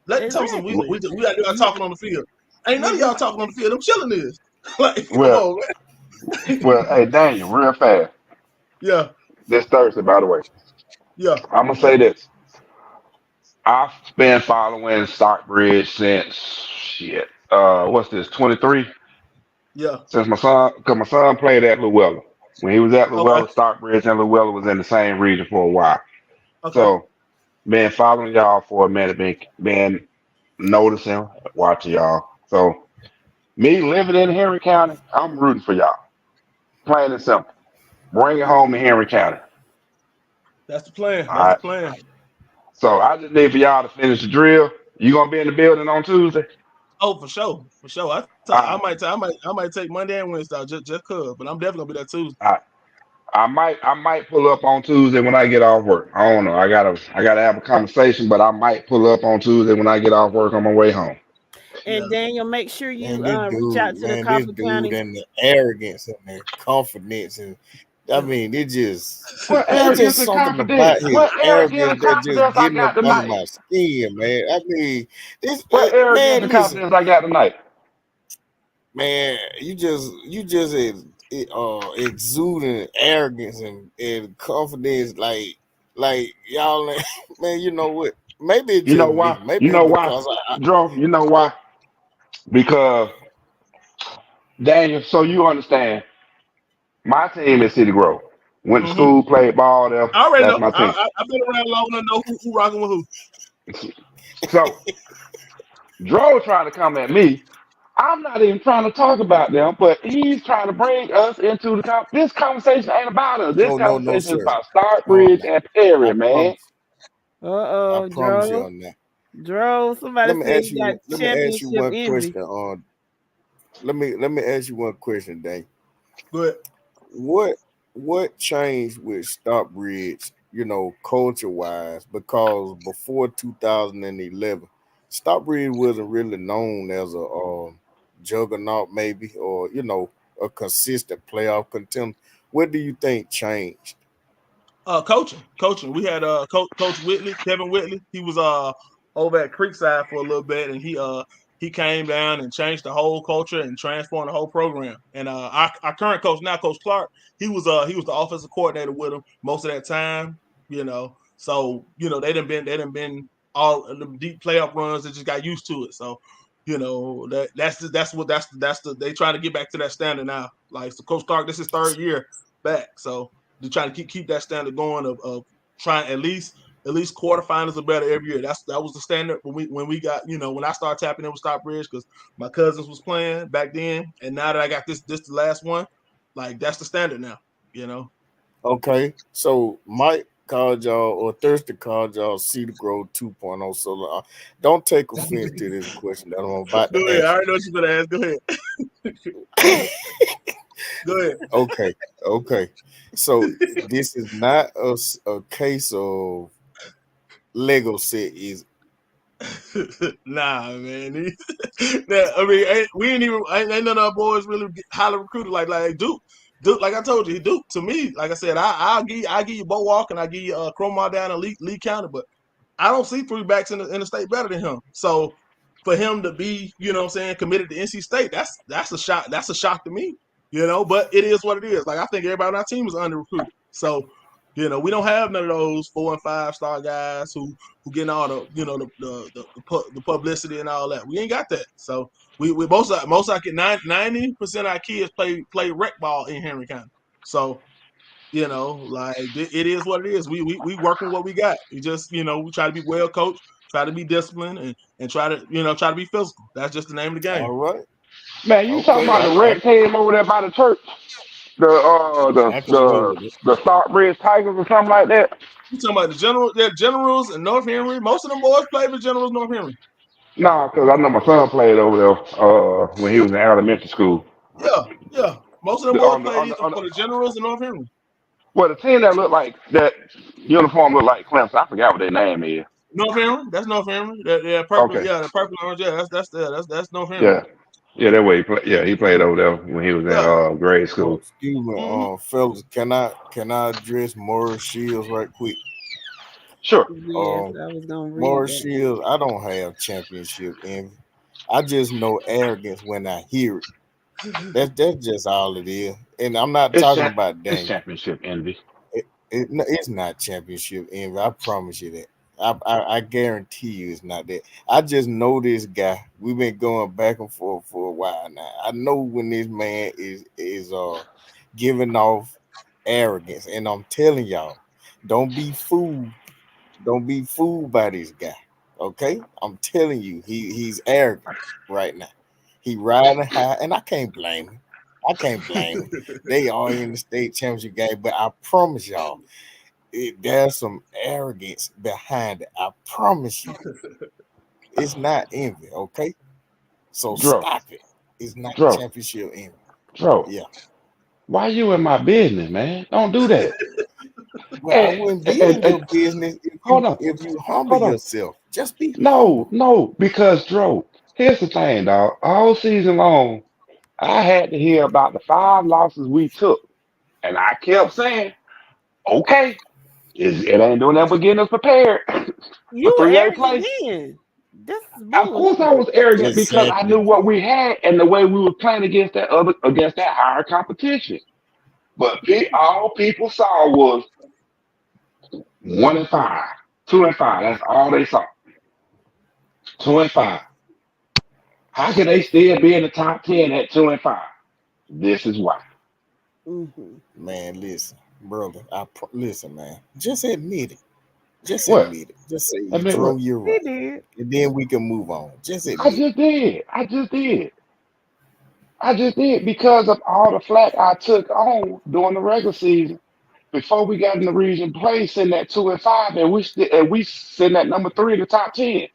Let tell some we Exactly. got to do our talking on the field. Ain't none of y'all talking on the field. I'm chilling this. Like, come Well, on, man. hey, Daniel, real fast. Yeah, This Thursday, by the way. yeah. I'm gonna say this. I've been following Stockbridge since shit. What's this? 23. Yeah. Since cause my son played at Llewellyn. When he was at Okay. Llewellyn, Stockbridge and Llewellyn was in the same region for a while. Okay. So, been following y'all for a minute. Been noticing, watching y'all. So, me living in Henry County, I'm rooting for y'all. Plain and simple. Bring it home to Henry County. That's the plan. All That's the right. plan. So I just need for y'all to finish the drill. You gonna be in the building on Tuesday? Oh, for sure. For sure. All right. I might take Monday and Wednesday out just cause, but I'm definitely gonna be there Tuesday. All right. I might pull up on Tuesday when I get off work. I don't know. I gotta have a conversation, but I might pull up on Tuesday when I get off work on my way home. And Yeah. Daniel, make sure you reach out to the This Coffee dude County. and the arrogance and the confidence and I mean, What it's arrogance just and something about confidence? his What arrogance arrogance and that just confidence I getting up got under tonight? my skin, man. I mean, What arrogance man, and listen, confidence I got tonight? man, you just exuding arrogance and confidence, like y'all, man. You know what? Maybe it's You know just me. why? You Maybe know it's why, because Joe? You know why? Because Daniel, so you understand, my team is City Grove. Went to Mm-hmm. school, played ball there. I already That's know. my team. I've been around long enough to know who rocking with who. So Dro trying to come at me. I'm not even trying to talk about them, but he's trying to bring us into this conversation ain't about us. This no, conversation is sir. about No, Starkbridge and I Perry, man. promise. I Uh-oh, promise you Dro. on that. Somebody said you got Let me ask you championship one envy. question. Let me ask you one question, Dave. Go ahead. What changed with Stockbridge, culture wise? Because before 2011, Stockbridge wasn't really known as a juggernaut, maybe, or a consistent playoff contender. What do you think changed? Coaching. We had Coach Whitley, Kevin Whitley. He was over at Creekside for a little bit, and he came down and changed the whole culture and transformed the whole program. And our current coach now, Coach Clark, he was the offensive coordinator with him most of that time. So they done been all the deep playoff runs. They just got used to it. So that's they trying to get back to that standard now. Like, so Coach Clark, this is third year back, so they're trying to keep that standard going of trying at least quarterfinals or better every year. That was the standard when we got when I started tapping in with Stockbridge because my cousins was playing back then, and now that I got this the last one, like that's the standard now. Okay, so Mike called y'all, or Thirsty called y'all Cedar Grove 2.0. So don't take offense to this question that I'm about Go to ahead. I ask already know what you're gonna ask. Go ahead. Go ahead. you. Okay. So this is not a case of Lego set, is Nah, man. I mean, we ain't even ain't none of our boys really highly recruited like Duke. Duke, like I told you, Duke to me, like I said, I'll give you Bo Walk and I give you Cromar down in Lee County, but I don't see three backs in the state better than him. So for him to be, committed to NC State, that's a shock. That's a shock to me, But it is what it is. Like I think everybody on our team is under recruited. So we don't have none of those 4 and 5 star guys who getting all the publicity and all that. We ain't got that. So we most 90% of our kids play rec ball in Henry County. So like it is what it is. We working what we got. We just we try to be well coached. try to be disciplined, and try to be physical. That's just the name of the game. All right. Man, you talking Okay. about the red team over there by the church? I can roll with it. The Stockbridge Tigers or something like that? You talking about the Generals in North Henry? Most of them boys play for Generals North Henry. Nah, because I know my son played over there when he was in elementary school. Yeah. Most of them boys played either for the Generals in North Henry. Well, the team that looked like that uniform looked like Clemson. I forgot what their name is. North Henry. That's North Henry. Purple. Okay. Yeah, the purple orange. Yeah, that's North Henry. Yeah, that way he played. Yeah, he played over there when he was in grade school. Excuse me, fellas. Can I address Morris Shields right quick? Sure. Yes, I was gonna read Morris that. Shields, I don't have championship envy. I just know arrogance when I hear it. That's just all it is. And I'm not talking about It's Dane. championship envy. It's not championship envy. I promise you that. I guarantee you it's not that. I just know this guy. We've been going back and forth for a while now. I know when this man is giving off arrogance, and I'm telling y'all, don't be fooled. Don't be fooled by this guy. Okay, I'm telling you, he's arrogant right now. He riding high, and I can't blame him. They are in the state championship game, but I promise y'all, there's some arrogance behind it. I promise you, it's not envy. Okay, so stop it. It's not championship envy. Yeah. Why you in my business, man? Don't do that. Well, I wouldn't be in your business if you humble yourself. Just be no, because Dro, here's the thing, dog. All season long, I had to hear about the 5 losses we took, and I kept saying, "Okay, it ain't doing that but getting us prepared." You for 3A arrogant play. then. Of course, I was arrogant because I knew what we had and the way we were playing against that higher competition. But all people saw was 1-5, 2-5. That's all they saw. 2-5. How can they still be in the top 10 at 2-5? This is why. Mm-hmm. Man, listen, brother. Listen, man. Just admit it. Just What? admit it. Just say Admit Drew, what? you're right, and then we can move on. Just admit I just did. I just did because of all the flack I took on during the regular season before we got in the region play, sitting at 2-5, and we sitting at number 3 in the top 10.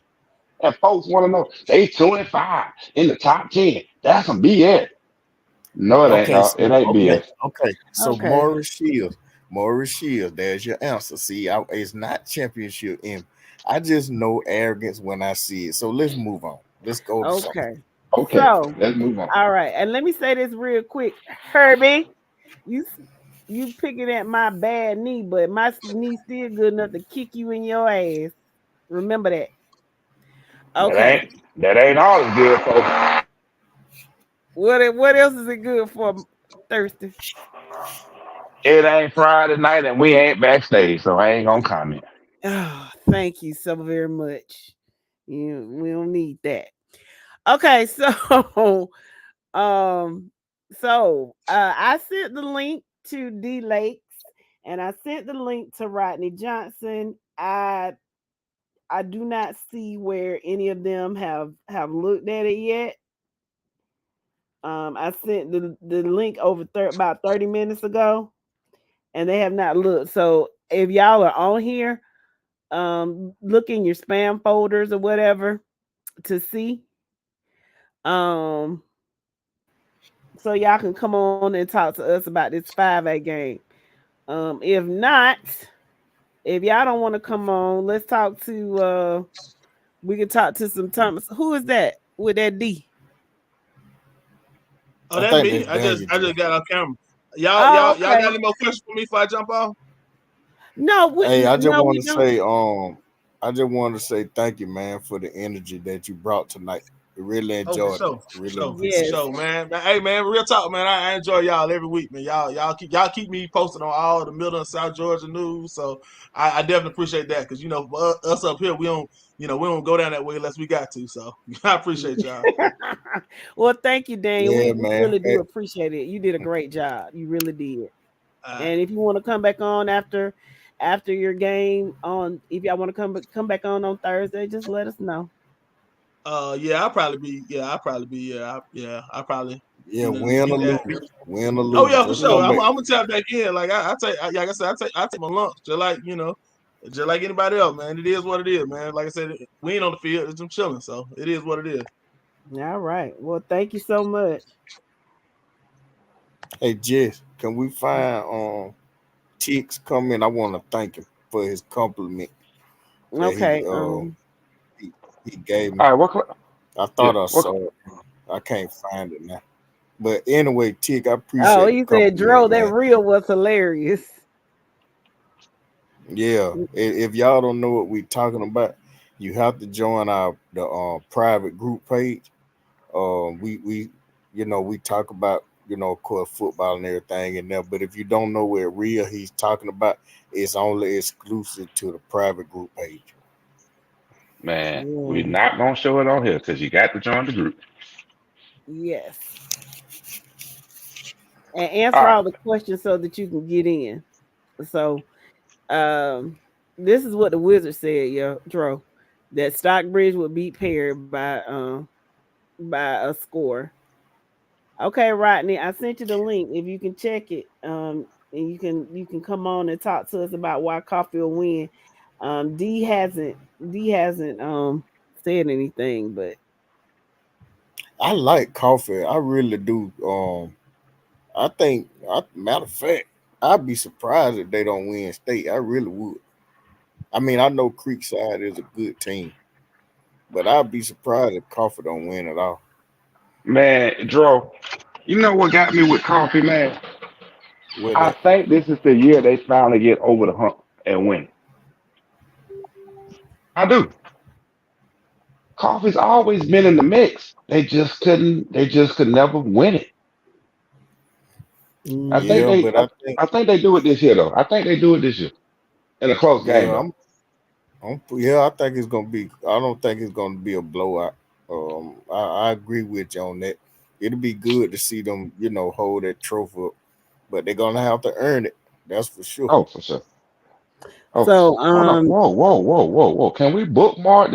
And folks want to know they 2-5 in the top 10. That's some BS. No, it ain't. It ain't BS. Okay. So Morris Shields, there's your answer. See, it's not championship envy. I just know arrogance when I see it. So let's move on. Let's go to something. Okay, so let's move on. All right, and let me say this real quick, Herbie. You picking at my bad knee, but my knee still good enough to kick you in your ass. Remember that. Okay. That ain't all it's good for. What else is it good for, Thirsty? It ain't Friday night and we ain't backstage, so I ain't gonna comment. Oh, thank you so very much. We don't need that. Okay, so I sent the link to D Lakes and I sent the link to Rodney Johnson. I do not see where any of them have looked at it yet. I sent the link over about 30 minutes ago, and they have not looked. So if y'all are on here, look in your spam folders or whatever to see. So y'all can come on and talk to us about this 5A game. If not, if y'all don't want to come on, let's talk to we can talk to some Thomas. Who is that with that D? Oh, that's me. I just got off camera. Y'all got any more questions for me before I jump off? No, I just want to say thank you, man, for the energy that you brought tonight. We really enjoyed it. Show, man. Hey, man, real talk, man. I enjoy y'all every week, man. Y'all keep me posted on all the Middle and South Georgia news. So I definitely appreciate that because for us up here, we don't go down that way unless we got to. So I appreciate y'all. Well, thank you, Dan. Yeah, we really do appreciate it. You did a great job. You really did. And if you want to come back on after after your game on, if y'all want to come back on Thursday, just let us know. Yeah, I'll probably be. I'll probably. Win or Get that. lose. Win or lose. Oh yeah, for Just sure. come I'm back. gonna tap back in. Like I take, like I said, I take my lunch, just like anybody else, man. It is what it is, man. Like I said, we ain't on the field, it's just chilling, so it is what it is. All right. Well, thank you so much. Hey Jess, can we find Tick's comment? I want to thank him for his compliment that Okay. he gave me. All right, what? I thought I What? saw it. I can't find it now. But anyway, Tick, I appreciate Oh, the he said, compliment, Dro, that man. reel was hilarious. Yeah, if y'all don't know what we're talking about, you have to join the private group page. We we talk about of course football and everything in there. But if you don't know what real he's talking about, it's only exclusive to the private group page. Man, we're Yeah. not gonna show it on here because you got to join the group. Yes. And All answer right, all the questions so that you can get in. So, this is what the Wizard said, Dro, that Stockbridge would beat Perry by a score. Okay, Rodney, I sent you the link. If you can check it, and you can come on and talk to us about why Coffee will win. D hasn't said anything, but I like coffee. I really do. I think, matter of fact, I'd be surprised if they don't win state. I really would. I mean, I know Creekside is a good team, but I'd be surprised if Coffee don't win at all. man, Dro. You know what got me with coffee, man? With I that, think this is the year they finally get over the hump and win. I do. Coffee's always been in the mix. They just couldn't. They just could never win it. I think yeah, mm, they. but I, I think, I think they do it this year, though. I think they do it this year in a close game, yeah, though. yeah, I think it's gonna be. I don't think it's gonna be a blowout. I agree with you on that. It'll be good to see them, hold that trophy up, but they're gonna have to earn it. That's for sure. Oh, for sure. Oh, so hold on. Whoa, whoa, whoa, whoa, whoa. Can we bookmark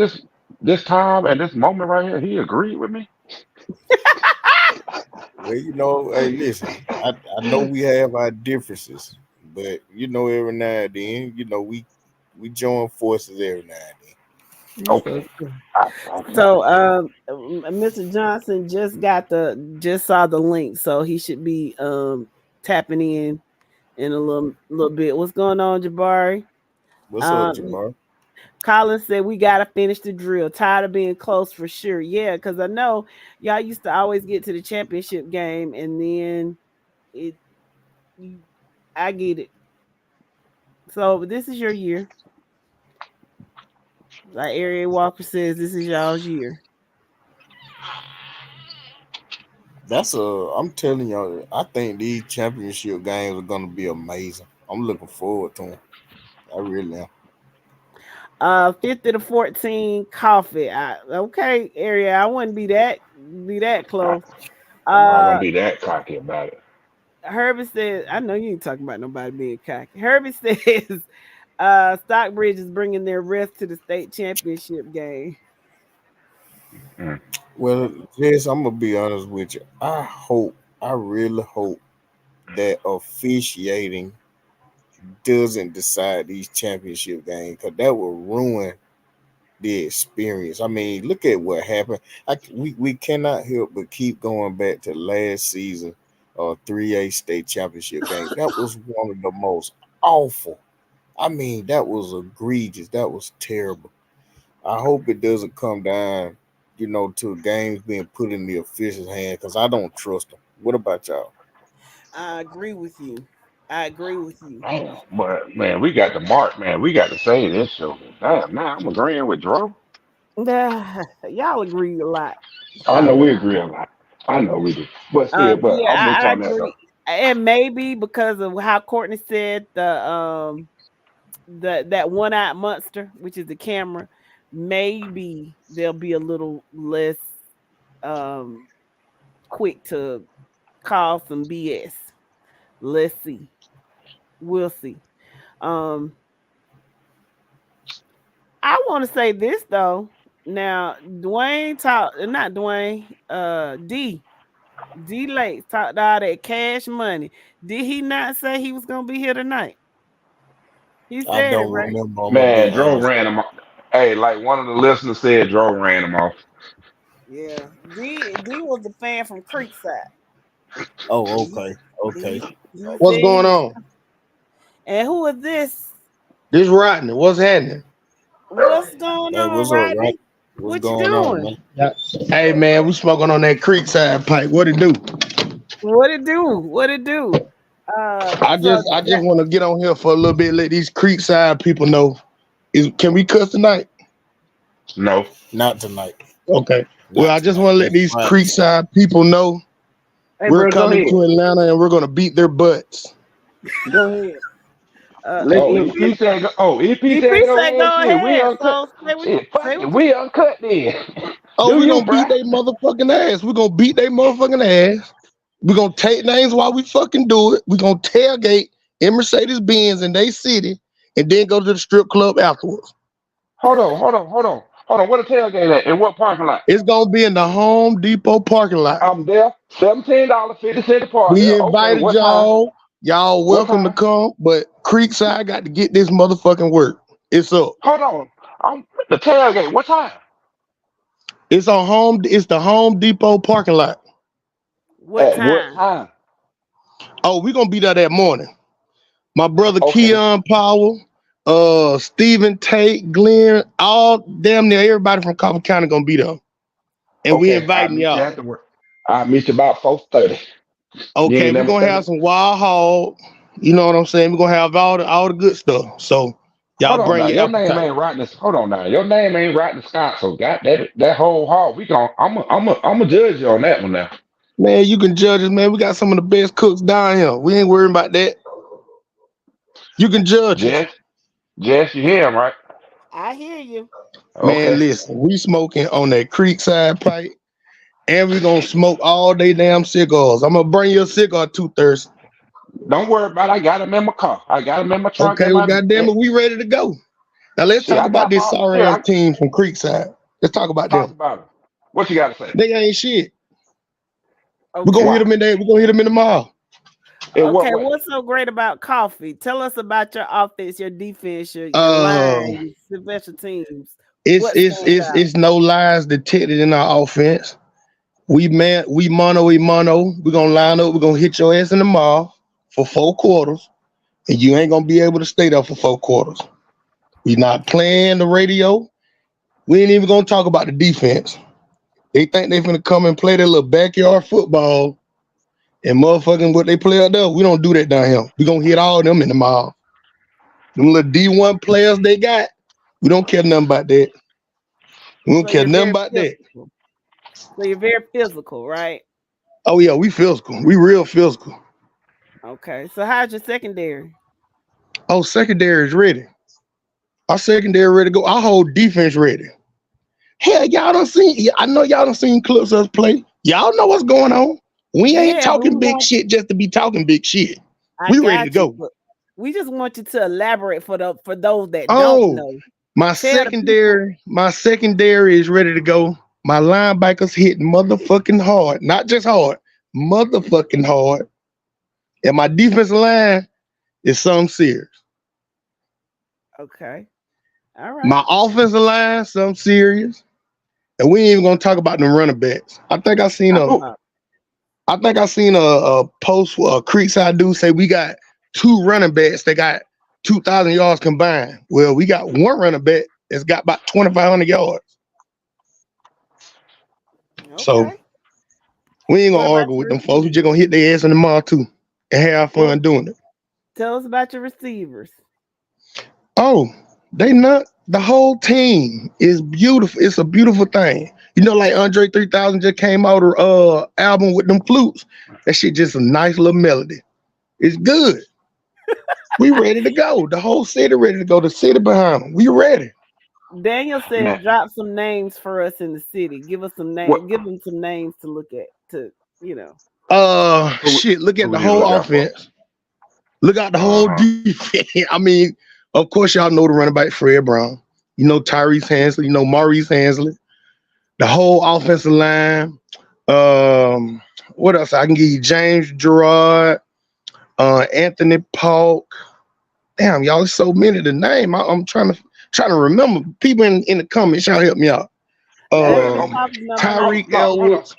this time and this moment right here? He agreed with me. Well, hey, listen, I know we have our differences, but every now and then, we join forces every now and then. Okay. Okay. so Mr. Johnson just saw the link, so he should be tapping in a little bit. What's going on, Jabari? What's up, Um, Jamar? Colin said we gotta finish the drill. Tired of being close for sure. Yeah, because I know y'all used to always get to the championship game, and then it. I get it. So this is your year. Like Ariel Walker says, this is y'all's year. I'm telling y'all, I think these championship games are gonna be amazing. I'm looking forward to them. I really am. 50 to 14 coffee. Okay, Ariel, I wouldn't be that close. I'm not gonna Uh be that cocky about it. Herbie says, I know you ain't talking about nobody being cocky. Herbie says, Stockbridge is bringing their rest to the state championship game. Mm. Well, Jess, I'm gonna be honest with you. I really hope that officiating doesn't decide these championship games because that will ruin the experience. I mean, look at what happened. We cannot help but keep going back to last season 3A state championship game. That was one of the most awful. I mean, that was egregious. That was terrible. I hope it doesn't come down, to games being put in the officials' hand because I don't trust them. What about y'all? I agree with you. I agree with you. Man, but man, we got the mark, man. We got to say this show. Damn, now I'm agreeing with Dro. Y'all agree a lot. I know Stop we it. agree a lot. I know we do. But still, but Yeah, I'm with you I on that though. agree. And maybe because of how Courtney said that one-eyed monster, which is the camera, maybe they'll be a little less um quick to call some BS. Let's see. We'll see. Um I want to say this though. Now, Dwayne talked, not Dwayne, D Lake talked all that cash money. Did he not say he was gonna be here tonight? He I said it, don't right? remember. I'm gonna Man, be Dro honest. ran him off. Hey, like one of the listeners said, Dro ran him off. Yeah. D was the fan from Creekside. Oh, He, okay, okay. he What's said he going was. on? And who is this? This Rodney. What's happening? What's going Hey, on, what's up, Rock? Rodney? What's What you going on, doing? man? Hey man, we smoking on that Creekside pipe. What it do? What it do? What it do? I So just want to get on here for a little bit. Let these Creekside people know. Can we cuss tonight? No. Not tonight. Okay. Well, I just tonight. want to let these Right. Creekside people know Hey, we're bro, go coming ahead. to Atlanta and we're gonna beat their butts. Go ahead. EP said, EP said, EP go said ahead, go shit. We ahead. uncut. So say what, Shit, fuck say it. what We uncut then. Oh, Do we're you, gonna beat bruh? their motherfucking ass. We're gonna beat their motherfucking ass. We're gonna take names while we fucking do it. We're gonna tailgate in Mercedes Benz in their city and then go to the strip club afterwards. Hold on. What a tailgate at? In what parking lot? It's gonna be in the Home Depot parking lot. I'm there. $17.50 a part. We There. Okay, invited what time? y'all. Y'all What welcome to time? come, but Creekside got to get this motherfucking work. It's up. Hold on. I'm the tailgate. What time? It's on home. It's the Home Depot parking lot. what At what time? time? Oh, we gonna be there that morning. My brother Okay. Keon Powell, Stephen Tate, Glenn, all damn near everybody from Coffee County gonna be there, and we Okay. I'll inviting meet you y'all. after work. I'll meet you about 4:30. You Okay, ain't we're never gonna have some wild hog. You know what I'm saying? We're gonna have all the good stuff. So y'all Hold on bring now. your Your name appetite. ain't Rodney. Hold on now. Your name ain't Rodney Scott. So got that whole hall. I'm a judge you on that one now. Man, you can judge us, man. We got some of the best cooks down here. We ain't worrying about that. You can judge us. Jess, you hear him, right? I hear you. Man, Okay. listen, we smoking on that Creekside pipe, and we gonna smoke all day damn cigars. I'm gonna bring you a cigar too, Thursday. Don't worry about it. I got him in my car. I got him in my trunk. Okay, well, goddamn it, we ready to go. Now let's Shit, talk I about got this my sorry here. ass team from Creekside. Let's talk about Talk them. about it. What you got to say? They ain't shit. Okay. We're gonna hit them in there. We're gonna hit them in the mall. In what Okay, way? what's so great about coffee? Tell us about your offense, your defense, your Uh, line, your special teams. it's What it's stands it's out? it's no lies detected in our offense. We mono. We're gonna line up. We're gonna hit your ass in the mall for 4 quarters, and you ain't gonna be able to stay there for 4 quarters. We not playing the radio. We ain't even gonna talk about the defense. They think they finna come and play their little backyard football and motherfucking what they play out there. We don't do that down here. We gonna hit all of them in the mall. Them little D1 players they got, we don't care nothing about that. We don't So care you're nothing very about that. physical. So you're very physical, right? Oh yeah, we physical. We real physical. Okay. So how's your secondary? Oh, secondary is ready. Our secondary ready to go. Our whole defense ready. Hell, y'all done seen. Yeah, I know y'all done seen clips of us play. Y'all know what's going on. We ain't Yeah, but we talking big want. shit just to be talking big shit. I We ready to got you, go. but we just want you to elaborate for those that don't Oh, know. my Tell the people. secondary is ready to go. My linebackers hit motherfucking hard. Not just hard, motherfucking hard. And my defensive line is something serious. Okay. All right. My offensive line, something serious. And we ain't even gonna talk about the running backs. I think I seen a post where a Creekside dude say we got 2 running backs that got 2,000 yards combined. Well, we got 1 running back that's got about 2,500 yards. So Okay. we ain't What gonna about argue with your them folks. We receivers? just gonna hit their ass in the mall too and have fun doing it. Tell us about your receivers. Oh, they not. The whole team is beautiful. It's a beautiful thing. You know, like Andre 3000 just came out of album with them flutes. That shit just a nice little melody. It's good. We ready to go. The whole city ready to go. The city behind them. We ready. Daniel said, Man. drop some names for us in the city. Give us some names. What? Give them some names to look at. Shit. Look at Who the we need to whole look out for? offense. Look out the whole Uh-huh. defense. I mean, of course, y'all know the running back Fred Brown. You know Tyrese Hansley. You know Maurice Hansley. The whole offensive line. What else? I can give you James Gerard, Anthony Polk. Damn, y'all, there's so many to name. I'm trying to remember. People in the comments, y'all help me out. Tyreek Elwoods.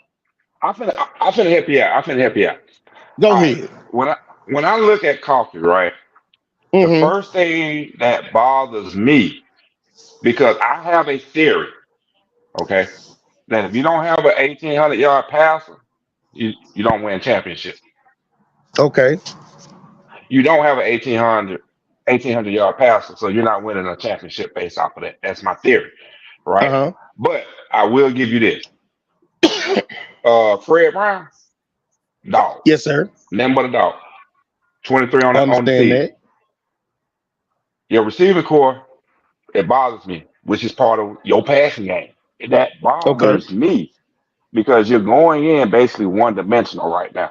I'm finna help you out. Go All ahead. Right. When I look at coffee, right, the first thing that bothers me, because I have a theory, okay, that if you don't have an 1,800-yard passer, you don't win championship. Okay. You don't have an 1,800-yard passer, so you're not winning a championship based off of that. That's my theory, right? Uh-huh. But I will give you this. Fred Brown, dog. Yes, sir. Nothing but a dog. 23 on the Understand season. that. Your receiving core, it bothers me, which is part of your passing game. That bothers me because you're going in basically one-dimensional right now.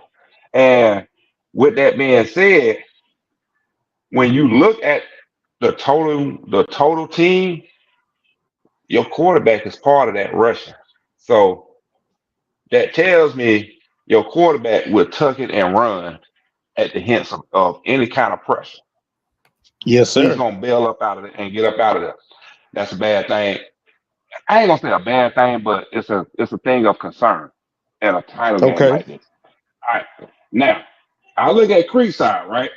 And with that being said, when you look at the total team, your quarterback is part of that rushing. So that tells me your quarterback will tuck it and run at the hints of any kind of pressure. Yes, sir. He's gonna bail up out of it and get up out of there. That's a bad thing. I ain't gonna say a bad thing, but it's a thing of concern in a title game like this. All right. Now, I look at Creekside, right?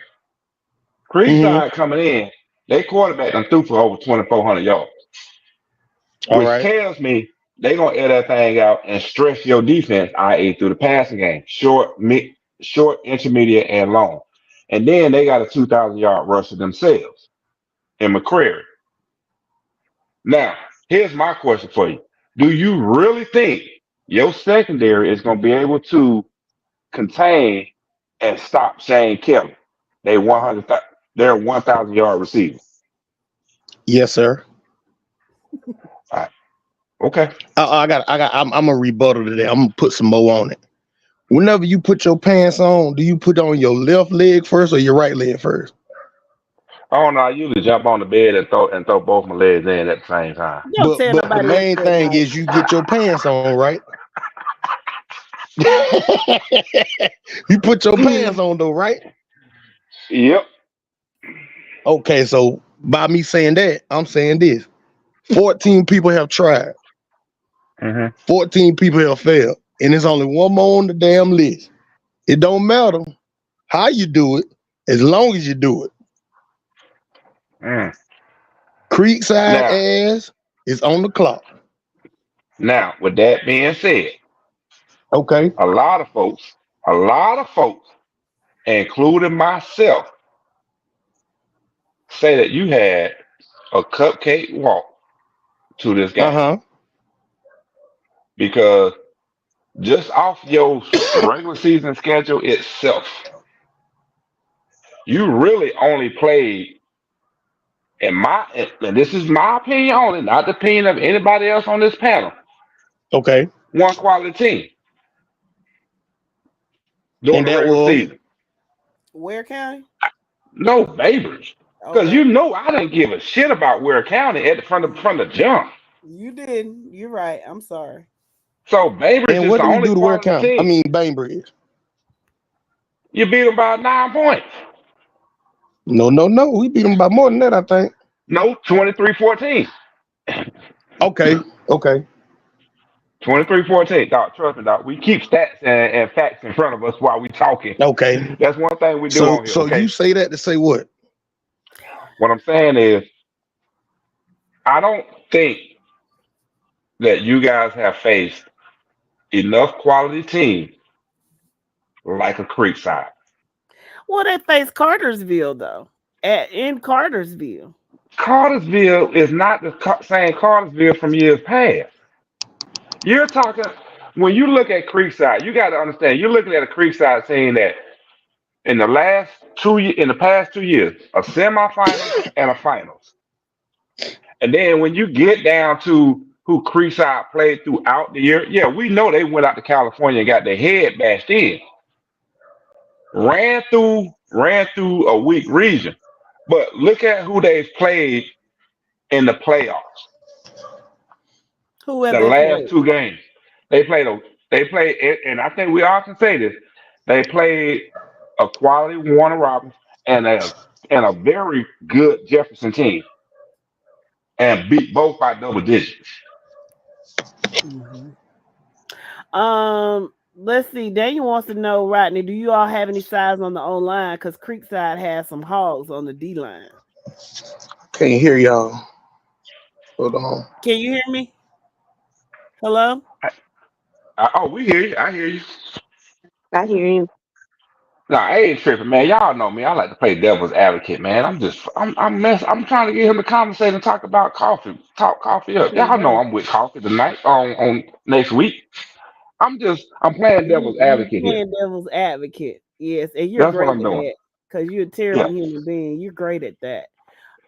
Creekside coming in, they quarterback done threw for over 2,400 yards. Which tells me they're gonna air that thing out and stress your defense, i.e. through the passing game. Short, intermediate, and long. And then they got a 2,000-yard rusher themselves in McCrary. Now, here's my question for you. Do you really think your secondary is going to be able to contain and stop Shane Kelly? They're 1,000-yard receiver. Yes, sir. All right. Okay. I'm a rebuttal to that. I'm gonna put some more on it. Whenever you put your pants on, do you put on your left leg first or your right leg first? Oh no, I usually jump on the bed and throw both my legs in at the same time. But the main thing is you get your pants on, right? You put your pants on though, right? Yep. Okay, so by me saying that, I'm saying this. 14 people have tried. 14 people have failed. And there's only one more on the damn list. It don't matter how you do it, as long as you do it. Creekside ass is on the clock. Now, with that being said, okay, a lot of folks, including myself, say that you had a cupcake walk to this game. Because just off your regular season schedule itself, you really only played, and this is my opinion only, not the opinion of anybody else on this panel. Okay. One quality team. During the regular season. Ware County? No, Babers. Because you know I didn't give a shit about Ware County from the jump. You didn't. You're right. I'm sorry. So Bainbridge is the only quality team. I mean Bainbridge. You beat them by 9 points. No. We beat them by more than that, I think. No, 23-14. Okay. 23-14. Dog, trust me, dog. We keep stats and facts in front of us while we talking. Okay. That's one thing we do on here. So you say that to say what? What I'm saying is, I don't think that you guys have faced enough quality teams like a Creekside. Well, they faced Cartersville though. In Cartersville. Cartersville is not the same Cartersville from years past. You're talking, when you look at Creekside, you got to understand, you're looking at a Creekside team that in the past 2 years, a semifinals and a finals. And then when you get down to who Creekside played throughout the year, yeah, we know they went out to California and got their head bashed in. Ran through a weak region. But look at who they've played in the playoffs. Who have The they last played? two games they played. They played, and I think we all can say this. They played a quality Warner Robins and a very good Jefferson team, and beat both by double digits. Mhm. Let's see. Daniel wants to know, Rodney, do you all have any size on the O line? Because Creekside has some hogs on the D line. Can't hear y'all. Hold on. Can you hear me? Hello? Oh, we hear you. I hear you. I hear you. Nah, I ain't tripping, man. Y'all know me. I like to play devil's advocate, man. I'm trying to get him to conversate and talk about coffee. Talk coffee up. Y'all know I'm with coffee tonight on next week. I'm playing devil's You advocate here. playing devil's advocate. Yes, and you're That's what great I'm at doing. that because you're a Yeah. terrible human being. You're great at that.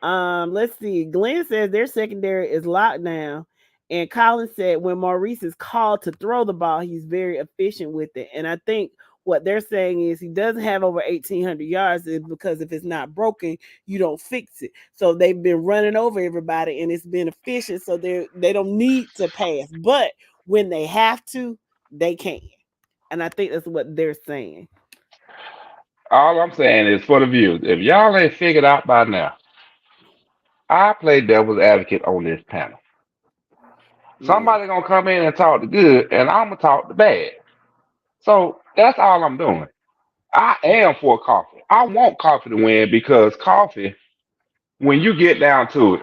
Let's see. Glenn says their secondary is locked down. And Colin said when Maurice is called to throw the ball, he's very efficient with it. And I think what they're saying is he doesn't have over 1,800 yards because if it's not broken, you don't fix it. So they've been running over everybody and it's been efficient. So they don't need to pass. But when they have to, they can. And I think that's what they're saying. All I'm saying is for the viewers, if y'all ain't figured out by now, I play devil's advocate on this panel. Yeah. Somebody gonna come in and talk the good, and I'm gonna talk the bad. So that's all I'm doing. I am for coffee. I want coffee to win because coffee, when you get down to it,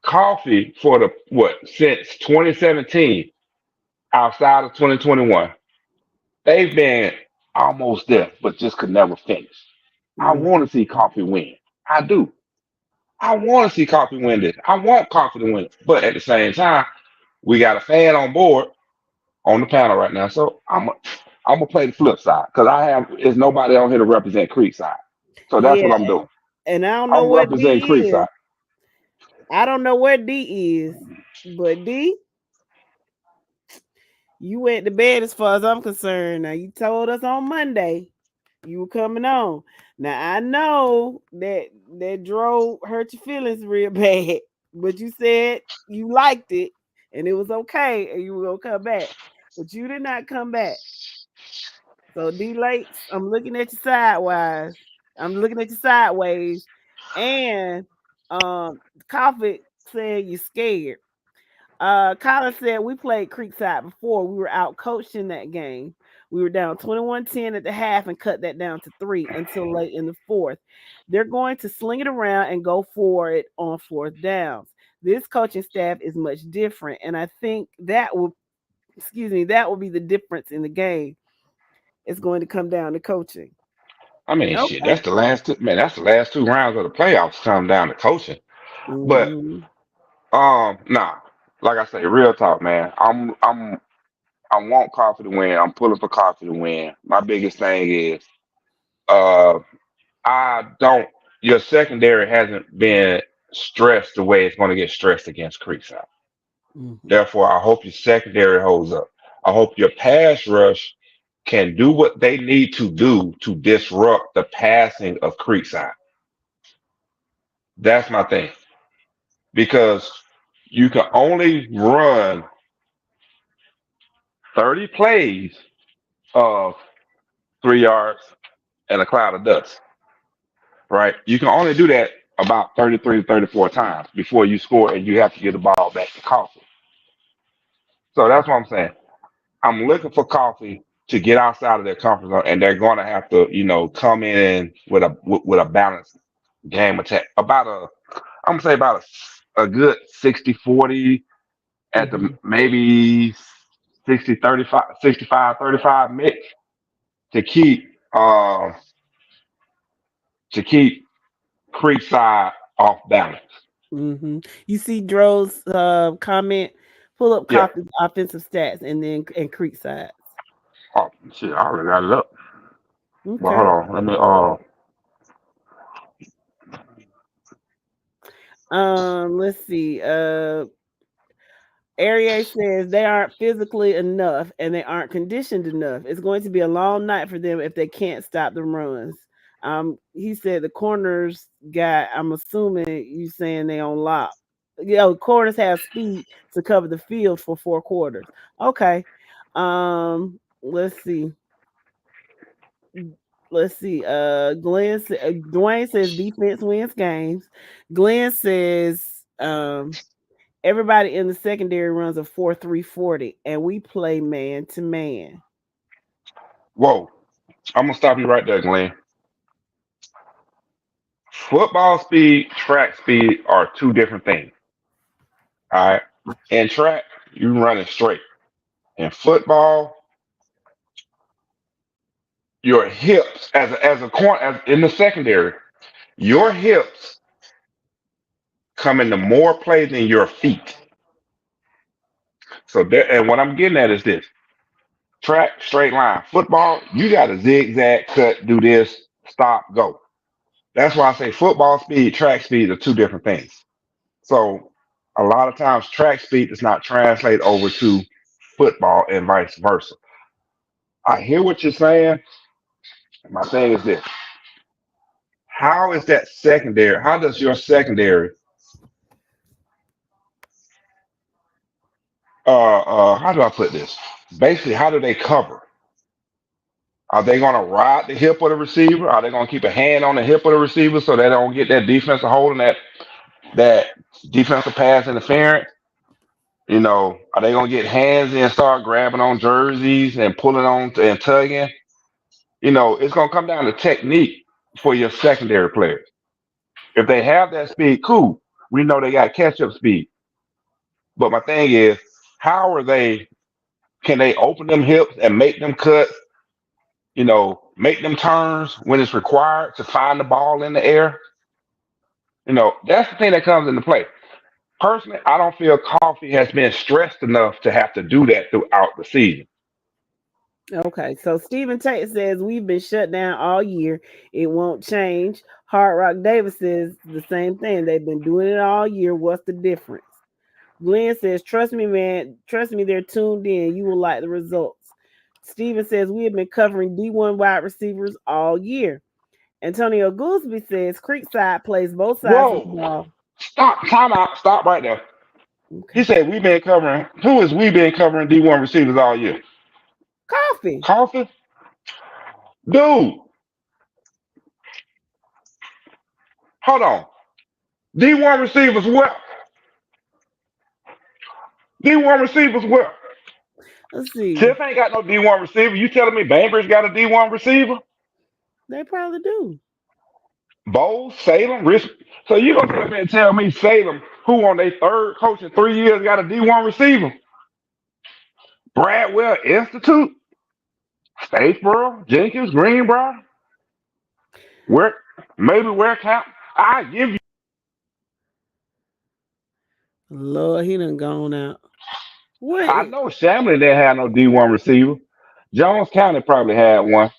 coffee for the what since 2017, outside of 2021, they've been almost there, but just could never finish. I want to see coffee win. I do. I want to see coffee win this. I want coffee to win it. But at the same time, we got a fan on board on the panel right now. So I'm gonna play the flip side because there's nobody on here to represent Creekside. So that's what Yeah. I'm doing. And I don't know I'm where representing D is. Creekside. I don't know where D is, but D, you went to bed as far as I'm concerned. Now you told us on Monday you were coming on. Now I know that drove hurt your feelings real bad, but you said you liked it and it was okay and you were gonna come back, but you did not come back. So D Lakes, I'm looking at you sidewise. I'm looking at you sideways, and Coffee said you scared. Colin said we played Creekside before. We were out coached in that game. We were down 21-10 at the half and cut that down to 3 until late in the fourth. They're going to sling it around and go for it on fourth downs. This coaching staff is much different, and I think that will be the difference in the game. It's going to come down to coaching. I mean, shit, Okay. that's the last two rounds of the playoffs come down to coaching. But Mm-hmm. nah, like I say, real talk, man. I want coffee to win. I'm pulling for coffee to win. My biggest thing is uh I don't your secondary hasn't been stressed the way it's going to get stressed against Creekside. Mm-hmm. Therefore, I hope your secondary holds up. I hope your pass rush can do what they need to do to disrupt the passing of Creekside. That's my thing. Because you can only run 30 plays of 3 yards and a cloud of dust, right? You can only do that about 33 to 34 times before you score and you have to get the ball back to Coffee. So that's what I'm saying. I'm looking for Coffee to get outside of their comfort zone, and they're going to have to, come in with a balanced game attack. I'm gonna say about a good 60-40 at the maybe 60-35, 65-35 mix to keep Creekside off balance. Mm-hmm. You see Dro's comment. Pull up Yeah. Coffee's offensive stats and Creekside. Oh shit, I already got it up. Okay. But hold on, let me Let's see. Arie says they aren't physically enough and they aren't conditioned enough. It's going to be a long night for them if they can't stop the runs. He said the corners got. I'm assuming you saying they on lock. Corners have speed to cover the field for 4 quarters. Okay. Let's see. Dwayne says defense wins games. Glenn says everybody in the secondary runs a 4-3-40, and we play man to man. Whoa, I'm gonna stop you right there, Glenn. Football speed, track speed are two different things. All right. In track, you running straight. In football, your hips as a corner as in the secondary, your hips come into more play than your feet. So there, and what I'm getting at is this: track, straight line. Football, you got to zigzag, cut, do this, stop, go. That's why I say football speed, track speed are two different things. So a lot of times track speed does not translate over to football and vice versa. I hear what you're saying. My thing is this: how is that secondary? How does your secondary? How do I put this? Basically, how do they cover? Are they going to ride the hip of the receiver? Are they going to keep a hand on the hip of the receiver so they don't get that defensive holding that defensive pass interference? Are they going to get hands in and start grabbing on jerseys and pulling on and tugging? It's going to come down to technique for your secondary players. If they have that speed, cool. We know they got catch up speed. But my thing is, can they open them hips and make them cuts, make them turns when it's required to find the ball in the air? That's the thing that comes into play. Personally, I don't feel Coffee has been stressed enough to have to do that throughout the season. Okay, so Stephen Tate says we've been shut down all year. It won't change. Hard Rock Davis says the same thing. They've been doing it all year. What's the difference? Glenn says, trust me, man. Trust me, they're tuned in. You will like the results. Steven says, we have been covering D1 wide receivers all year. Antonio Goolsby says, Creekside plays both sides of the ball. Stop, time out. Stop right there. Okay. He said, we've been covering. Who is we been covering D1 receivers all year? Coffee? Dude. Hold on. D1 receivers what? D1 receivers what? Let's see. Tiff ain't got no D1 receiver. You telling me Bainbridge got a D1 receiver? They probably do. Bowles, Salem, Rich. So you gonna come in and tell me Salem, who on their third coach in 3 years, got a D1 receiver? Bradwell Institute, Statesboro, Jenkins, Greenbrier. Where count? I give you. Lord, he done gone out. What? I know Shamlin didn't have no D1 receiver. Jones County probably had one,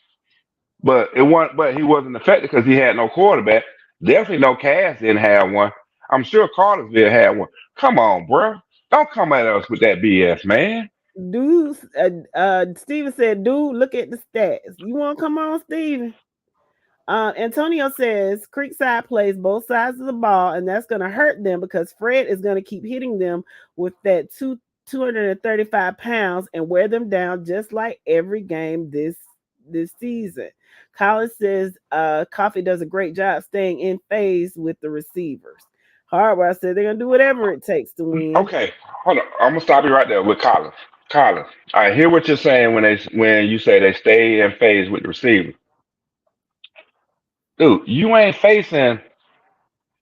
but he wasn't affected because he had no quarterback. Definitely no Cass didn't have one. I'm sure Cartersville had one. Come on, bro. Don't come at us with that BS, man. Dude, Steven said, dude, look at the stats. You want to come on, Steven? Antonio says Creekside plays both sides of the ball, and that's going to hurt them because Fred is going to keep hitting them with that 235 pounds and wear them down just like every game this season. Collins says Coffee does a great job staying in phase with the receivers. Hardware said they're going to do whatever it takes to win. Okay, hold on. I'm going to stop you right there with Collins. Collins, I hear what you're saying when you say they stay in phase with the receiver. Dude, you're not facing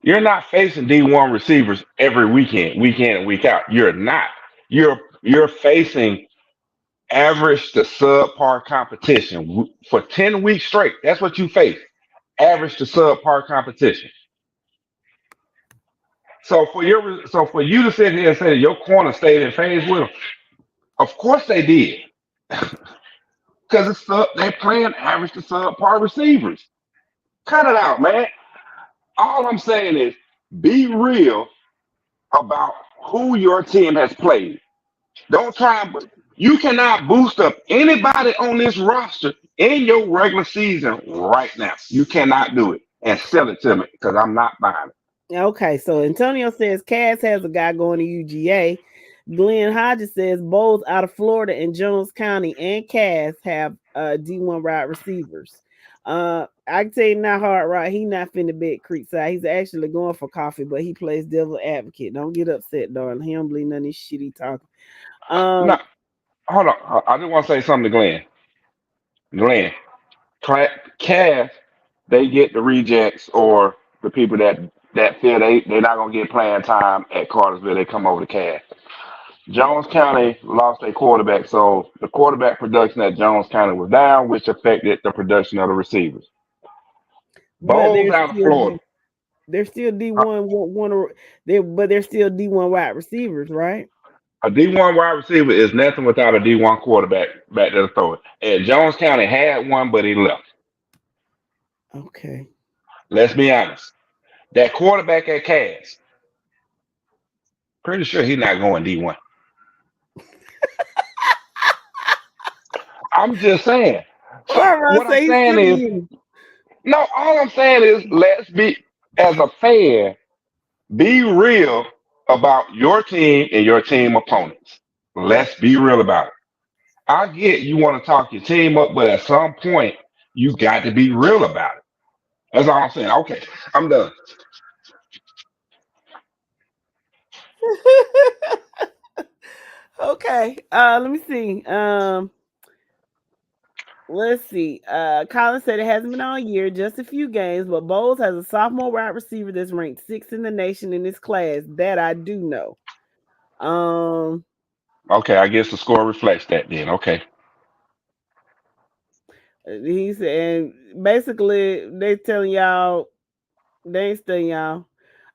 D1 receivers every week in and week out. You're not. You're facing average to subpar competition for 10 weeks straight. That's what you face. Average to subpar competition. So for you to sit here and say that your corner stayed in phase with them, of course they did. Because they're playing average to subpar receivers. Cut it out, man. All I'm saying is be real about who your team has played. Don't try and You cannot boost up anybody on this roster in your regular season right now. You cannot do it and sell it to me because I'm not buying it. Okay, so Antonio says Cass has a guy going to UGA. Glenn Hodges says both out of Florida and Jones County and Cass have D1 wide receivers. I can tell you now, Hard Rock, he not finna bet Creekside. He's actually going for coffee, but he plays devil advocate. Don't get upset, darling. He don't believe none of this shit he talking. No, hold on. I just want to say something to Glenn. Glenn, Cass, they get the rejects or the people that feel they're not gonna get playing time at Cartersville. They come over to Cass. Jones County lost their quarterback, so the quarterback production at Jones County was down, which affected the production of the receivers. Bowles out of Florida. They're still D1 but they're still D1 wide receivers, right? A D1 wide receiver is nothing without a D1 quarterback back to the throw it. And Jones County had one, but he left. Okay. Let's be honest. That quarterback at Cass, pretty sure he's not going D1. I'm just saying. So what I'm saying is, no, all I'm saying is let's be, as a fan, be real about your team and your team opponents. Let's be real about it. I get you want to talk your team up, but at some point, you got to be real about it. That's all I'm saying. Okay, I'm done. Okay. Let me see. Let's see. Colin said it hasn't been all year, just a few games, but Bowles has a sophomore wide receiver that's ranked 6th in the nation in this class. That I do know. Okay, I guess the score reflects that then. Okay. He said, and basically they telling y'all they ain't studying y'all.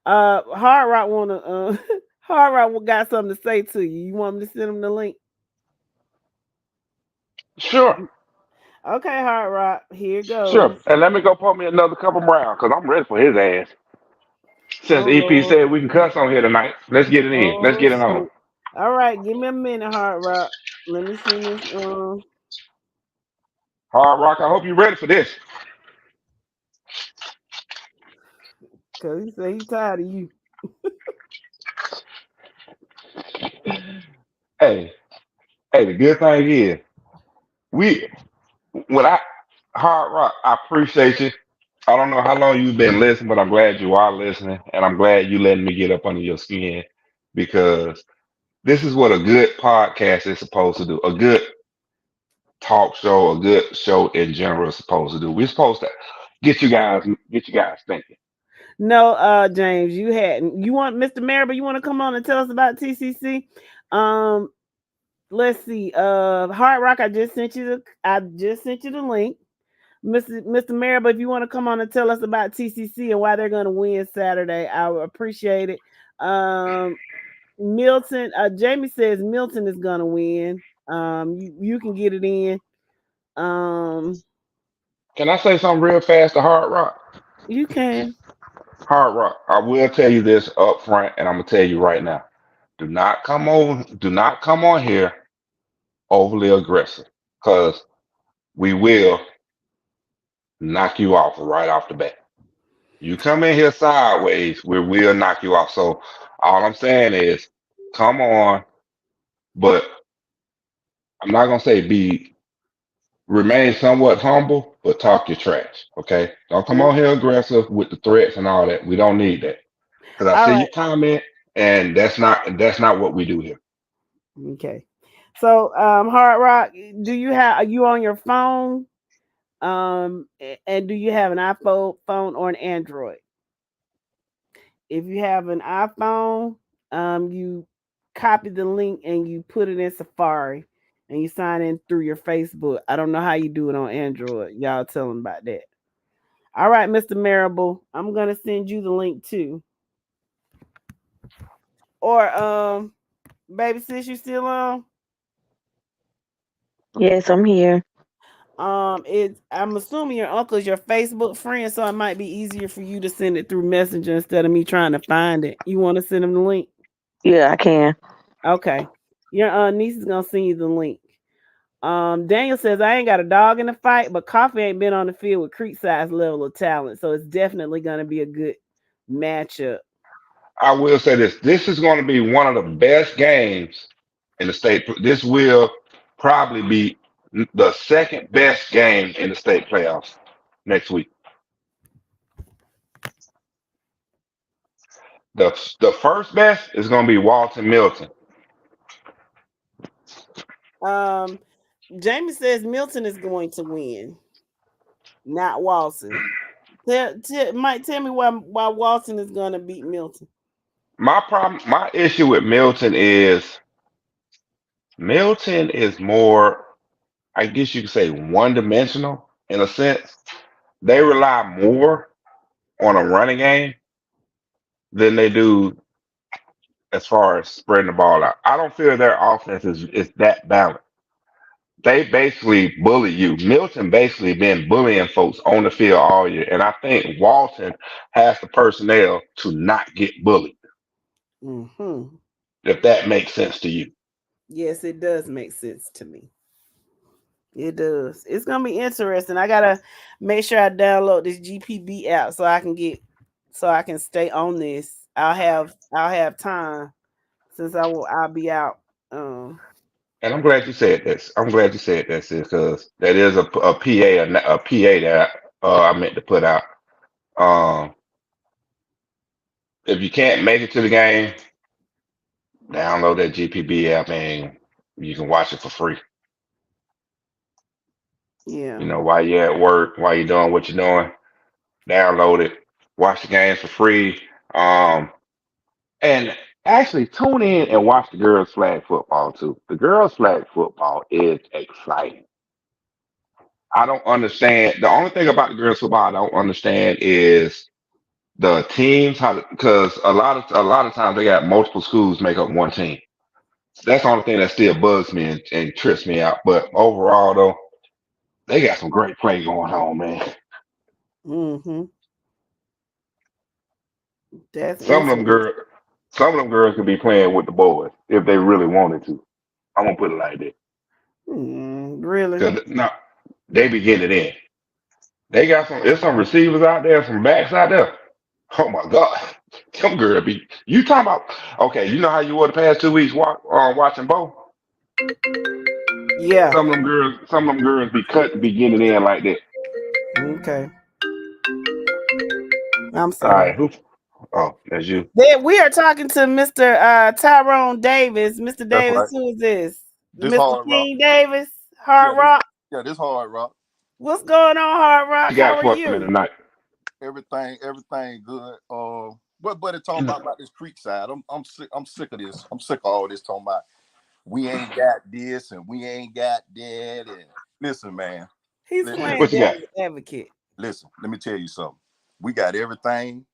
Hard Rock wanna Hard Rock got something to say to you. You want me to send him the link? Sure. Okay, Hard Rock. Here it goes. Sure. And let me go put me another couple rounds because I'm ready for his ass. Since EP said we can cuss on here tonight, let's get it in. Let's get it on. All right, give me a minute, Hard Rock. Let me see this. Hard Rock, I hope you're ready for this. Cause he said he's tired of you. Hey, the good thing is, Hard Rock, I appreciate you. I don't know how long you've been listening, but I'm glad you are listening, and I'm glad you letting me get up under your skin because this is what a good podcast is supposed to do. A good talk show, a good show in general is supposed to do. We're supposed to get you guys thinking. No, James, you want Mr. Marable, you want to come on and tell us about TCC? Let's see. Hard Rock, I just sent you the link. Mr. Marable, if you want to come on and tell us about TCC and why they're going to win Saturday, I would appreciate it. Milton, Jamie says Milton is going to win. You can get it in. Can I say something real fast to Hard Rock? You can. Hard Rock, I will tell you this up front, and I'm gonna tell you right now. Do not come on here overly aggressive, because we will knock you off right off the bat. You come in here sideways, we will knock you off. So all I'm saying is come on, but I'm not gonna say remain somewhat humble, but talk your trash. Okay? Don't come on here aggressive with the threats and all that. We don't need that. Because I see your comment, and that's not what we do here. Okay. So Hard Rock, are you on your phone? And do you have an iPhone phone or an Android? If you have an iPhone, you copy the link and you put it in Safari and you sign in through your Facebook. I don't know how you do it on Android. Y'all tell them about that. All right, Mr. Marable, I'm gonna send you the link too. Or baby sis, you still on? Yes, I'm here. I'm assuming your uncle's your Facebook friend, so it might be easier for you to send it through Messenger instead of me trying to find it. You want to send him the link? Yeah, I can. Okay. Your niece is gonna send you the link. Daniel says I ain't got a dog in the fight, but Coffee ain't been on the field with Creekside's level of talent, so it's definitely gonna be a good matchup. I will say this: this is going to be one of the best games in the state. This will probably be the second best game in the state playoffs next week. The first best is going to be Walton Milton. Jamie says Milton is going to win, not Walton. Mike, tell me why Walton is going to beat Milton. My issue with Milton is more, I guess you could say, one-dimensional in a sense. They rely more on a running game than they do as far as spreading the ball out. I don't feel their offense is that balanced. They basically bully you. Milton basically been bullying folks on the field all year, and I think Walton has the personnel to not get bullied. Mm-hmm. If that makes sense to you. Yes, it does make sense to me. It does. It's gonna be interesting. I gotta make sure I download this GPB app so I can stay on this. I'll have time since I'll be out. And I'm glad you said this. Because that is a PA that I meant to put out. If you can't make it to the game, download that GPB app and you can watch it for free. Yeah. You know, while you're at work, while you're doing what you're doing, download it, watch the games for free. And actually tune in and watch the girls' flag football too. The girls' flag football is exciting. I don't understand. The only thing about the girls' football I don't understand is the teams, because a lot of times they got multiple schools make up one team. That's the only thing that still bugs me and trips me out. But overall, though, they got some great play going on, man. Mm-hmm. Some of them girls could be playing with the boys if they really wanted to. I'm gonna put it like that. Really? No, they be getting it in. They got there's some receivers out there, some backs out there. Oh my God, some girl be. You talking about? Okay, you know how you were the past 2 weeks watching Bo? Yeah. Some of them girls be getting it in like that. Okay. I'm sorry. All right, oh, that's you. We are talking to Mr. Tyrone Davis. Mr. Davis, right. Who is this? This Mr. Hard King Rock. Davis, Hard Rock. This Hard Rock. What's going on, Hard Rock? You got How for are me you? tonight. Everything good. What buddy talking about this Creekside? I'm sick of this. I'm sick of all this talking about we ain't got this and we ain't got that. And listen, man. He's playing devil's advocate. Listen, let me tell you something. We got everything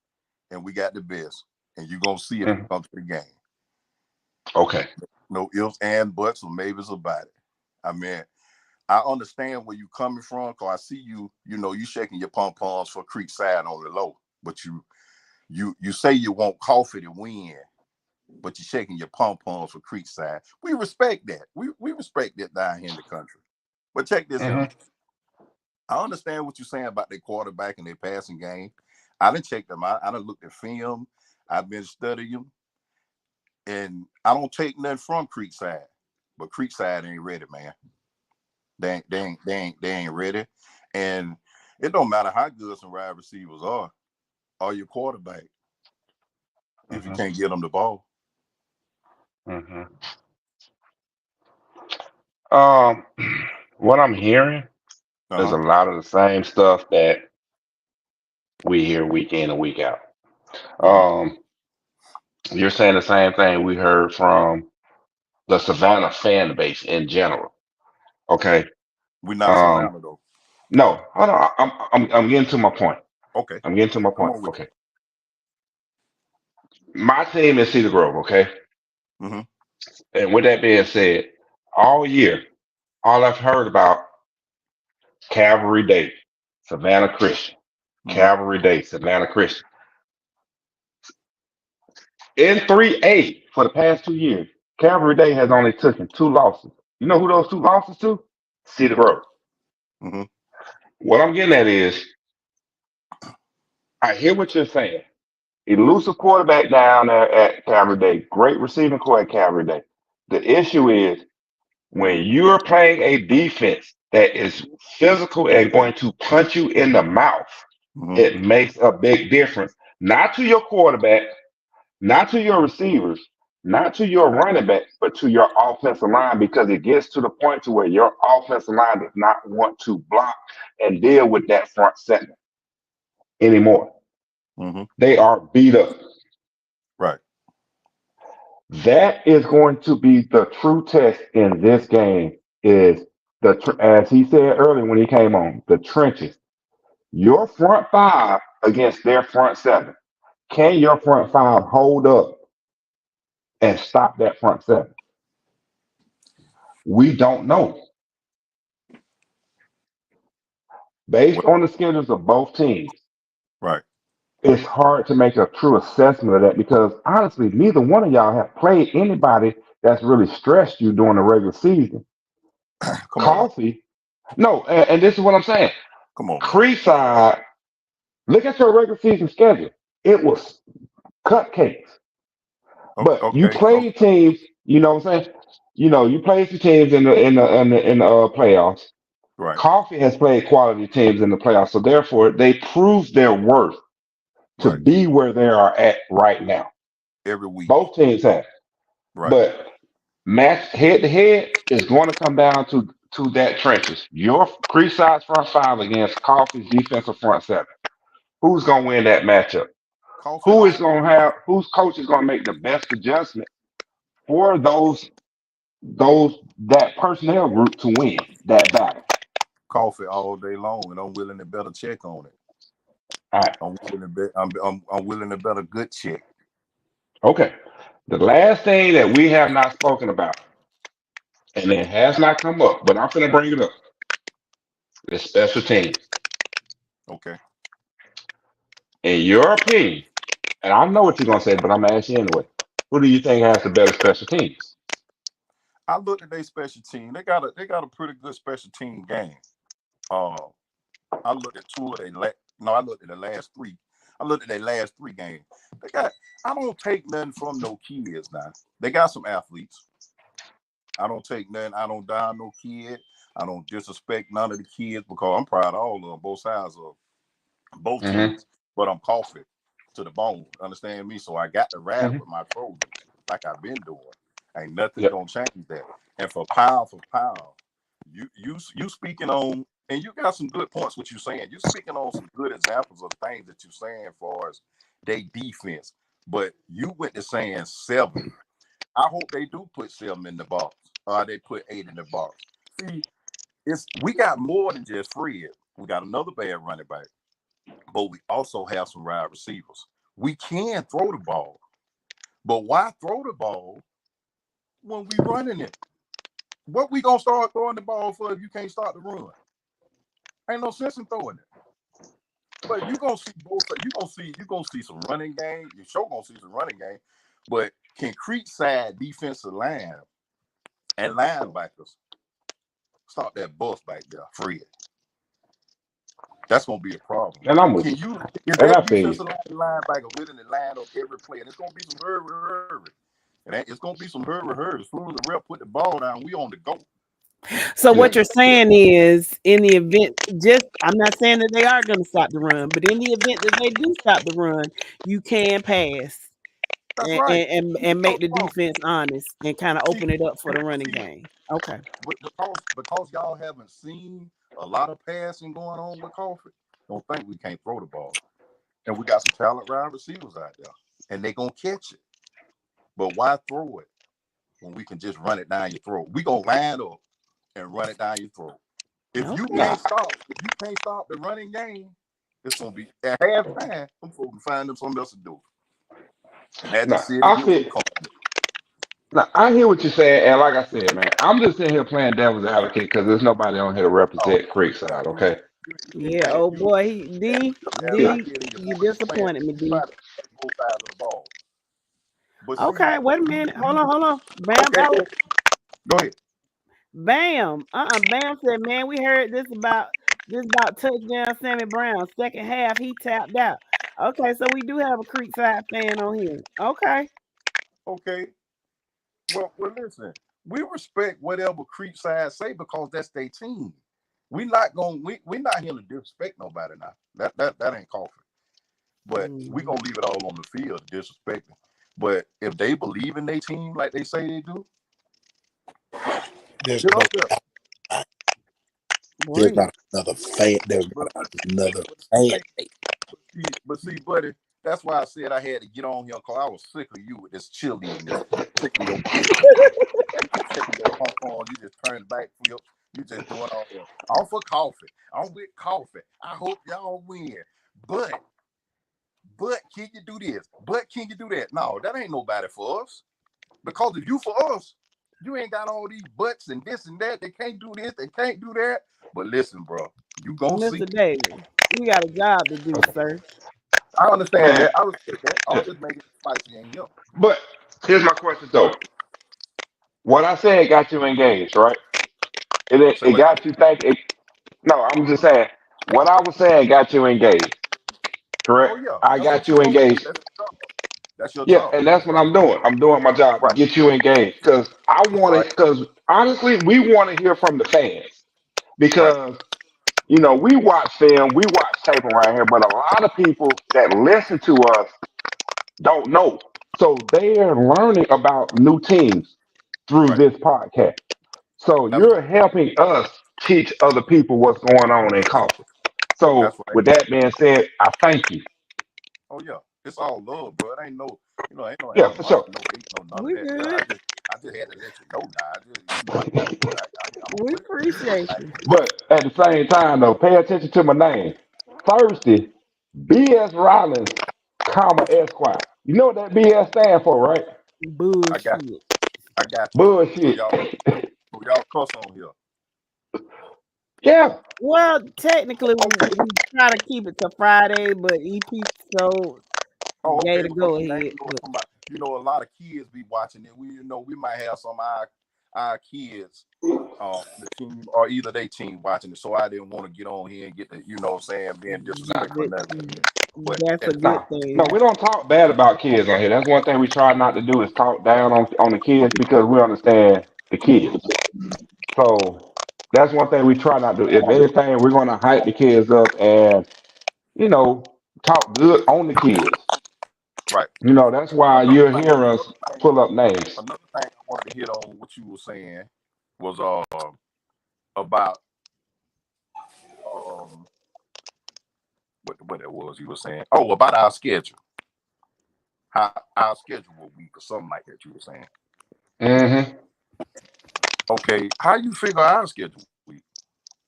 and we got the best. And you're gonna see it when it comes to the game. Okay. No ifs and buts or maybes about it. I mean, I understand where you're coming from, because I see you shaking your pom-poms for Creekside on the low, but you say you want Coffee to win, but you're shaking your pom-poms for Creekside. We respect that. We respect that down here in the country. But check this out. I understand what you're saying about their quarterback and their passing game. I done checked them out. I done looked at film. I've been studying them. And I don't take nothing from Creekside, but Creekside ain't ready, man. They ain't ready. And it don't matter how good some wide receivers are, or your quarterback, if you can't get them the ball. What I'm hearing is a lot of the same stuff that we hear week in and week out. You're saying the same thing we heard from the Savannah fan base in general. Okay. We're not Savannah though. No, hold on. I'm getting to my point. Okay. I'm getting to my point. Okay. My team is Cedar Grove, okay? And with that being said, all year, all I've heard about Calvary Day, Savannah Christian. Calvary Day, Savannah Christian. In 3A for the past 2 years, Calvary Day has only taken 2 losses. You know who those 2 losses to? Cedar Grove. Mm-hmm. What I'm getting at is, I hear what you're saying. Elusive quarterback down there at Calvary Day. Great receiving core at Calvary Day. The issue is when you're playing a defense that is physical and going to punch you in the mouth, Mm-hmm. it makes a big difference. Not to your quarterback, not to your receivers, not to your running back, but to your offensive line, because it gets to the point to where your offensive line does not want to block and deal with that front seven anymore. Mm-hmm. They are beat up. Right. That is going to be the true test in this game. Is as he said earlier when he came on, the trenches. Your front five against their front seven. Can your front five hold up and stop that front seven? We don't know. Based on the schedules of both teams, Right. it's hard to make a true assessment of that because honestly, neither one of y'all have played anybody that's really stressed you during the regular season. Come on now. Coffee, no, and this is what I'm saying. Come on, man. Creekside, look at your regular season schedule. It was cupcakes. But you Okay. played teams, you know what I'm saying? You played some teams in the playoffs. Right. Coffee has played quality teams in the playoffs, so therefore they proved their worth to Right. be where they are at right now. Every week. Both teams have. Right. But match head to head is going to come down to that trenches. Your Creekside's front five against Coffee's defensive front seven. Who's going to win that matchup? Coffee Who is going to have? Whose coach is going to make the best adjustment for that personnel group to win that battle? Coffee all day long, and I'm willing to bet a check on it. All right. I'm willing to bet. I'm willing to bet a good check. Okay. The last thing that we have not spoken about, and it has not come up, but I'm going to bring it up, is special teams. Okay. In your opinion, and I know what you're gonna say, but I'm gonna ask you anyway. Who do you think has the better special teams? I looked at their special team. They got a pretty good special team game. I looked at two of their I looked at the last three. I looked at their last 3 games. I don't take nothing from no kids now. They got some athletes. I don't take nothing. I don't down no kid. I don't disrespect none of the kids because I'm proud of all of them, both sides of both teams. But I'm Coffee to the bone. Understand me? So I got to ride with my Trojans like I've been doing. Ain't nothing gonna change that. And for pound, you speaking on, and you got some good points. What you saying? You speaking on some good examples of things that you saying as far as they defense. But you went to saying 7. I hope they do put 7 in the box, or they put 8 in the box. See, we got more than just Fred. We got another bad running back, but we also have some wide receivers. We can throw the ball, but why throw the ball when we running it? What we gonna start throwing the ball for if you can't start the run? Ain't no sense in throwing it. But you gonna see both. You gonna see some running game. You sure gonna see some running game. But can Creekside defensive line and linebackers stop that bus back there, Fred? That's gonna be a problem. And I'm with Can you. Is And I that feel defensive linebacker willing to line up every play? And it's gonna be some hurry. And it's gonna be some hurry. As soon as the rep put the ball down, we on the go. So what you're saying is, in the event, I'm not saying that they are going to stop the run, but in the event that they do stop the run, you can pass and make the defense honest and kind of open it up for the running game. Okay. Because y'all haven't seen a lot of passing going on with Coffee, don't think we can't throw the ball. And we got some talent wide receivers out there, and they gonna catch it. But why throw it when we can just run it down your throat? We gonna line up and run it down your throat. If you can't stop the running game, it's gonna be at halftime. I'm supposed to find them something else to do. And I hear what you're saying, and like I said, man, I'm just sitting here playing devil's advocate because there's nobody on here to represent Creekside, okay? Yeah, oh boy, D, you disappointed me, D. Both sides of the ball. But Okay, wait a minute. Hold on. Bam, okay, go ahead. Bam. Bam said, man, we heard this about touchdown Sammy Brown. Second half, he tapped out. Okay, so we do have a Creekside fan on here. Okay. Okay. Well, listen. We respect whatever Creekside say because that's their team. We're not here to disrespect nobody now. That ain't coffee. But we gonna leave it all on the field, disrespecting. But if they believe in their team like they say they do, There's get no, up there. there's not another fan. There's not another fan. But see, buddy, that's why I said I had to get on here because I was sick of you with this cheerleading, sick of your kids. You just turn back flip. You just doing all that. I'm for coffee. I'm with coffee. I hope y'all win. But can you do this? But can you do that? No, that ain't nobody for us. Because if you for us, you ain't got all these buts and this and that. They can't do this. They can't do that. But listen, bro, you gonna see. Mr. Davis, we got a job to do, sir. I understand that. I respect that. I'm just making it spicy and young. But here's my question though. What I said got you engaged, right? It got you thinking. No, I'm just saying what I was saying got you engaged. Correct? Oh yeah, I got you engaged. That's your Yeah, job. and that's what I'm doing. I'm doing my job to get you engaged because I want to. Because honestly, we want to hear from the fans because we watch film, we watch tape around here, but a lot of people that listen to us don't know. So they are learning about new teams through this podcast. So you're helping us teach other people what's going on in coffee. So with that being said, I thank you. Oh yeah, it's all love, bro. It ain't no, ain't no Yeah, for sure. no hate, no none of that. I just had to let you know now. We appreciate you. But at the same time, though, pay attention to my name. Thursday, B.S. Rollins, comma Esquire. You know what that B.S. stand for, right? Bullshit. I got you. Bullshit. So y'all cuss on here. Yeah. Well, technically, we try to keep it to Friday, but EP so gay to go ahead. A lot of kids be watching it. We might have some of our kids, the team or either they team watching it. So I didn't want to get on here and get the, being disrespectful. That's a good thing. No, we don't talk bad about kids on here. That's one thing we try not to do is talk down on the kids because we understand the kids. So that's one thing we try not to do. If anything, we're gonna hype the kids up and talk good on the kids. Right. That's why you'll hear us pull up names. Another thing I wanted to hit on what you were saying was about what it was you were saying. Oh, about our schedule. How our schedule week or something like that you were saying. Mm-hmm. Okay, how you figure our schedule week?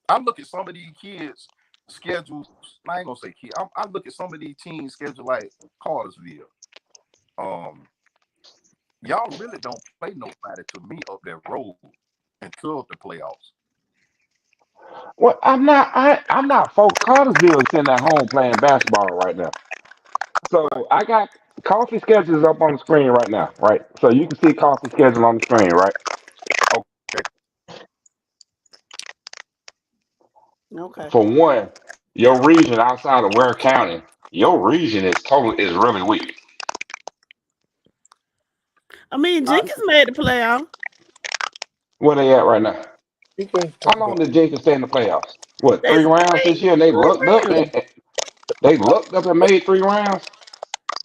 I look at some of these kids' schedules. I ain't gonna say kids. I look at some of these teams' schedule like Cartersville. Y'all really don't play nobody to me up that road until the playoffs. Well, I'm not. Folk Cartersville is sitting at home playing basketball right now. So I got Coffee schedules up on the screen right now, right? So you can see Coffee schedule on the screen, right? Okay. For one, your region outside of Ware County, your region is really weak. I mean, Jenkins made the playoff. Where they at right now? How long did Jenkins stay in the playoffs? What, 3 rounds this year? And they lucked up and made 3 rounds.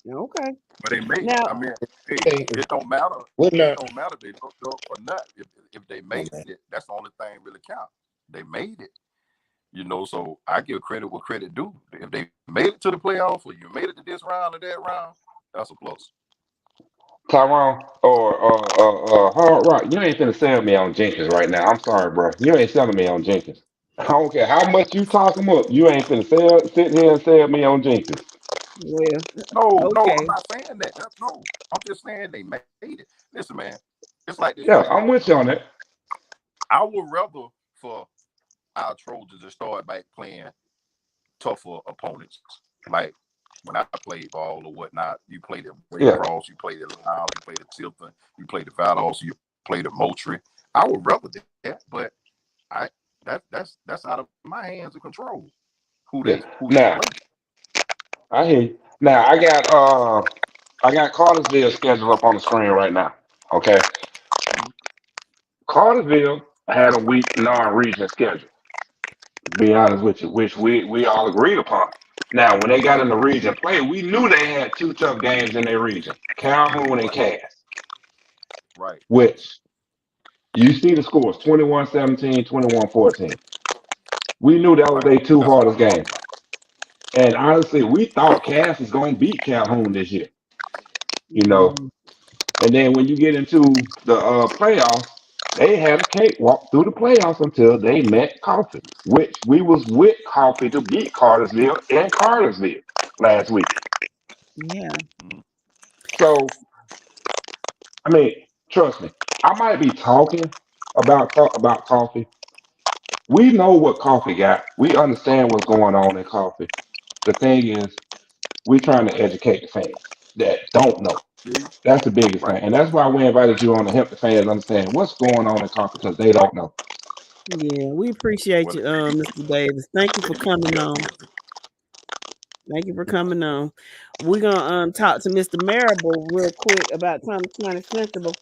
Okay. But they made now, it. I mean, it don't matter. It don't matter if they looked up or not. If they made it, that's the only thing really count. They made it. So I give credit what credit due. If they made it to the playoffs or you made it to this round or that round, that's a plus. Tyrone or Hard Rock, you ain't finna sell me on Jenkins right now. I'm sorry, bro. You ain't selling me on Jenkins. I don't care how much you talk them up. You ain't finna sit here and sell me on Jenkins. Well, no, I'm not saying that. No, I'm just saying they made it. Listen, man, it's like this. Yeah, I'm with you on that. I would rather for our Trojans to start back playing tougher opponents, like when I played ball or whatnot. You played at Red Yeah. Cross, you played at Lyle, you played at Tilton, you played at Valdosta, you played at Moultrie. I would rather that, but that's out of my hands and control. Who Yeah. you Now, play. I hear you. Now I got Cartersville scheduled up on the screen right now. Okay. Cartersville had a weak non-region schedule, to be honest with you, which we all agreed upon. Now, when they got in the region play, we knew they had two tough games in their region, Calhoun and Cass, Right. which you see the scores 21-17, 21-14. We knew that was Right. their two That's what hardest I'm talking games. about. And honestly, we thought Cass was going to beat Calhoun this year, you know. And then when you get into the playoffs, they had a cakewalk through the playoffs until they met Coffee, which we was with Coffee to beat Cartersville and Cartersville last week. Yeah. So, I mean, trust me, I might be talking about Coffee. We know what Coffee got. We understand what's going on in Coffee. The thing is, we're trying to educate the fans that don't know. That's the biggest thing. Right. And that's why we invited you on to help the fans understand what's going on in Coffee because they don't know. Yeah, we appreciate Well, you, Mr. Davis. Thank you for coming on. Thank you for coming on. We're gonna talk to Mr. Marable real quick about Thomas County Central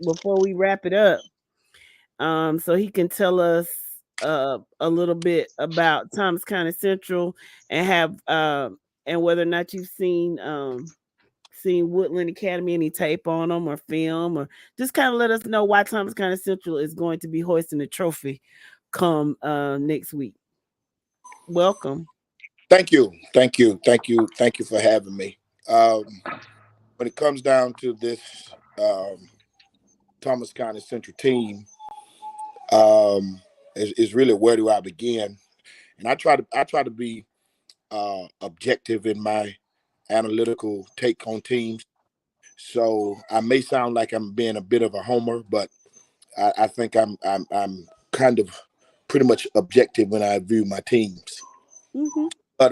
before we wrap it up. So he can tell us a little bit about Thomas County Central and have and whether or not you've seen Woodland Academy, any tape on them or film, or just kind of let us know why Thomas County Central is going to be hoisting the trophy come next week. Welcome. Thank you. For having me. When it comes down to this Thomas County Central team, is really where do I begin? And I try to be objective in my analytical take on teams. So I may sound like I'm being a bit of a homer, but I think I'm kind of pretty much objective when I view my teams. Mm-hmm. But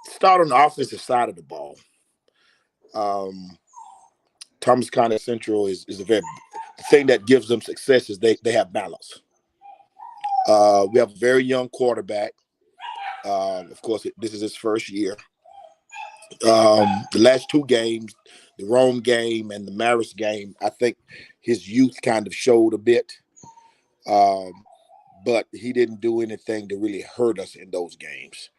start on the offensive side of the ball. Thomas County Central is a very the thing that gives them success is they have balance. We have a very young quarterback. Of course, this is his first year. The last two games, the Rome game and the Marist game, I think his youth kind of showed a bit. But he didn't do anything to really hurt us in those games.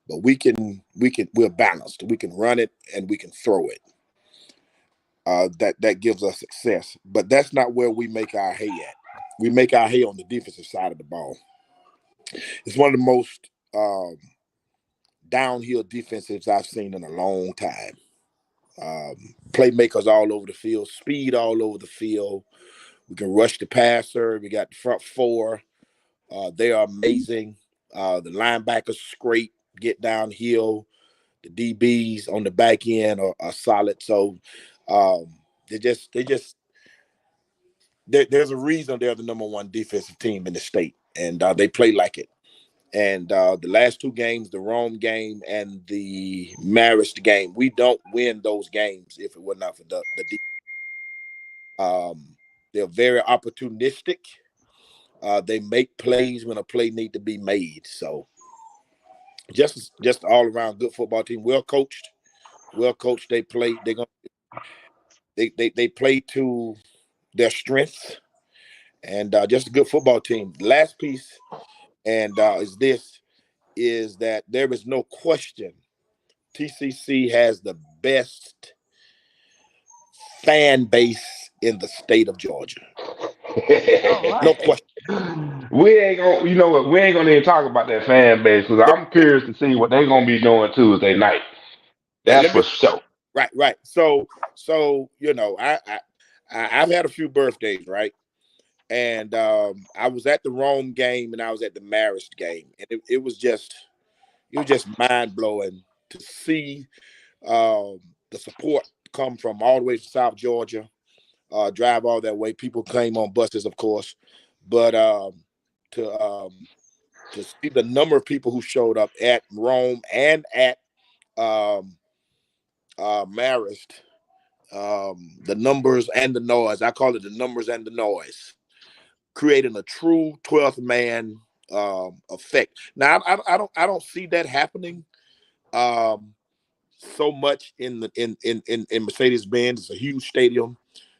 But we're balanced. We can run it and we can throw it. That gives us success. But that's not where we make our hay at. We make our hay on the defensive side of the ball. It's one of the most downhill defensives I've seen in a long time. Playmakers all over the field, speed all over the field. We can rush the passer. We got the front four. They are amazing. The linebackers scrape, get downhill. The DBs on the back end are solid. So there's a reason they're the number one defensive team in the state, and they play like it. And the last two games, the Rome game and the Marist game, we don't win those games if it were not for the defense. They're very opportunistic. They make plays when a play need to be made. So just all around good football team, well coached. They play. They play to their strengths, and just a good football team. Last piece, and is that there is no question TCC has the best fan base in the state of Georgia. No question. We ain't gonna, you know what? We ain't gonna even talk about that fan base because I'm curious to see what they're gonna be doing Tuesday night. That's for sure. Right. So I've had a few birthdays, right? And I was at the Rome game and I was at the Marist game, and it was just mind blowing to see the support come from all the way to South Georgia, drive all that way. People came on buses, of course, but to to see the number of people who showed up at Rome and at Marist, the numbers and the noise. I call it the numbers and the noise, creating a true 12th man effect. Now I don't see that happening so much in Mercedes-Benz. It's a huge stadium.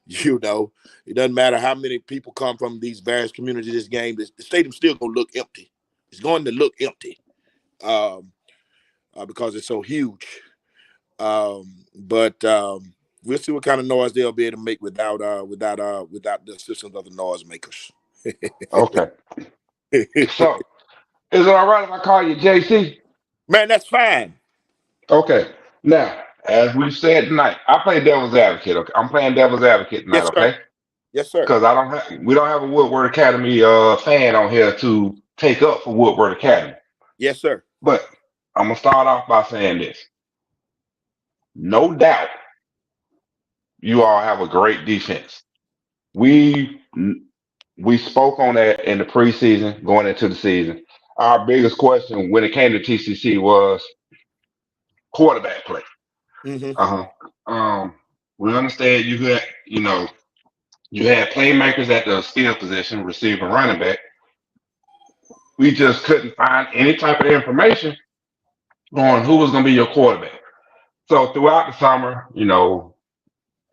You know, it doesn't matter how many people come from these various communities. This game, the stadium's still gonna look empty. It's going to look empty because it's so huge. But we'll see what kind of noise they'll be able to make without the assistance of the noise makers. Okay. So, is it all right if I call you JC? Man, that's fine. Okay. Now, as we said tonight, I play devil's advocate. Okay, I'm playing devil's advocate tonight. Yes, sir. Okay, Yes, sir. because we don't have a Woodward Academy fan on here to take up for Woodward Academy. Yes, sir. But I'm gonna start off by saying this. No doubt, you all have a great defense. We spoke on that in the preseason, going into the season. Our biggest question when it came to TCC was quarterback play. Mm-hmm. We understand you had playmakers at the skill position, receiver, running back. We just couldn't find any type of information on who was going to be your quarterback. So throughout the summer,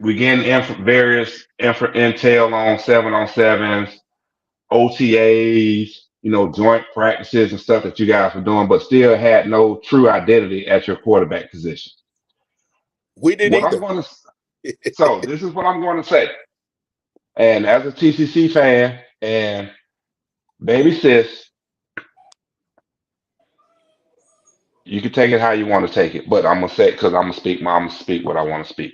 we getting various intel on 7-on-7s, OTAs, joint practices and stuff that you guys were doing, but still had no true identity at your quarterback position. We didn't either. So this is what I'm going to say. And as a TCC fan, and baby sis, you can take it how you want to take it, but I'm gonna say it because I'm gonna speak what I want to speak.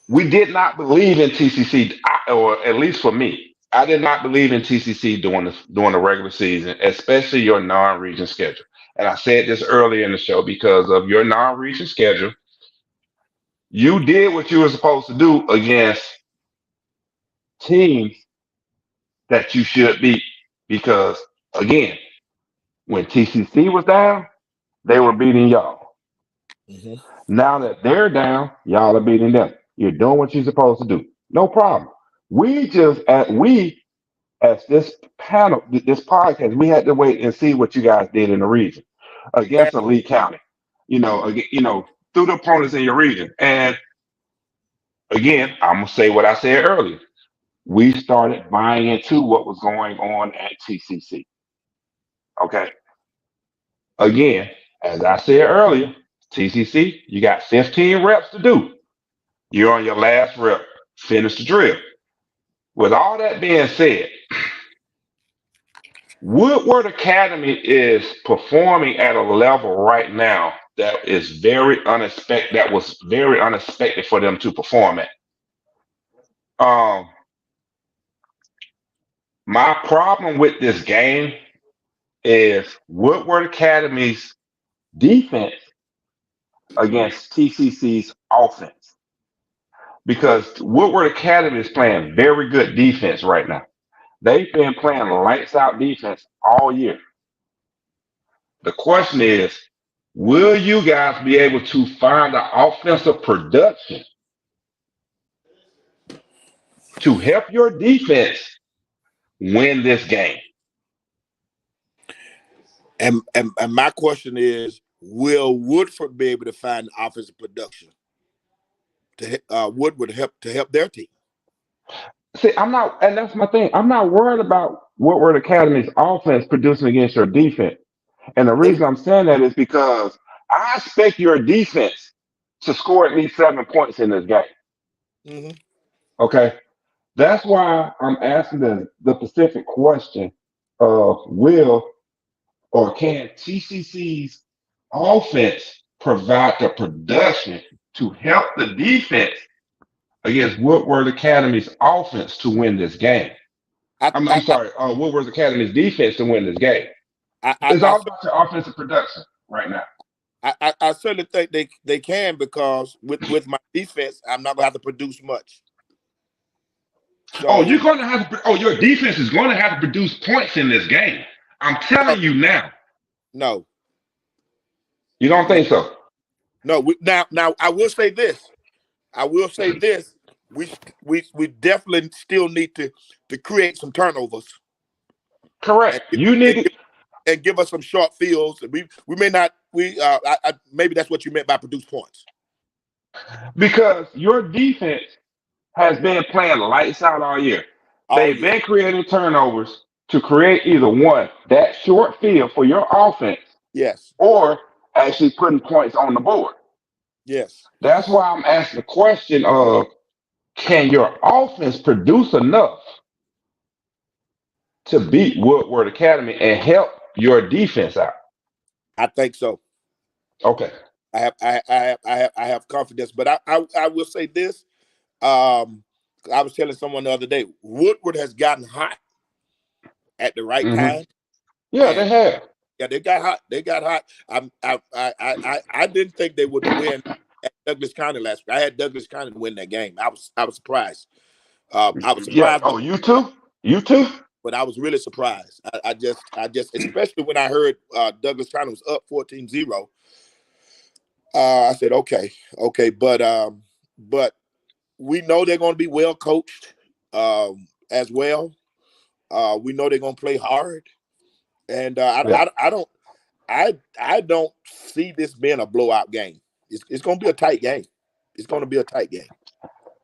We did not believe in TCC, or at least for me, I did not believe in TCC during the regular season, especially your non-region schedule. And I said this earlier in the show, because of your non-region schedule, you did what you were supposed to do against teams that you should beat. Because again, when TCC was down, they were beating y'all. Mm-hmm. Now that they're down, y'all are beating them. You're doing what you're supposed to do. No problem. As this panel, this podcast, we had to wait and see what you guys did in the region against Lee County. Through the opponents in your region. And again, I'm gonna say what I said earlier. We started buying into what was going on at TCC. Okay. Again, as I said earlier, TCC, you got 15 reps to do. You're on your last rep. Finish the drill. With all that being said, Woodward Academy is performing at a level right now that is very unexpected. That was very unexpected for them to perform at. My problem with this game is Woodward Academy's defense against TCC's offense. Because Woodward Academy is playing very good defense right now. They've been playing lights out defense all year. The question is, will you guys be able to find the offensive production to help your defense win this game? And my question is, will Woodford be able to find the offensive production to Woodward to help their team? See, I'm not, and that's my thing. I'm not worried about Woodward Academy's offense producing against your defense. And the reason I'm saying that is because I expect your defense to score at least 7 points in this game. Mm-hmm. Okay. That's why I'm asking the specific question of will or can TCC's offense provide the production to help the defense against Woodward Academy's offense to win this game? I'm sorry, Woodward Academy's defense to win this game. It's all about your offensive production right now. I certainly think they can, because with my defense, I'm not gonna have to produce much. Oh, So you're going to have to. Oh, your defense is going to have to produce points in this game. I'm telling you now. no, You don't think so? no. Now I will say this. We definitely still need to create some turnovers. Correct. You need to. And give us some short fields. We may not. Maybe that's what you meant by produce points. Because your defense has been playing lights out all year. They've been creating turnovers to create either one, that short field for your offense, yes, or actually putting points on the board. Yes. That's why I'm asking the question of, can your offense produce enough to beat Woodward Academy and help your defense out? I think so. Okay. I have confidence, but I will say this. I was telling someone the other day, Woodward has gotten hot at the right time. Yeah, they have. Yeah, they got hot. They got hot. I didn't think they would win at Douglas County last week. I had Douglas County to win that game. I was surprised. I was surprised. Yeah. Oh, you too? You too? But I was really surprised. I just, especially when I heard Douglas County was up 14-0. I said, okay, but we know they're going to be well coached as well. We know they're going to play hard, and I don't see this being a blowout game. It's going to be a tight game. It's going to be a tight game.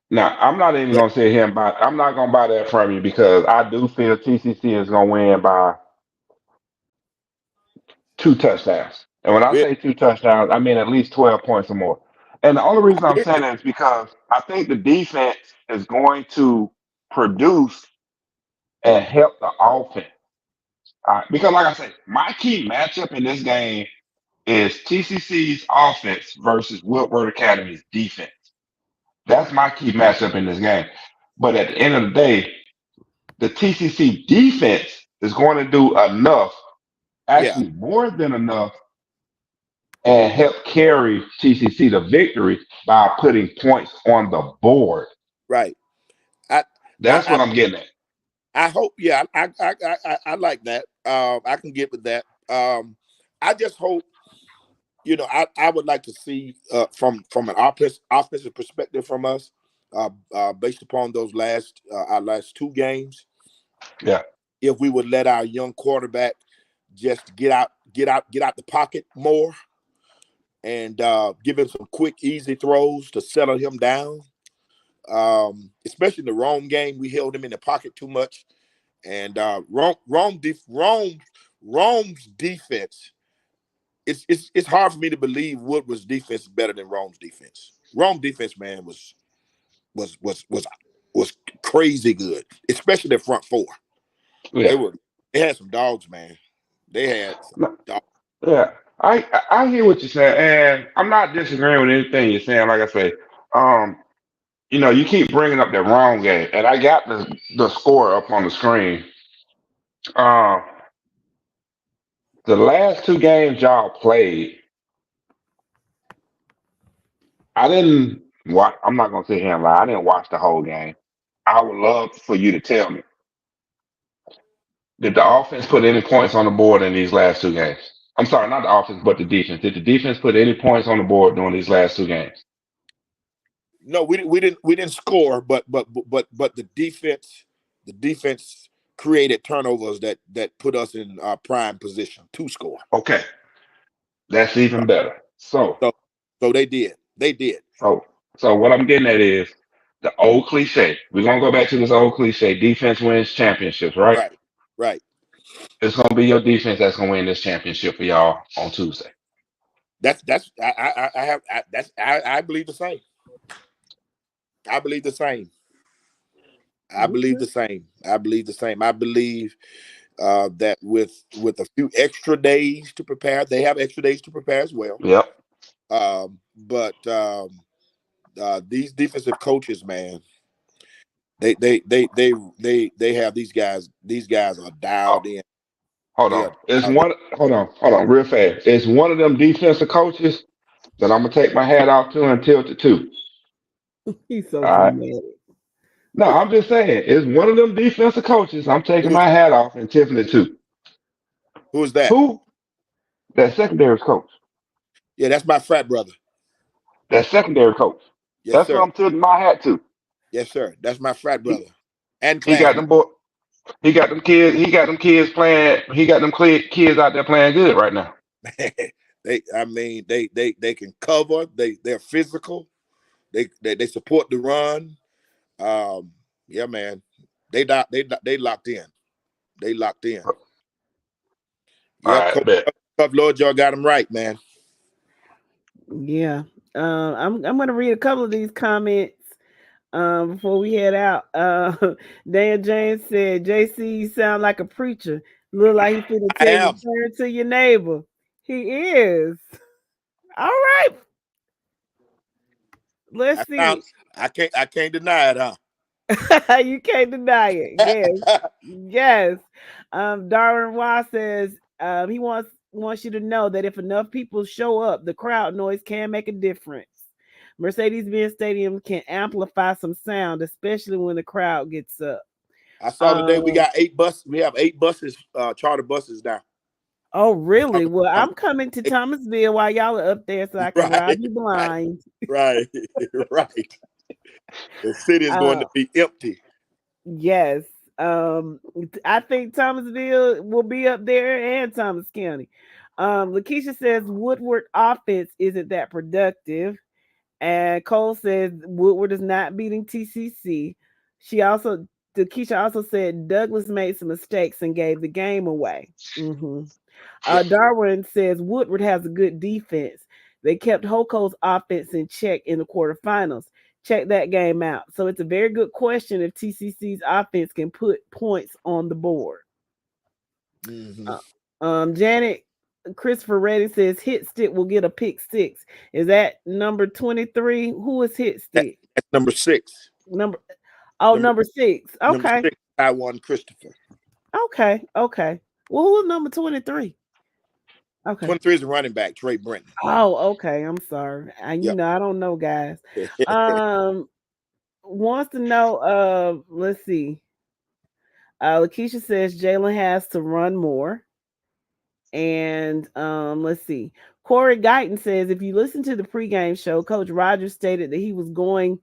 Now, I'm not even going to sit here and buy. I'm not going to buy that from you because I do feel TCC is going to win by 2 touchdowns. And when I say 2 touchdowns, I mean at least 12 points or more. And the only reason I'm saying that is because I think the defense is going to produce and help the offense. Because, like I said, my key matchup in this game is TCC's offense versus Woodward Academy's defense. That's my key matchup in this game. But at the end of the day, the TCC defense is going to do enough, actually more than enough, and help carry TCC to victory by putting points on the board. Right. That's what I'm getting at. I hope. Yeah, I like that. I can get with that. I just hope. I would like to see from an offensive perspective from us, based upon those our last 2 games. Yeah. If we would let our young quarterback just get out the pocket more, and give him some quick, easy throws to settle him down. Especially in the Rome game, we held him in the pocket too much, and Rome's defense. It's hard for me to believe Woodward's defense is better than Rome's defense. Rome's defense, man, was crazy good, especially their front 4. Yeah. They had some dogs, man. They had some dogs. Yeah. I hear what you're saying, and I'm not disagreeing with anything you're saying. Like I say, you keep bringing up that wrong game, and I got the score up on the screen. The last 2 games y'all played, I didn't watch. I'm not gonna sit here and lie. I didn't watch the whole game. I would love for you to tell me, did the offense put any points on the board in these last 2 games? I'm sorry, not the offense, but the defense. Did the defense put any points on the board during these last 2 games? No, we didn't score, but the defense created turnovers that put us in our prime position to score. Okay, that's even better. So they did. So what I'm getting at is the old cliche. We're gonna go back to this old cliche: defense wins championships, right? Right. It's gonna be your defense that's gonna win this championship for y'all on Tuesday. I believe the same. I believe the same. I believe that with a few extra days to prepare, they have extra days to prepare as well. Yep. But these defensive coaches, man, they have these guys. These guys are dialed in. Hold on. Hold on, real fast. It's one of them defensive coaches that I'm gonna take my hat off to and tilt it to. He's so dramatic. No, I'm just saying, it's one of them defensive coaches. I'm taking Who's my hat off and tipping it to. who's that? Who? That secondary coach. Yeah, that's my frat brother. That secondary coach. Yes, That's what sir. I'm tipping my hat to. Yes, sir. That's my frat brother and He got classmate. them boy. He got them kids. He got them kids playing. He got them kids out there playing good right now. They can cover. They're physical. They support the run. Yeah, man. They locked in. They locked in. All Yeah, right, bet. Coach Lord, y'all got them right, man. Yeah. I'm gonna read a couple of these comments before we head out. Dan James said, JC, you sound like a preacher. Look like he finna I tell you am. turn to your neighbor. He is. All right. Let's see. I can't deny it, huh? You can't deny it. Yes. Yes. Darwin Waugh says he wants you to know that if enough people show up, the crowd noise can make a difference. Mercedes-Benz Stadium can amplify some sound, especially when the crowd gets up. I saw today we got 8 buses. We have 8 buses, charter buses now. Oh, really? Well, I'm coming to Thomasville while y'all are up there so I can rob you blind. Right. Right. The city is going to be empty. Yes. I think Thomasville will be up there and Thomas County. Lakeisha says Woodward offense isn't that productive. And Cole says Woodward is not beating TCC. Lakeisha also said Douglas made some mistakes and gave the game away. Darwin says Woodward has a good defense. They kept Hoko's offense in check in the quarterfinals. Check that game out. So it's a very good question if TCC's offense can put points on the board. Janet Christopher Reddy says Hit Stick will get a pick 6. Is that number 23? Who is Hit Stick? That's number 6. Number 6. Okay. Number 6, Taiwan Christopher. Okay. Well, who's number 23? Okay. 23 is a running back, Trey Brenton. Oh, okay. I'm sorry. I don't know, guys. Wants to know, let's see. Lakeisha says Jalen has to run more. And let's see. Corey Guyton says if you listen to the pregame show, Coach Rogers stated that he was going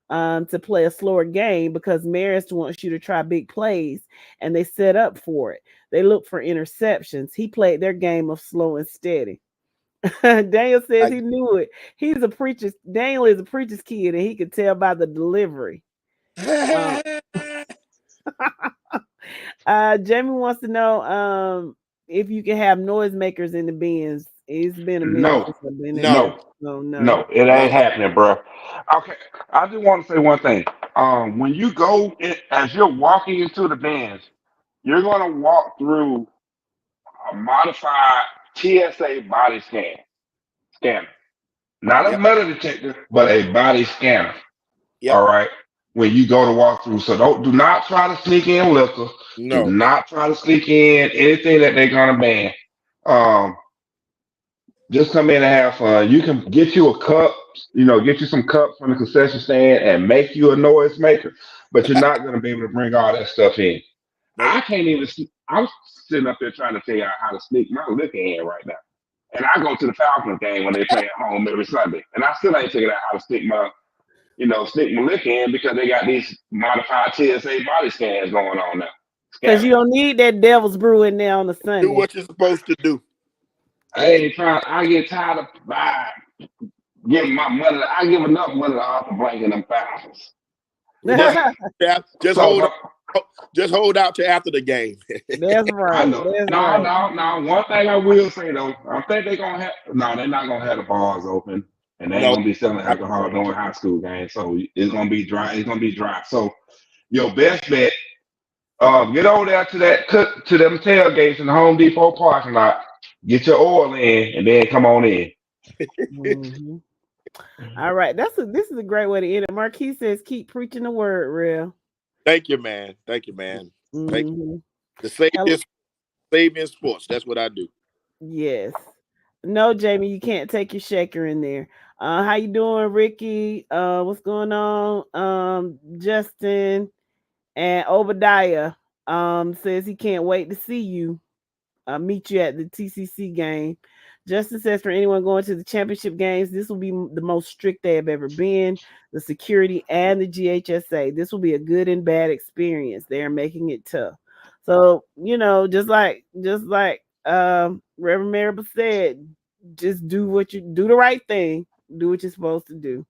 to play a slower game because Marist wants you to try big plays, and they set up for it. They look for interceptions. He played their game of slow and steady. Daniel says he knew it. Daniel is a preacher's kid, and he could tell by the delivery. Jamie wants to know if you can have noisemakers in the bins. It's been a minute. No, it ain't happening, bro. Okay, I just want to say one thing. When you go as you're walking into the bins, you're going to walk through a modified TSA body scanner, not a metal detector, but a body scanner. All right. When you go to walk through, so do not try to sneak in liquor. No. Do not try to sneak in anything that they're gonna ban. Just come in and have fun. You can get you a cup, get you some cups from the concession stand and make you a noise maker, but you're not gonna be able to bring all that stuff in. I can't even. I'm sitting up there trying to figure out how to sneak my liquor in right now, and I go to the Falcons game when they play at home every Sunday, and I still ain't figured out how to sneak my liquor in because they got these modified TSA body scans going on now. Because you don't need that Devil's Brew in there on the Sunday. Do what you're supposed to do. I ain't trying. I get tired of giving my money. I give enough money to Arthur Blank and them thousands. Just hold out to after the game. That's right. I know. No. One thing I will say though, I think they're gonna have. No, they're not gonna have the bars open, and they ain't gonna be selling alcohol during high school games. So it's gonna be dry. It's gonna be dry. So your best bet, get over there to them tailgates in the Home Depot parking lot. Get your oil in, and then come on in. All right, this is a great way to end it. Marquis says, "Keep preaching the word, real." Thank you, man. Thank you. The Savior Sports. That's what I do. Yes. No, Jamie, you can't take your shaker in there. How you doing, Ricky? What's going on? Justin and Obadiah says he can't wait to see you. Meet you at the TCC game. Justin says for anyone going to the championship games, this will be the most strict they have ever been. The security and the GHSA. This will be a good and bad experience. They are making it tough. So just like Reverend Maribel said, just do the right thing. Do what you're supposed to do.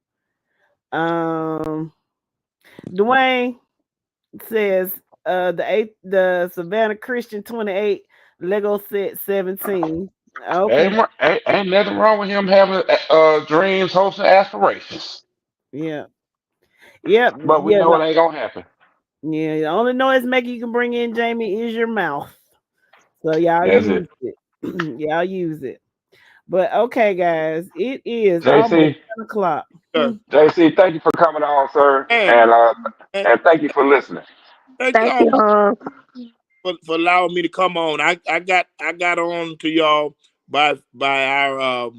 Dwayne says the Savannah Christian 28 Lego set 17. Okay. Ain't nothing wrong with him having dreams, hopes, and aspirations. Yeah. Yep. But we Yeah. know it ain't gonna happen. Yeah. The only noise maker you can bring in, Jamie, is your mouth. So y'all use it. Y'all use it. But okay, guys, it is almost 10 o'clock. JC, thank you for coming on, sir, and thank you for listening. Thank y'all for allowing me to come on. I got on to y'all by our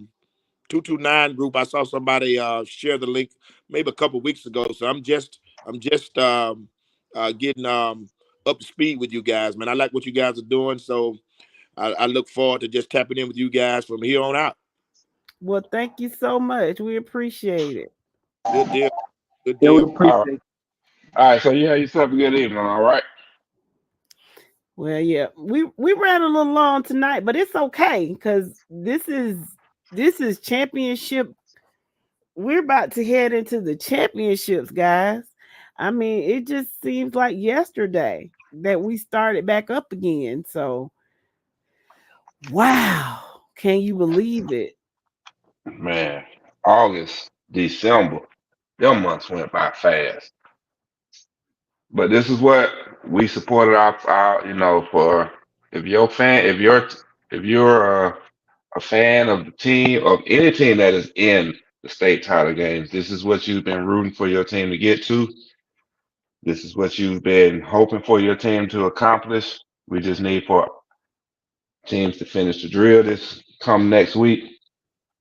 229 group. I saw somebody share the link maybe a couple weeks ago. So I'm just getting up to speed with you guys, man. I like what you guys are doing, so I look forward to just tapping in with you guys from here on out. Well, thank you so much. We appreciate it. Good deal. Good Yeah, deal. we appreciate it. All right, so you have yourself a good evening, all right? Well, yeah, we ran a little long tonight, but it's okay because this is championship. We're about to head into the championships, guys. I mean, it just seems like yesterday that we started back up again. So, wow, can you believe it? Man, August, December, them months went by fast. But this is what we supported our for if you're a fan of the team of any team that is in the state title games, this is what you've been rooting for your team to get to. This is what you've been hoping for your team to accomplish. We just need for teams to finish the drill this come next week.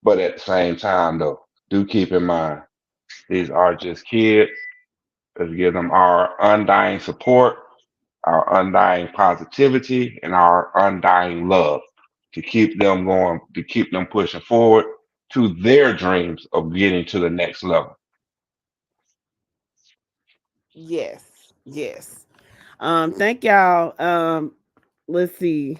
But at the same time, though, do keep in mind these are just kids. Let's give them our undying support, our undying positivity, and our undying love to keep them going, to keep them pushing forward to their dreams of getting to the next level. Yes. Thank y'all. Let's see.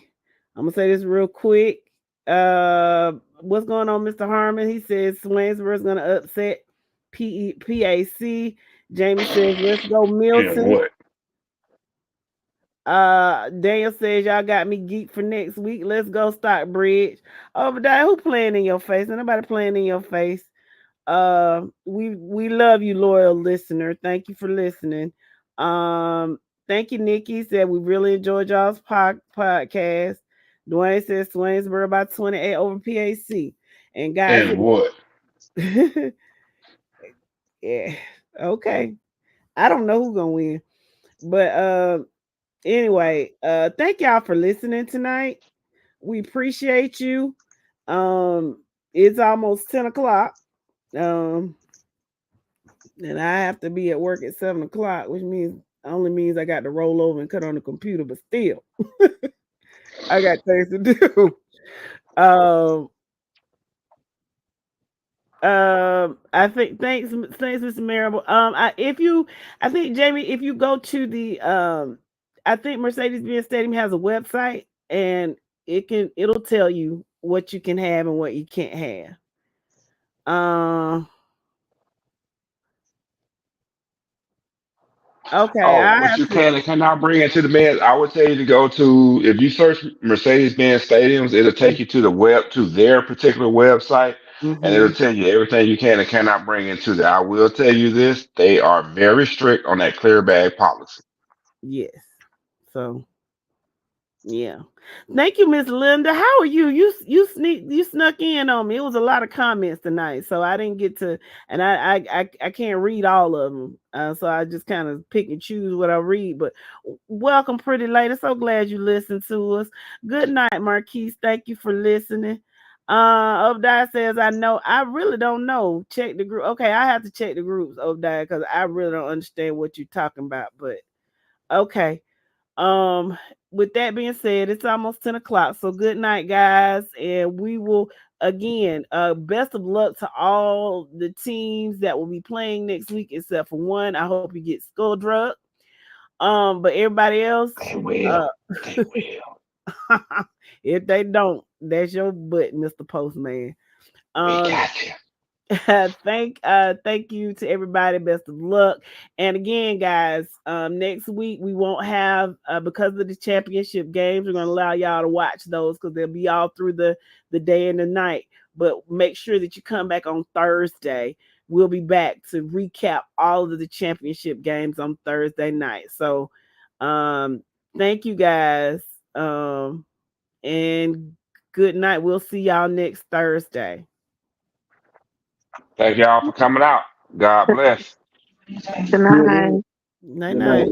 I'm gonna say this real quick. What's going on, Mr. Harmon? He says Swainsboro's gonna upset PAC. Jamie says, let's go, Milton. Daniel says, y'all got me geek for next week. Let's go, Stockbridge. Obadiah, who playing in your face? Nobody playing in your face. We love you, loyal listener. Thank you for listening. Thank you, Nikki. Said we really enjoyed y'all's podcast. Dwayne says Swainsboro by 28 over PAC. And guys, and what? Yeah. Okay. I don't know who's gonna win, but anyway, thank y'all for listening tonight. We appreciate you. It's almost 10 o'clock. And I have to be at work at 7 o'clock, which only means I got to roll over and cut on the computer, but still I got things to do. I think thanks, Mr. Marable. I think Jamie, if you go to the I think Mercedes-Benz Stadium has a website and it'll tell you what you can have and what you can't have. Okay. What you can and cannot bring into the band. I would tell you to go to, if you search Mercedes-Benz stadiums, it'll take you to their particular website, and it'll tell you everything you can and cannot bring into there. I will tell you this: they are very strict on that clear bag policy. Yes. So, yeah. Thank you, Miss Linda. How are you? You snuck in on me. It was a lot of comments tonight, so I didn't get to, and I can't read all of them. So I just kind of pick and choose what I read. But welcome, pretty lady. So glad you listened to us. Good night, Marquise. Thank you for listening. Obadiah says, I really don't know. Check the group. Okay, I have to check the groups, Obadiah, because I really don't understand what you're talking about. But okay. With that being said, it's almost 10 o'clock. So good night, guys. And we will again, best of luck to all the teams that will be playing next week, except for one. I hope you get skull drug. But everybody else, They will. They will. if they don't, that's your butt, Mr. Postman. We got you. Thank you to everybody. Best of luck. And again, guys, next week we won't have because of the championship games, we're gonna allow y'all to watch those because they'll be all through the day and the night. But make sure that you come back on Thursday. We'll be back to recap all of the championship games on Thursday night. So thank you guys. And good night. We'll see y'all next Thursday. Thank y'all for coming out. God bless. Good night. Night night.